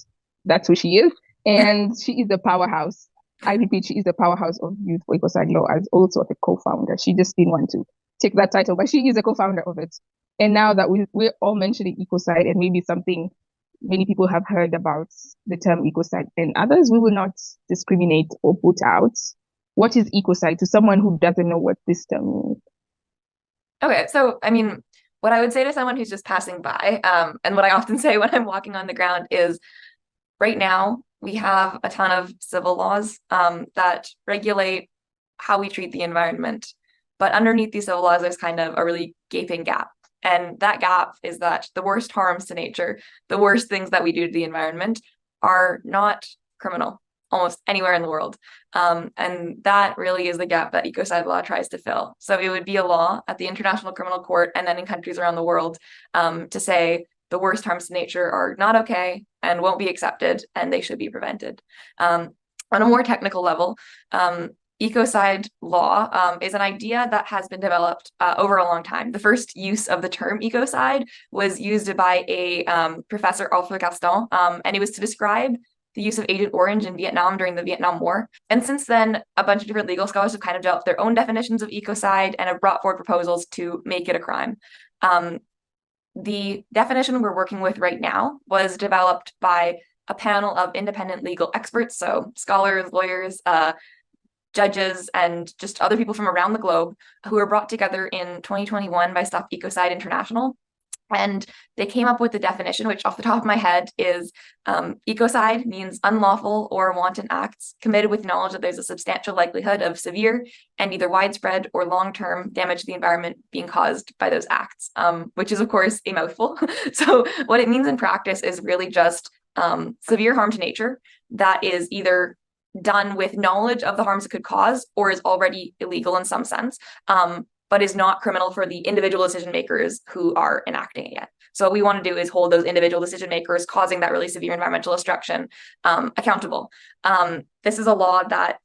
S6: that's who she is, and she is the powerhouse. I repeat, she is the powerhouse of Youth for Ecocide Law, as also the co-founder. She just didn't want to take that title, but she is the co-founder of it. And now that we're all mentioning ecocide, and maybe something many people have heard about the term ecocide, and others we will not discriminate or put out. What is ecocide to someone who doesn't know what this term means?
S7: Okay, so I mean, what I would say to someone who's just passing by, and what I often say when I'm walking on the ground is, right now we have a ton of civil laws that regulate how we treat the environment. But underneath these civil laws, there's kind of a really gaping gap. And that gap is that the worst harms to nature, the worst things that we do to the environment are not criminal almost anywhere in the world. And that really is the gap that ecocide law tries to fill. So it would be a law at the International Criminal Court and then in countries around the world to say the worst harms to nature are not okay and won't be accepted and they should be prevented. On a more technical level, ecocide law is an idea that has been developed over a long time. The first use of the term ecocide was used by a professor, Arthur Gaston, and it was to describe the use of Agent Orange in Vietnam during the Vietnam War. And since then, a bunch of different legal scholars have kind of developed their own definitions of ecocide and have brought forward proposals to make it a crime. The definition we're working with right now was developed by a panel of independent legal experts, so scholars, lawyers, judges, and just other people from around the globe who were brought together in 2021 by Stop Ecocide International. And they came up with the definition, which off the top of my head is ecocide means unlawful or wanton acts committed with knowledge that there's a substantial likelihood of severe and either widespread or long-term damage to the environment being caused by those acts, which is of course a mouthful. So what it means in practice is really just severe harm to nature that is either done with knowledge of the harms it could cause or is already illegal in some sense, but is not criminal for the individual decision makers who are enacting it yet. So what we want to do is hold those individual decision makers causing that really severe environmental destruction accountable. This is a law that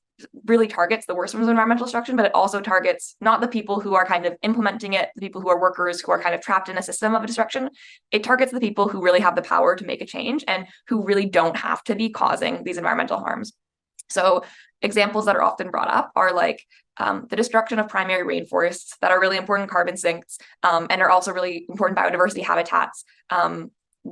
S7: really targets the worst forms of environmental destruction, but it also targets not the people who are kind of implementing it, the people who are workers who are kind of trapped in a system of destruction. It targets the people who really have the power to make a change and who really don't have to be causing these environmental harms. So examples that are often brought up are like the destruction of primary rainforests that are really important carbon sinks and are also really important biodiversity habitats.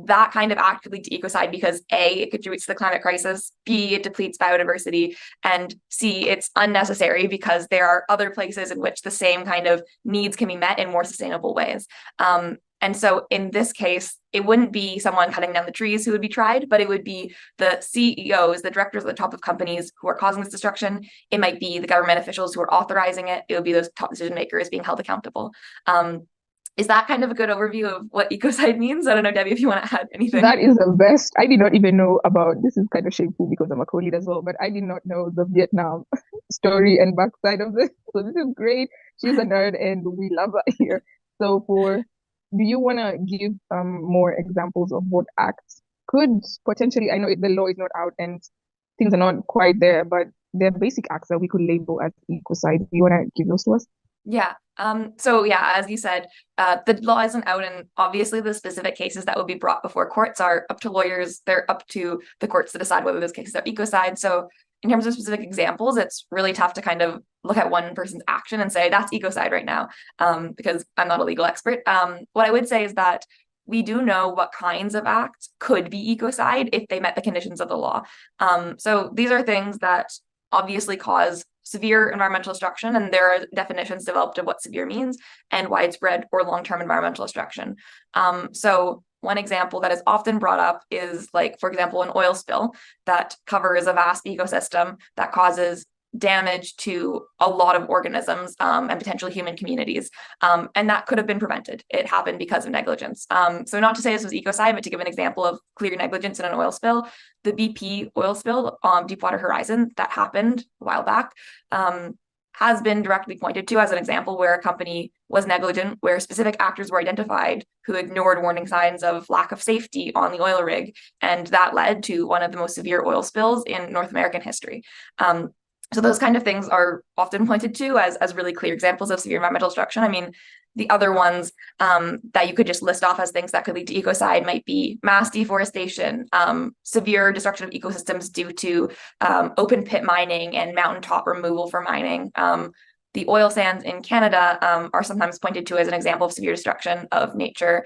S7: That kind of act could lead to ecocide because A, it contributes to the climate crisis, B, it depletes biodiversity, and C, it's unnecessary because there are other places in which the same kind of needs can be met in more sustainable ways. And so in this case, it wouldn't be someone cutting down the trees who would be tried, but it would be the CEOs, the directors at the top of companies who are causing this destruction. It might be the government officials who are authorizing it. It would be those top decision makers being held accountable. Is that kind of a good overview of what ecocide means? I don't know, Debbie, if you want to add anything.
S6: That is the best. I did not even know about, this is kind of shameful because I'm a co-lead as well, but I did not know the Vietnam story and backside of this. So this is great. She's a nerd and we love her here. So do you want to give more examples of what acts could potentially, I know the law is not out and things are not quite there, but there are basic acts that we could label as ecocide. Do you want to give those to us?
S7: Yeah. So yeah, as you said, the law isn't out, and obviously the specific cases that would be brought before courts are up to lawyers. They're up to the courts to decide whether those cases are ecocide. So in terms of specific examples, it's really tough to kind of look at one person's action and say that's ecocide right now, because I'm not a legal expert. What I would say is that we do know what kinds of acts could be ecocide if they met the conditions of the law. So these are things that obviously cause severe environmental destruction, and there are definitions developed of what severe means, and widespread or long-term environmental destruction. So one example that is often brought up is, like, for example, an oil spill that covers a vast ecosystem that causes damage to a lot of organisms and potentially human communities. And that could have been prevented. It happened because of negligence. So not to say this was ecocide, but to give an example of clear negligence in an oil spill, the BP oil spill on Deepwater Horizon that happened a while back has been directly pointed to as an example where a company was negligent, where specific actors were identified who ignored warning signs of lack of safety on the oil rig. And that led to one of the most severe oil spills in North American history. So those kind of things are often pointed to as really clear examples of severe environmental destruction. I mean, the other ones that you could just list off as things that could lead to ecocide might be mass deforestation, severe destruction of ecosystems due to open pit mining and mountaintop removal for mining. The oil sands in Canada are sometimes pointed to as an example of severe destruction of nature.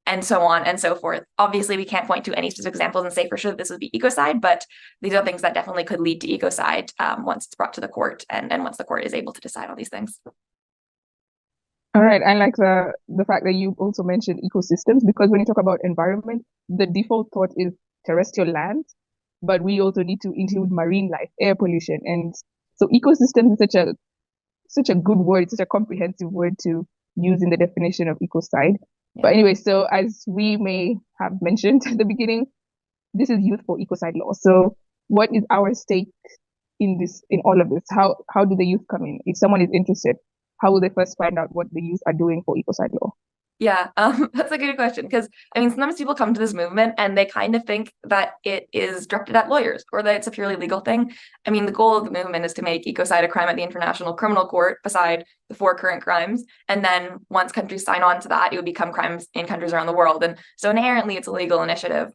S7: And so on and so forth. Obviously, we can't point to any specific examples and say for sure that this would be ecocide, but these are things that definitely could lead to ecocide once it's brought to the court and once the court is able to decide on these things.
S6: All right. I like the fact that you also mentioned ecosystems, because when you talk about environment, the default thought is terrestrial land, but we also need to include marine life, air pollution. And so ecosystems is such a good word, such a comprehensive word to use in the definition of ecocide. Yeah. But anyway, so as we may have mentioned at the beginning, this is Youth for Ecocide Law. So what is our stake in all of this? How do the youth come in? If someone is interested, how will they first find out what the youth are doing for Ecocide Law?
S7: Yeah, that's a good question, because I mean, sometimes people come to this movement and they kind of think that it is directed at lawyers or that it's a purely legal thing. I mean, the goal of the movement is to make ecocide a crime at the International Criminal Court beside the 4 current crimes. And then once countries sign on to that, it would become crimes in countries around the world. And so inherently, it's a legal initiative.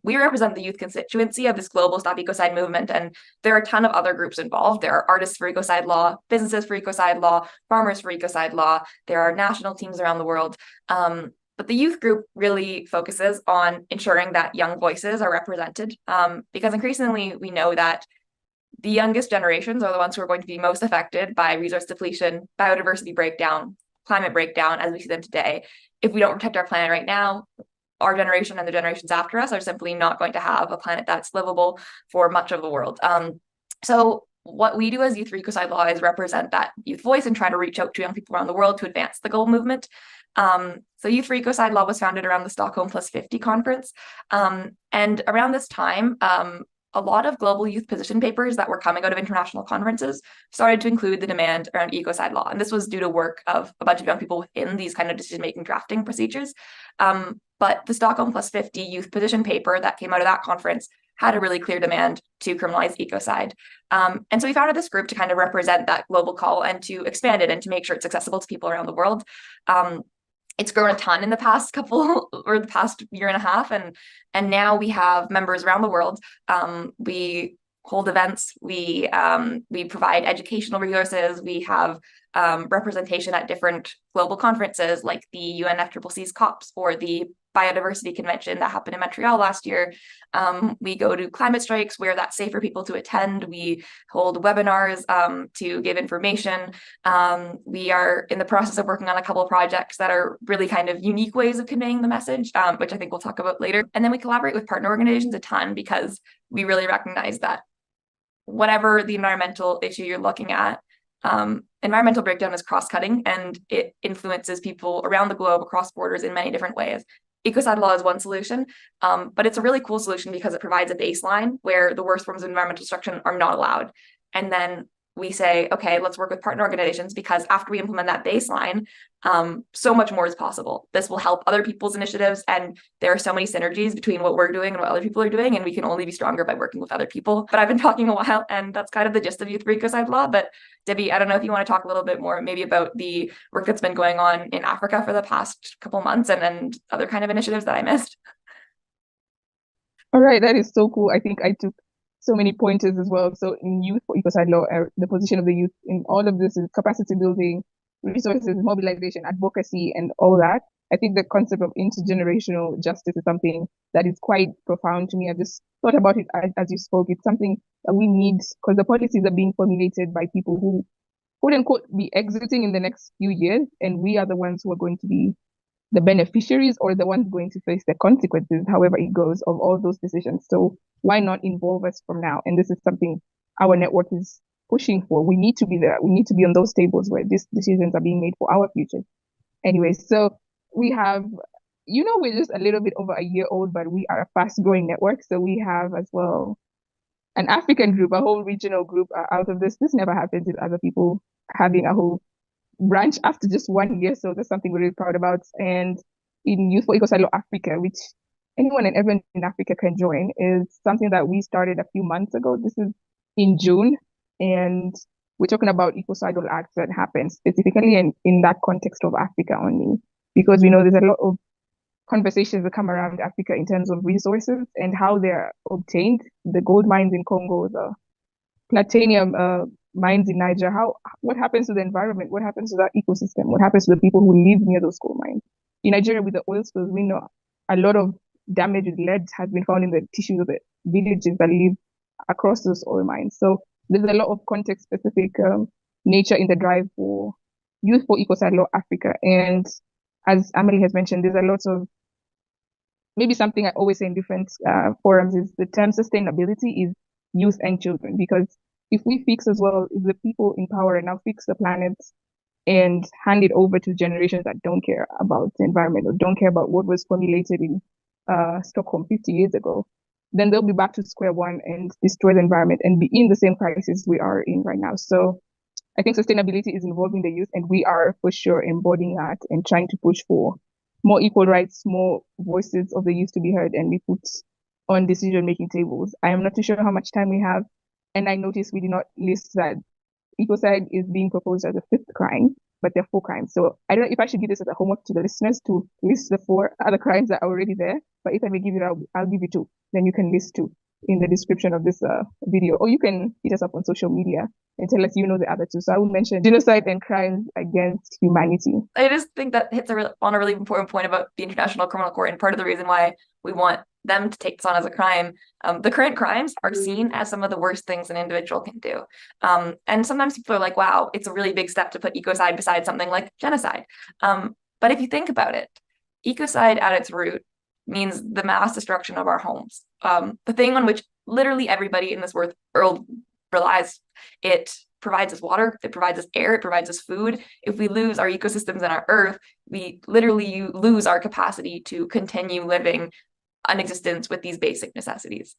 S7: We represent the youth constituency of this global Stop Ecocide movement, and there are a ton of other groups involved. There are artists for ecocide law, businesses for ecocide law, farmers for ecocide law. There are national teams around the world. But the youth group really focuses on ensuring that young voices are represented, because increasingly we know that the youngest generations are the ones who are going to be most affected by resource depletion, biodiversity breakdown, climate breakdown as we see them today. If we don't protect our planet right now, our generation and the generations after us are simply not going to have a planet that's livable for much of the world. So what we do as Youth for Ecocide Law is represent that youth voice and try to reach out to young people around the world to advance the global movement. So Youth for Ecocide Law was founded around the Stockholm Plus 50 conference. And around this time, a lot of global youth position papers that were coming out of international conferences started to include the demand around ecocide law. And this was due to work of a bunch of young people within these kind of decision-making drafting procedures. But the Stockholm Plus 50 youth position paper that came out of that conference had a really clear demand to criminalize ecocide. And so we founded this group to kind of represent that global call and to expand it and to make sure it's accessible to people around the world. It's grown a ton in the past the past year and a half, and now we have members around the world. We hold events, we provide educational resources, we have representation at different global conferences like the UNFCCC's COPs or the biodiversity convention that happened in Montreal last year. We go to climate strikes where that's safe for people to attend. We hold webinars to give information. We are in the process of working on a couple of projects that are really kind of unique ways of conveying the message, which I think we'll talk about later. And then we collaborate with partner organizations a ton because we really recognize that whatever the environmental issue you're looking at, environmental breakdown is cross-cutting and it influences people around the globe across borders in many different ways. Ecocide law is one solution, but it's a really cool solution because it provides a baseline where the worst forms of environmental destruction are not allowed. And then we say, okay, let's work with partner organizations because after we implement that baseline, so much more is possible. This will help other people's initiatives, and there are so many synergies between what we're doing and what other people are doing, and we can only be stronger by working with other people. But I've been talking a while, and that's kind of the gist of Youth for Ecocide Law. But Debbie, I don't know if you want to talk a little bit more maybe about the work that's been going on in Africa for the past couple months and other kind of initiatives that I missed.
S6: All right, that is so cool. I think I took so many pointers as well. So in Youth for Ecocide Law, the position of the youth in all of this is capacity building, resources, mobilization, advocacy, and all that. I think the concept of intergenerational justice is something that is quite profound to me. I just thought about it as you spoke. It's something that we need because the policies are being formulated by people who, quote unquote, be exiting in the next few years, and we are the ones who are going to be the beneficiaries or the ones going to face the consequences, however it goes, of all those decisions. So why not involve us from now? And this is something our network is pushing for. We need to be there. We need to be on those tables where these decisions are being made for our future. Anyway, so we have, we're just a little bit over a year old, but we are a fast growing network. So we have as well an African group, a whole regional group out of this. This never happens with other people having a whole branch after just 1 year. So that's something we're really proud about. And in Youth for Ecocide Law Africa, which anyone and everyone in Africa can join, is something that we started a few months ago. This is in June. And we're talking about ecocidal acts that happen specifically in that context of Africa only, because we know there's a lot of conversations that come around Africa in terms of resources and how they're obtained. The gold mines in Congo, the platinum mines in Niger, what happens to the environment? What happens to that ecosystem? What happens to the people who live near those gold mines? In Nigeria, with the oil spills, we know a lot of damage with lead has been found in the tissues of the villages that live across those oil mines. So there's a lot of context-specific nature in the drive for Youth for Ecocide Law Africa. And as Amelie has mentioned, there's a lot of, maybe something I always say in different forums is the term sustainability is youth and children, because if we fix as well, if the people in power now fix the planet and hand it over to generations that don't care about the environment or don't care about what was formulated in Stockholm 50 years ago, then they'll be back to square one and destroy the environment and be in the same crisis we are in right now. So I think sustainability is involving the youth, and we are for sure embodying that and trying to push for more equal rights, more voices of the youth to be heard and be put on decision-making tables. I am not too sure how much time we have, and I noticed we did not list that ecocide is being proposed as a 5th crime, but there are 4 crimes. So I don't know if I should give this as a homework to the listeners to list the 4 other crimes that are already there, but if I may give it, I'll give you 2. Then you can list 2 in the description of this video, or you can hit us up on social media and tell us the other 2. So I will mention genocide and crimes against humanity.
S7: I just think that hits on a really important point about the International Criminal Court, and part of the reason why we want them to take this on as a crime. The current crimes are seen as some of the worst things an individual can do. And sometimes people are like, wow, it's a really big step to put ecocide beside something like genocide. But if you think about it, ecocide at its root means the mass destruction of our homes. The thing on which literally everybody in this world relies. It provides us water, it provides us air, it provides us food. If we lose our ecosystems and our earth, we literally lose our capacity to continue living an existence with these basic necessities.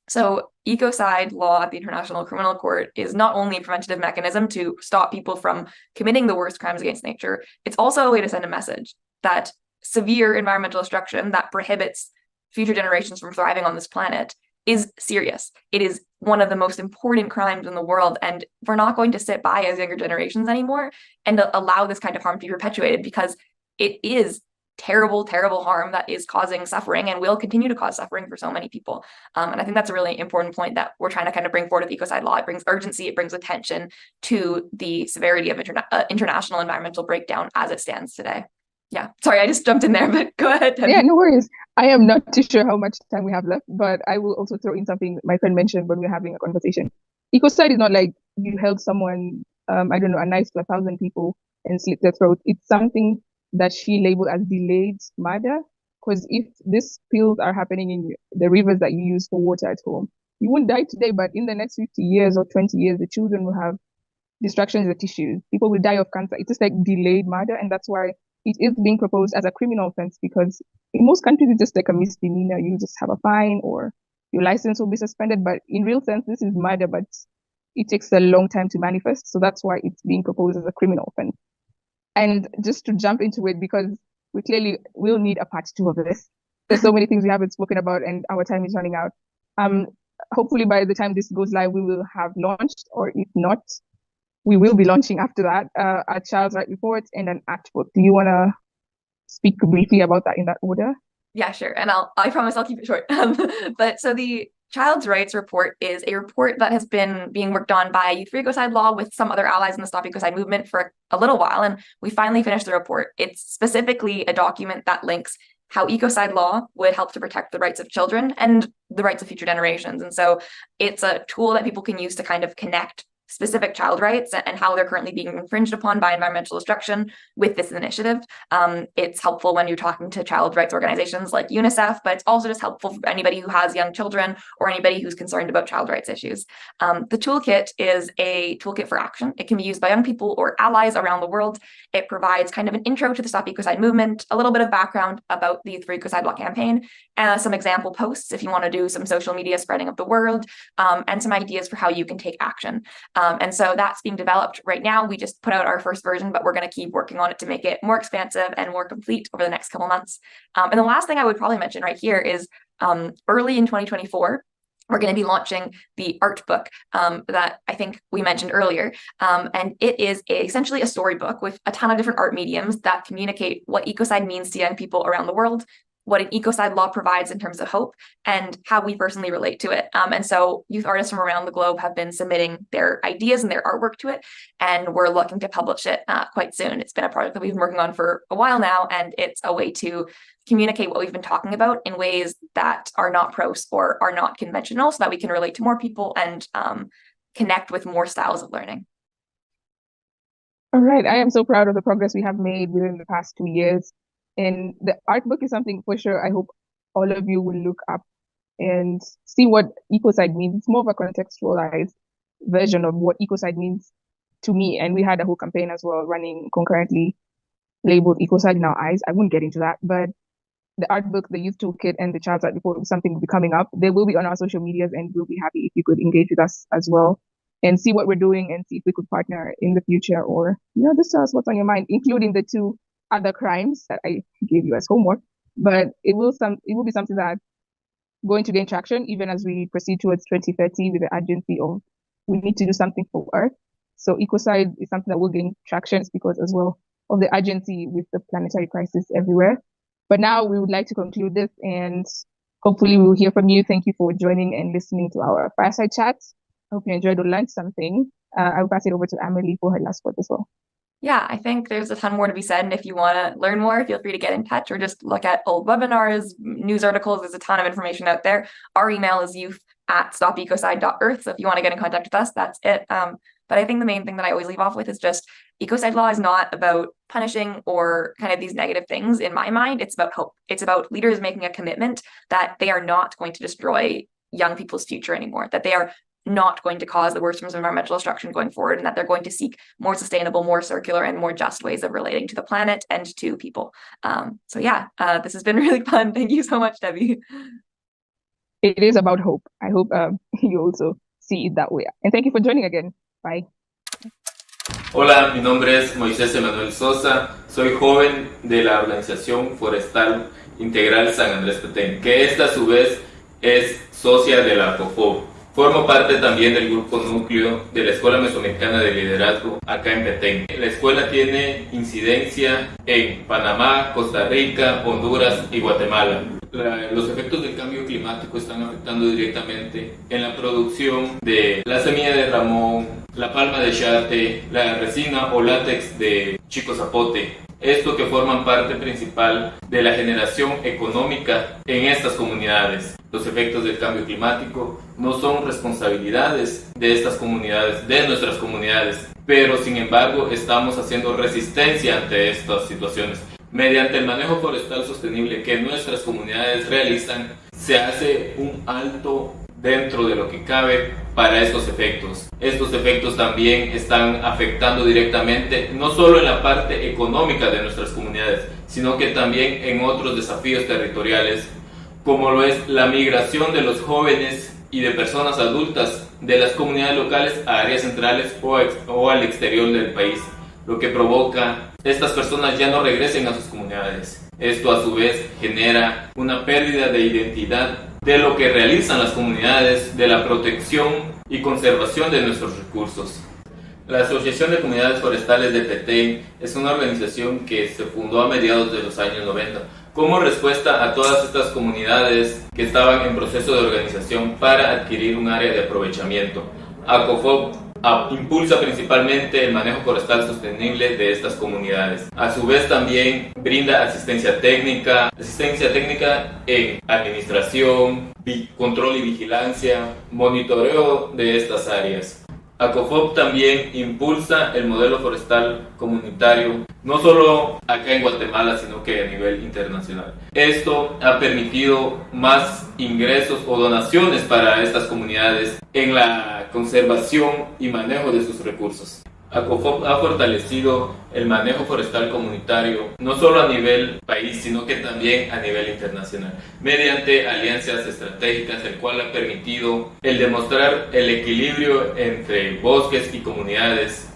S7: So ecocide law at the International Criminal Court is not only a preventative mechanism to stop people from committing the worst crimes against nature, it's also a way to send a message that severe environmental destruction that prohibits future generations from thriving on this planet is serious. It is one of the most important crimes in the world, and we're not going to sit by as younger generations anymore and allow this kind of harm to be perpetuated, because it is terrible, terrible harm that is causing suffering and will continue to cause suffering for so many people. And I think that's a really important point that we're trying to kind of bring forward with ecocide law. It brings urgency, it brings attention to the severity of international environmental breakdown as it stands today. Yeah, sorry, I just jumped in there, but go ahead.
S6: Yeah, no worries. I am not too sure how much time we have left, but I will also throw in something my friend mentioned when we were having a conversation. Ecocide is not like you held someone, I don't know, a knife to 1,000 people and slit their throat. It's something that she labeled as delayed murder, because if these spills are happening in the rivers that you use for water at home, you won't die today, but in the next 50 years or 20 years, the children will have destruction in the tissues. People will die of cancer. It's just like delayed murder, and that's why it is being proposed as a criminal offense, because in most countries it's just like a misdemeanor. You just have a fine or your license will be suspended. But in real sense, this is murder, but it takes a long time to manifest. So that's why it's being proposed as a criminal offense. And just to jump into it, because we clearly will need a part 2 of this. There's so many things we haven't spoken about and our time is running out. Hopefully by the time this goes live, we will have launched, or if not, we will be launching after that, a child's right report and an act book. Do you want to speak briefly about that in that order?
S7: Yeah, sure. And I promise I'll keep it short. But so the Child's Rights Report is a report that has been being worked on by Youth for Ecocide Law with some other allies in the Stop Ecocide movement for a little while, and we finally finished the report. It's specifically a document that links how ecocide law would help to protect the rights of children and the rights of future generations. And so it's a tool that people can use to kind of connect specific child rights and how they're currently being infringed upon by environmental destruction with this initiative. It's helpful when you're talking to child rights organizations like UNICEF, but it's also just helpful for anybody who has young children or anybody who's concerned about child rights issues. The toolkit is a toolkit for action. It can be used by young people or allies around the world. It provides kind of an intro to the Stop Ecocide movement, a little bit of background about the Youth for Ecocide Law campaign, some example posts if you want to do some social media spreading of the word, and some ideas for how you can take action. And so that's being developed right now. We just put out our first version, but we're going to keep working on it to make it more expansive and more complete over the next couple months. And the last thing I would probably mention right here is early in 2024, we're going to be launching the art book that I think we mentioned earlier. And it is essentially a storybook with a ton of different art mediums that communicate what ecocide means to young people around the world, what an ecocide law provides in terms of hope, and how we personally relate to it. And so youth artists from around the globe have been submitting their ideas and their artwork to it, and we're looking to publish it quite soon. It's been a project that we've been working on for a while now, and it's a way to communicate what we've been talking about in ways that are not prose or are not conventional, so that we can relate to more people and connect with more styles of learning.
S6: All right, I am so proud of the progress we have made within the past 2 years. And the art book is something for sure I hope all of you will look up and see what ecocide means. It's more of a contextualized version of what ecocide means to me. And we had a whole campaign as well running concurrently labeled Ecocide in Our Eyes. I won't get into that, but the art book, the youth toolkit, and the child's right report is something will be coming up. They will be on our social medias, and we'll be happy if you could engage with us as well and see what we're doing and see if we could partner in the future, or, just tell us what's on your mind, including the 2 other crimes that I gave you as homework. But it will be something that going to gain traction even as we proceed towards 2030 with the urgency of we need to do something for Earth. So ecocide is something that will gain traction because as well of the urgency with the planetary crisis everywhere. But now we would like to conclude this, and hopefully we will hear from you. Thank you for joining and listening to our fireside chat. I hope you enjoyed or learned something. I'll pass it over to Amelie for her last word as well.
S7: Yeah, I think there's a ton more to be said. And if you want to learn more, feel free to get in touch or just look at old webinars, news articles. There's a ton of information out there. Our email is youth@stopecocide.earth. So if you want to get in contact with us, that's it. But I think the main thing that I always leave off with is just ecocide law is not about punishing or kind of these negative things in my mind. It's about hope. It's about leaders making a commitment that they are not going to destroy young people's future anymore, that they are not going to cause the worst forms of environmental destruction going forward, and that they're going to seek more sustainable, more circular, and more just ways of relating to the planet and to people. So yeah, this has been really fun. Thank you so much, Debbie.
S6: It is about hope. I hope you also see it that way. And thank you for joining again. Bye.
S8: Hola, mi nombre es Moisés Emanuel Sosa. Soy joven de la organización forestal Integral San Andrés Petén, que esta a su vez es socia de la ACOFOB. Formo parte también del grupo núcleo de la Escuela Mesoamericana de Liderazgo acá en Petén. La escuela tiene incidencia en Panamá, Costa Rica, Honduras y Guatemala. Los efectos del cambio climático están afectando directamente en la producción de la semilla de ramón, la palma de charte, la resina o látex de chico zapote. Esto que forman parte principal de la generación económica en estas comunidades. Los efectos del cambio climático no son responsabilidades de estas comunidades, de nuestras comunidades, pero sin embargo estamos haciendo resistencia ante estas situaciones. Mediante el manejo forestal sostenible que nuestras comunidades realizan, se hace un alto dentro de lo que cabe para estos efectos. Estos efectos también están afectando directamente no solo en la parte económica de nuestras comunidades, sino que también en otros desafíos territoriales, como lo es la migración de los jóvenes y de personas adultas de las comunidades locales a áreas centrales o al exterior del país, lo que provoca estas personas ya no regresen a sus comunidades. Esto a su vez genera una pérdida de identidad de lo que realizan las comunidades, de la protección y conservación de nuestros recursos. La Asociación de Comunidades Forestales de Petén es una organización que se fundó a mediados de los años 90 como respuesta a todas estas comunidades que estaban en proceso de organización para adquirir un área de aprovechamiento. ACOFOB impulsa principalmente el manejo forestal sostenible de estas comunidades. A su vez también brinda asistencia técnica en administración, control y vigilancia, monitoreo de estas áreas. ACOFOB también impulsa el modelo forestal comunitario, no solo acá en Guatemala, sino que a nivel internacional. Esto ha permitido más ingresos o donaciones para estas comunidades en la conservación y manejo de sus recursos. ACOFOB ha fortalecido el manejo forestal comunitario no solo a nivel país, sino que también a nivel internacional, mediante alianzas estratégicas, el cual ha permitido el demostrar el equilibrio entre bosques y comunidades.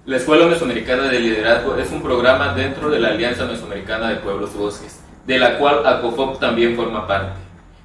S8: La Escuela Mesoamericana de Liderazgo es un programa dentro de la Alianza Mesoamericana de Pueblos y Bosques, de la cual ACOFOB también forma parte.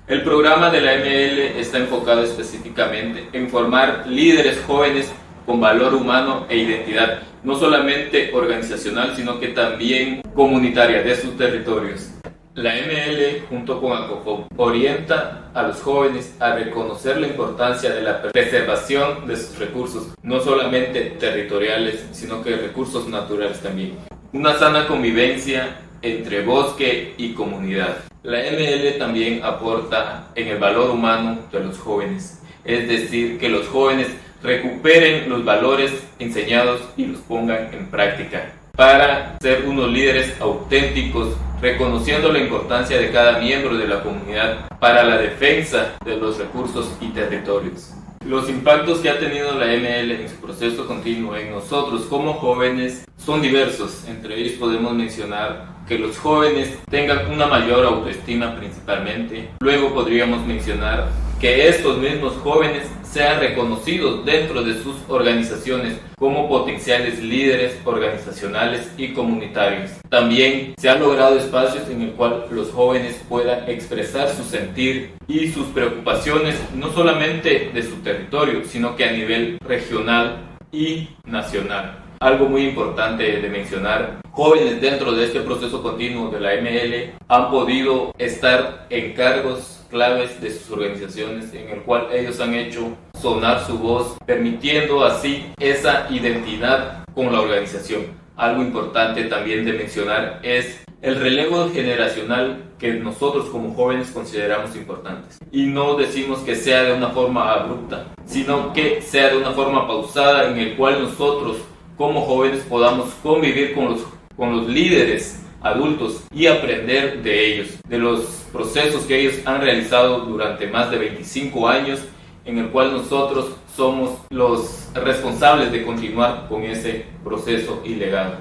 S8: El programa de la ML está enfocado específicamente en formar líderes jóvenes con valor humano e identidad, no solamente organizacional, sino que también comunitaria de sus territorios. La ML, junto con ACOFOB, orienta a los jóvenes a reconocer la importancia de la preservación de sus recursos, no solamente territoriales, sino que recursos naturales también. Una sana convivencia entre bosque y comunidad. La ML también aporta en el valor humano de los jóvenes, es decir, que los jóvenes recuperen los valores enseñados y los pongan en práctica para ser unos líderes auténticos, reconociendo la importancia de cada miembro de la comunidad para la defensa de los recursos y territorios. Los impactos que ha tenido la ML en su proceso continuo en nosotros como jóvenes son diversos. Entre ellos podemos mencionar que los jóvenes tengan una mayor autoestima principalmente. Luego podríamos mencionar que estos mismos jóvenes sean reconocidos dentro de sus organizaciones como potenciales líderes organizacionales y comunitarios. También se han logrado espacios en el cual los jóvenes puedan expresar su sentir y sus preocupaciones no solamente de su territorio, sino que a nivel regional y nacional. Algo muy importante de mencionar, jóvenes dentro de este proceso continuo de la ML han podido estar en cargos claves de sus organizaciones en el cual ellos han hecho sonar su voz, permitiendo así esa identidad con la organización. Algo importante también de mencionar es el relevo generacional que nosotros como jóvenes consideramos importantes. Y no decimos que sea de una forma abrupta, sino que sea de una forma pausada en el cual nosotros como jóvenes podamos convivir con los líderes adultos y aprender de ellos, de los procesos que ellos han realizado durante más de 25 años, en el cual nosotros somos los responsables de continuar con ese proceso y legado.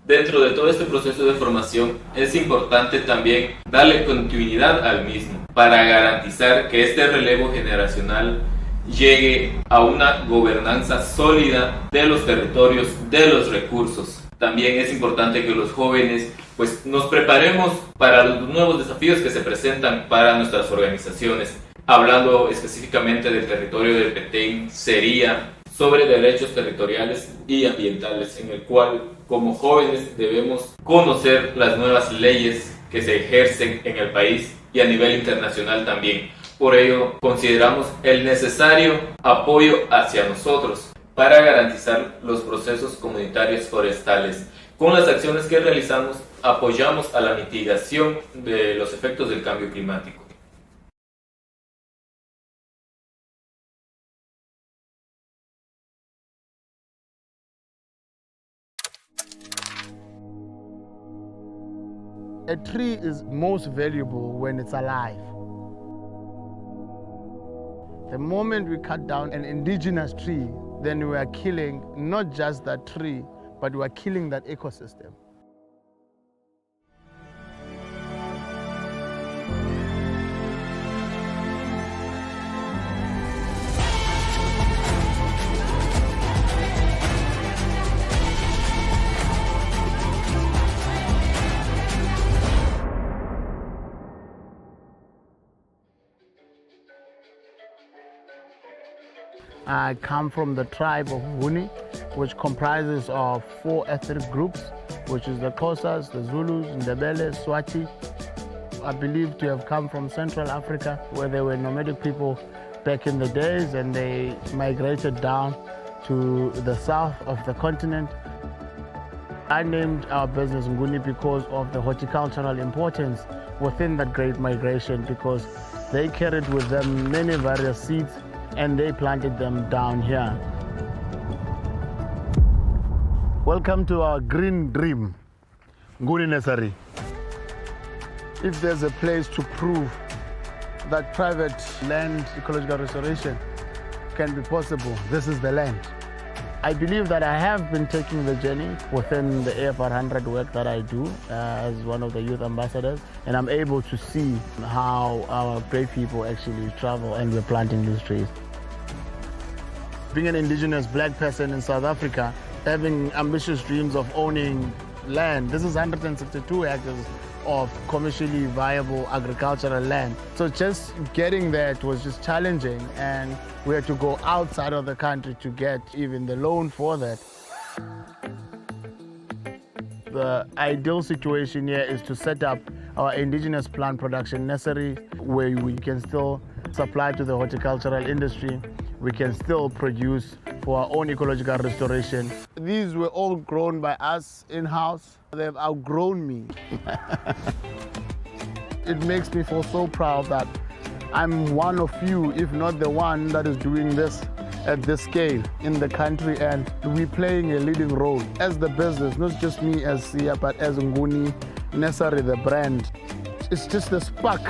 S8: Dentro de todo este proceso de formación es importante también darle continuidad al mismo para garantizar que este relevo generacional llegue a una gobernanza sólida de los territorios, de los recursos. También es importante que los jóvenes nos preparemos para los nuevos desafíos que se presentan para nuestras organizaciones. Hablando específicamente del territorio de Petén, sería sobre derechos territoriales y ambientales, en el cual como jóvenes debemos conocer las nuevas leyes que se ejercen en el país y a nivel internacional también. Por ello, consideramos el necesario apoyo hacia nosotros para garantizar los procesos comunitarios forestales. Con las acciones que realizamos, apoyamos a la mitigación de los efectos del cambio climático.
S9: A tree is most valuable when it's alive. The moment we cut down an indigenous tree, then we are killing not just that tree, but we are killing that ecosystem. I come from the tribe of Nguni, which comprises of 4 ethnic groups, which is the Xhosas, the Zulus, Ndebele, Swati. I believe to have come from Central Africa, where there were nomadic people back in the days, and they migrated down to the south of the continent. I named our business Nguni because of the horticultural importance within that great migration, because they carried with them many various seeds and they planted them down here. Welcome to our green dream, Nguni Nursery. If there's a place to prove that private land ecological restoration can be possible, this is the land. I believe that I have been taking the journey within the AFR 100 work that I do as one of the youth ambassadors, and I'm able to see how our great people actually travel and we're planting these trees. Being an indigenous black person in South Africa, having ambitious dreams of owning land, this is 162 hectares of commercially viable agricultural land. So just getting that was just challenging, and we had to go outside of the country to get even the loan for that. The ideal situation here is to set up our indigenous plant production nursery where we can still supply to the horticultural industry. We can still produce for our own ecological restoration. These were all grown by us in-house. They've outgrown me. It makes me feel so proud that I'm one of few, if not the one, that is doing this at this scale in the country, and we're playing a leading role as the business, not just me as Sia, but as Nguni Nursery, the brand. It's just the spark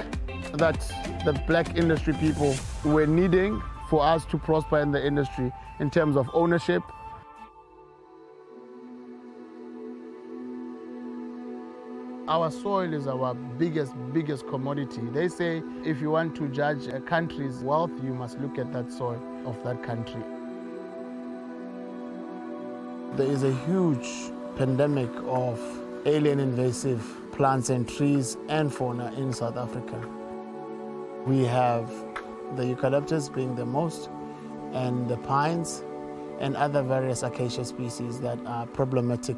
S9: that the black industry people were needing for us to prosper in the industry in terms of ownership. Our soil is our biggest commodity. They say if you want to judge a country's wealth, you must look at that soil of that country. There is a huge pandemic of alien invasive plants and trees and fauna in South Africa. We have the eucalyptus being the most, and the pines and other various acacia species that are problematic.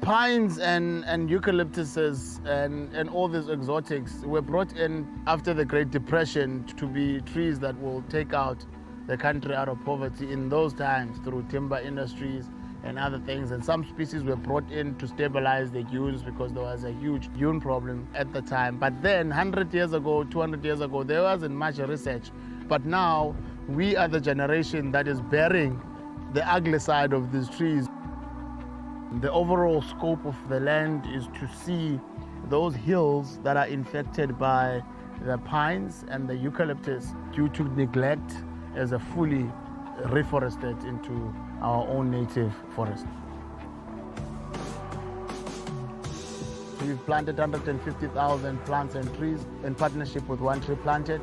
S9: Pines and eucalyptuses and all these exotics were brought in after the Great Depression to be trees that will take out the country out of poverty in those times through timber industries and other things. And some species were brought in to stabilize the dunes because there was a huge dune problem at the time. But then 100 years ago, 200 years ago, there wasn't much research. But now we are the generation that is bearing the ugly side of these trees. The overall scope of the land is to see those hills that are infected by the pines and the eucalyptus due to neglect as a fully reforested into our own native forest. We've planted 150,000 plants and trees in partnership with One Tree Planted.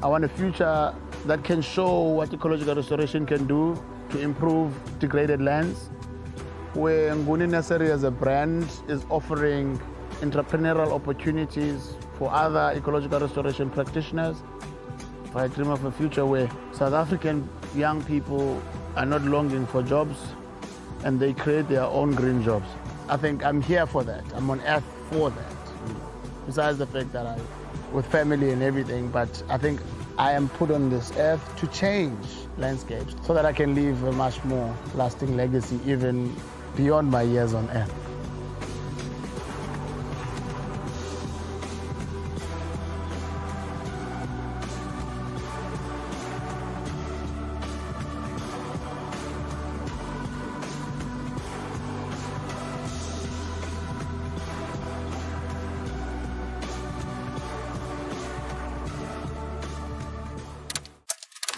S9: I want a future that can show what ecological restoration can do to improve degraded lands, where Nguni Nursery as a brand is offering entrepreneurial opportunities for other ecological restoration practitioners. I dream of a future where South African young people are not longing for jobs and they create their own green jobs. I think I'm here for that. I'm on earth for that. Besides the fact that with family and everything, but I think I am put on this earth to change landscapes so that I can leave a much more lasting legacy even beyond my years on earth.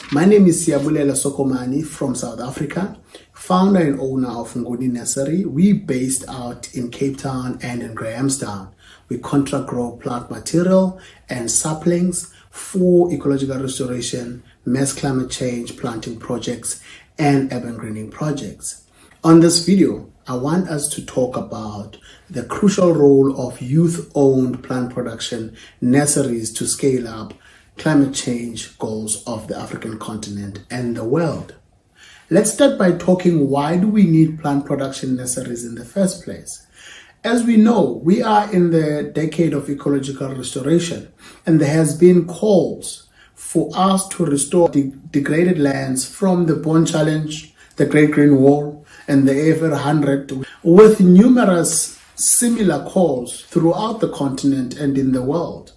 S10: My name is Siyabulela Sokomani from South Africa, founder and owner of Nguni Nursery. We based out in Cape Town and in Grahamstown. We contract grow plant material and saplings for ecological restoration, mass climate change planting projects, and urban greening projects. On this video, I want us to talk about the crucial role of youth-owned plant production nurseries to scale up climate change goals of the African continent and the world. Let's start by talking, why do we need plant production nurseries in the first place? As we know, we are in the decade of ecological restoration, and there has been calls for us to restore degraded lands from the Bond Challenge, the Great Green Wall, and the AFR 100, with numerous similar calls throughout the continent and in the world.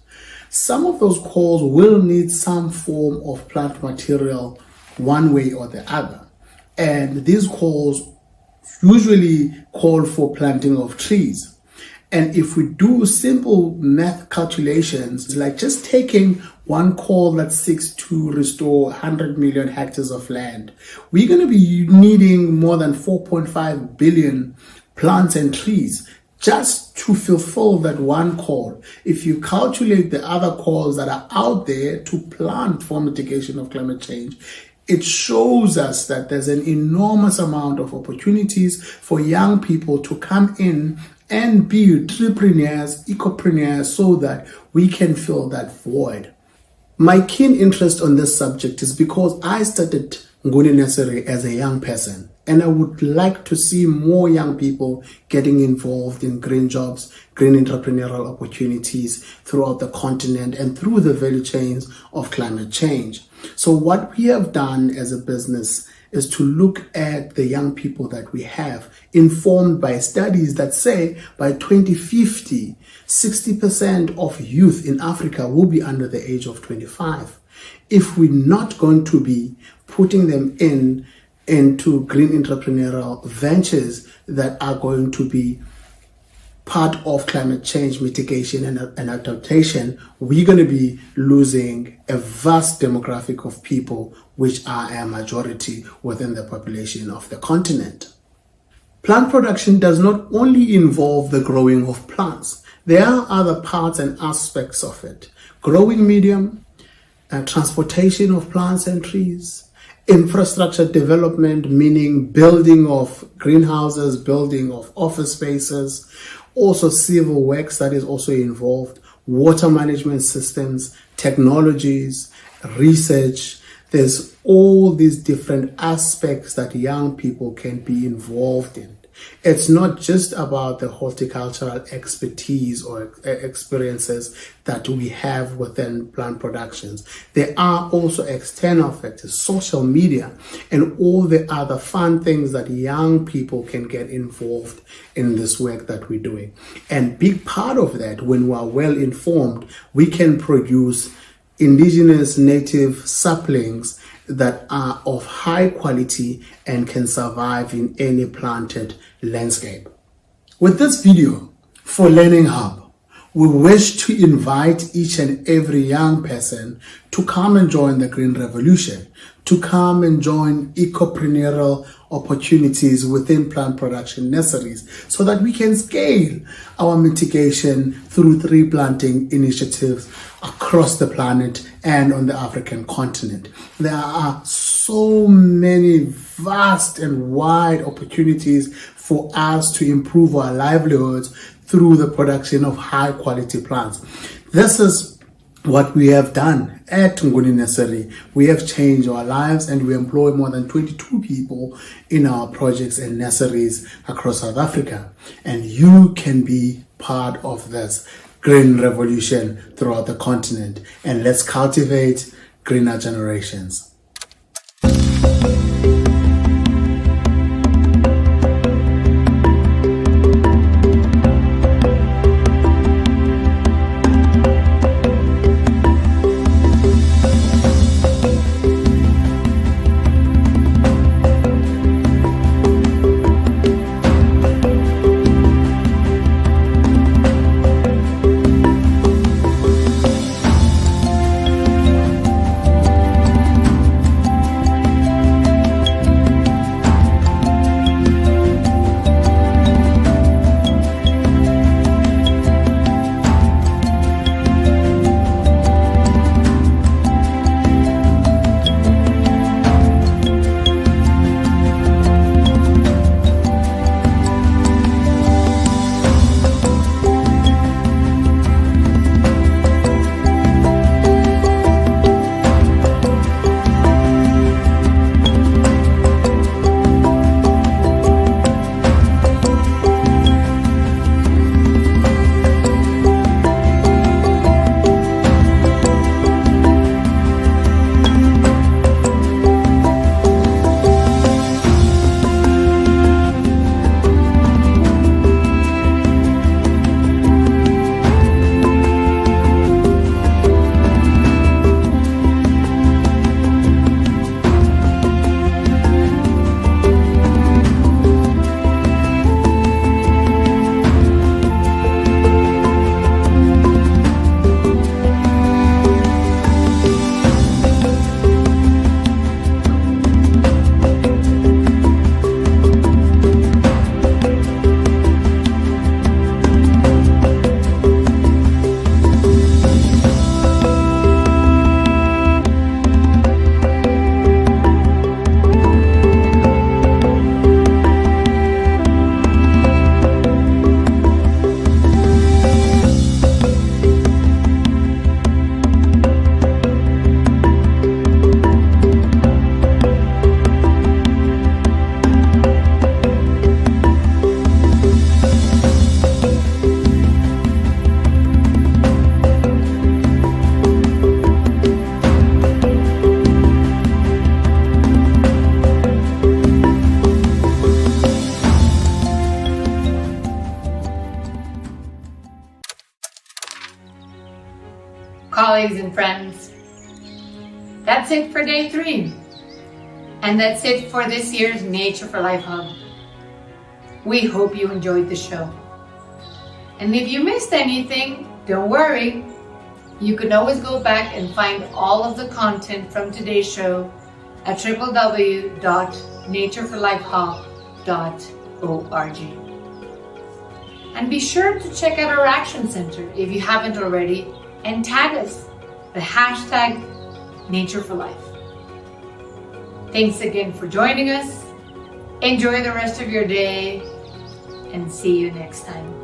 S10: Some of those calls will need some form of plant material one way or the other. And these calls usually call for planting of trees. And if we do simple math calculations, like just taking one call that seeks to restore 100 million hectares of land, we're going to be needing more than 4.5 billion plants and trees just to fulfill that one call. If you calculate the other calls that are out there to plant for mitigation of climate change, it shows us that there's an enormous amount of opportunities for young people to come in and be entrepreneurs, ecopreneurs, so that we can fill that void. My keen interest on this subject is because I started Nguni Nursery as a young person, and I would like to see more young people getting involved in green jobs, green entrepreneurial opportunities throughout the continent and through the value chains of climate change. So what we have done as a business is to look at the young people that we have, informed by studies that say by 2050, 60% of youth in Africa will be under the age of 25. If we're not going to be putting them into green entrepreneurial ventures that are going to be part of climate change mitigation and adaptation, we're going to be losing a vast demographic of people, which are a majority within the population of the continent. Plant production does not only involve the growing of plants. There are other parts and aspects of it. Growing medium, transportation of plants and trees, infrastructure development, meaning building of greenhouses, building of office spaces, also civil works that is also involved, water management systems, technologies, research. There's all these different aspects that young people can be involved in. It's not just about the horticultural expertise or experiences that we have within plant productions. There are also external factors, social media, and all the other fun things that young people can get involved in this work that we're doing. And big part of that, when we are well informed, we can produce indigenous native saplings that are of high quality and can survive in any planted landscape. With this video for Learning Hub, we wish to invite each and every young person to come and join the Green Revolution, to come and join ecopreneurial opportunities within plant production nurseries so that we can scale our mitigation through tree planting initiatives across the planet and on the African continent. There are so many vast and wide opportunities for us to improve our livelihoods through the production of high quality plants. This is what we have done at Nguni Nursery. We have changed our lives and we employ more than 22 people in our projects and nurseries across South Africa. And you can be part of this green revolution throughout the continent. And let's cultivate greener generations.
S1: Colleagues and friends, that's it for day 3. And that's it for this year's Nature for Life Hub. We hope you enjoyed the show. And if you missed anything, don't worry. You can always go back and find all of the content from today's show at www.natureforlifehub.org. And be sure to check out our Action Center if you haven't already, and tag us, the hashtag Nature for Life. Thanks again for joining us. Enjoy the rest of your day and see you next time.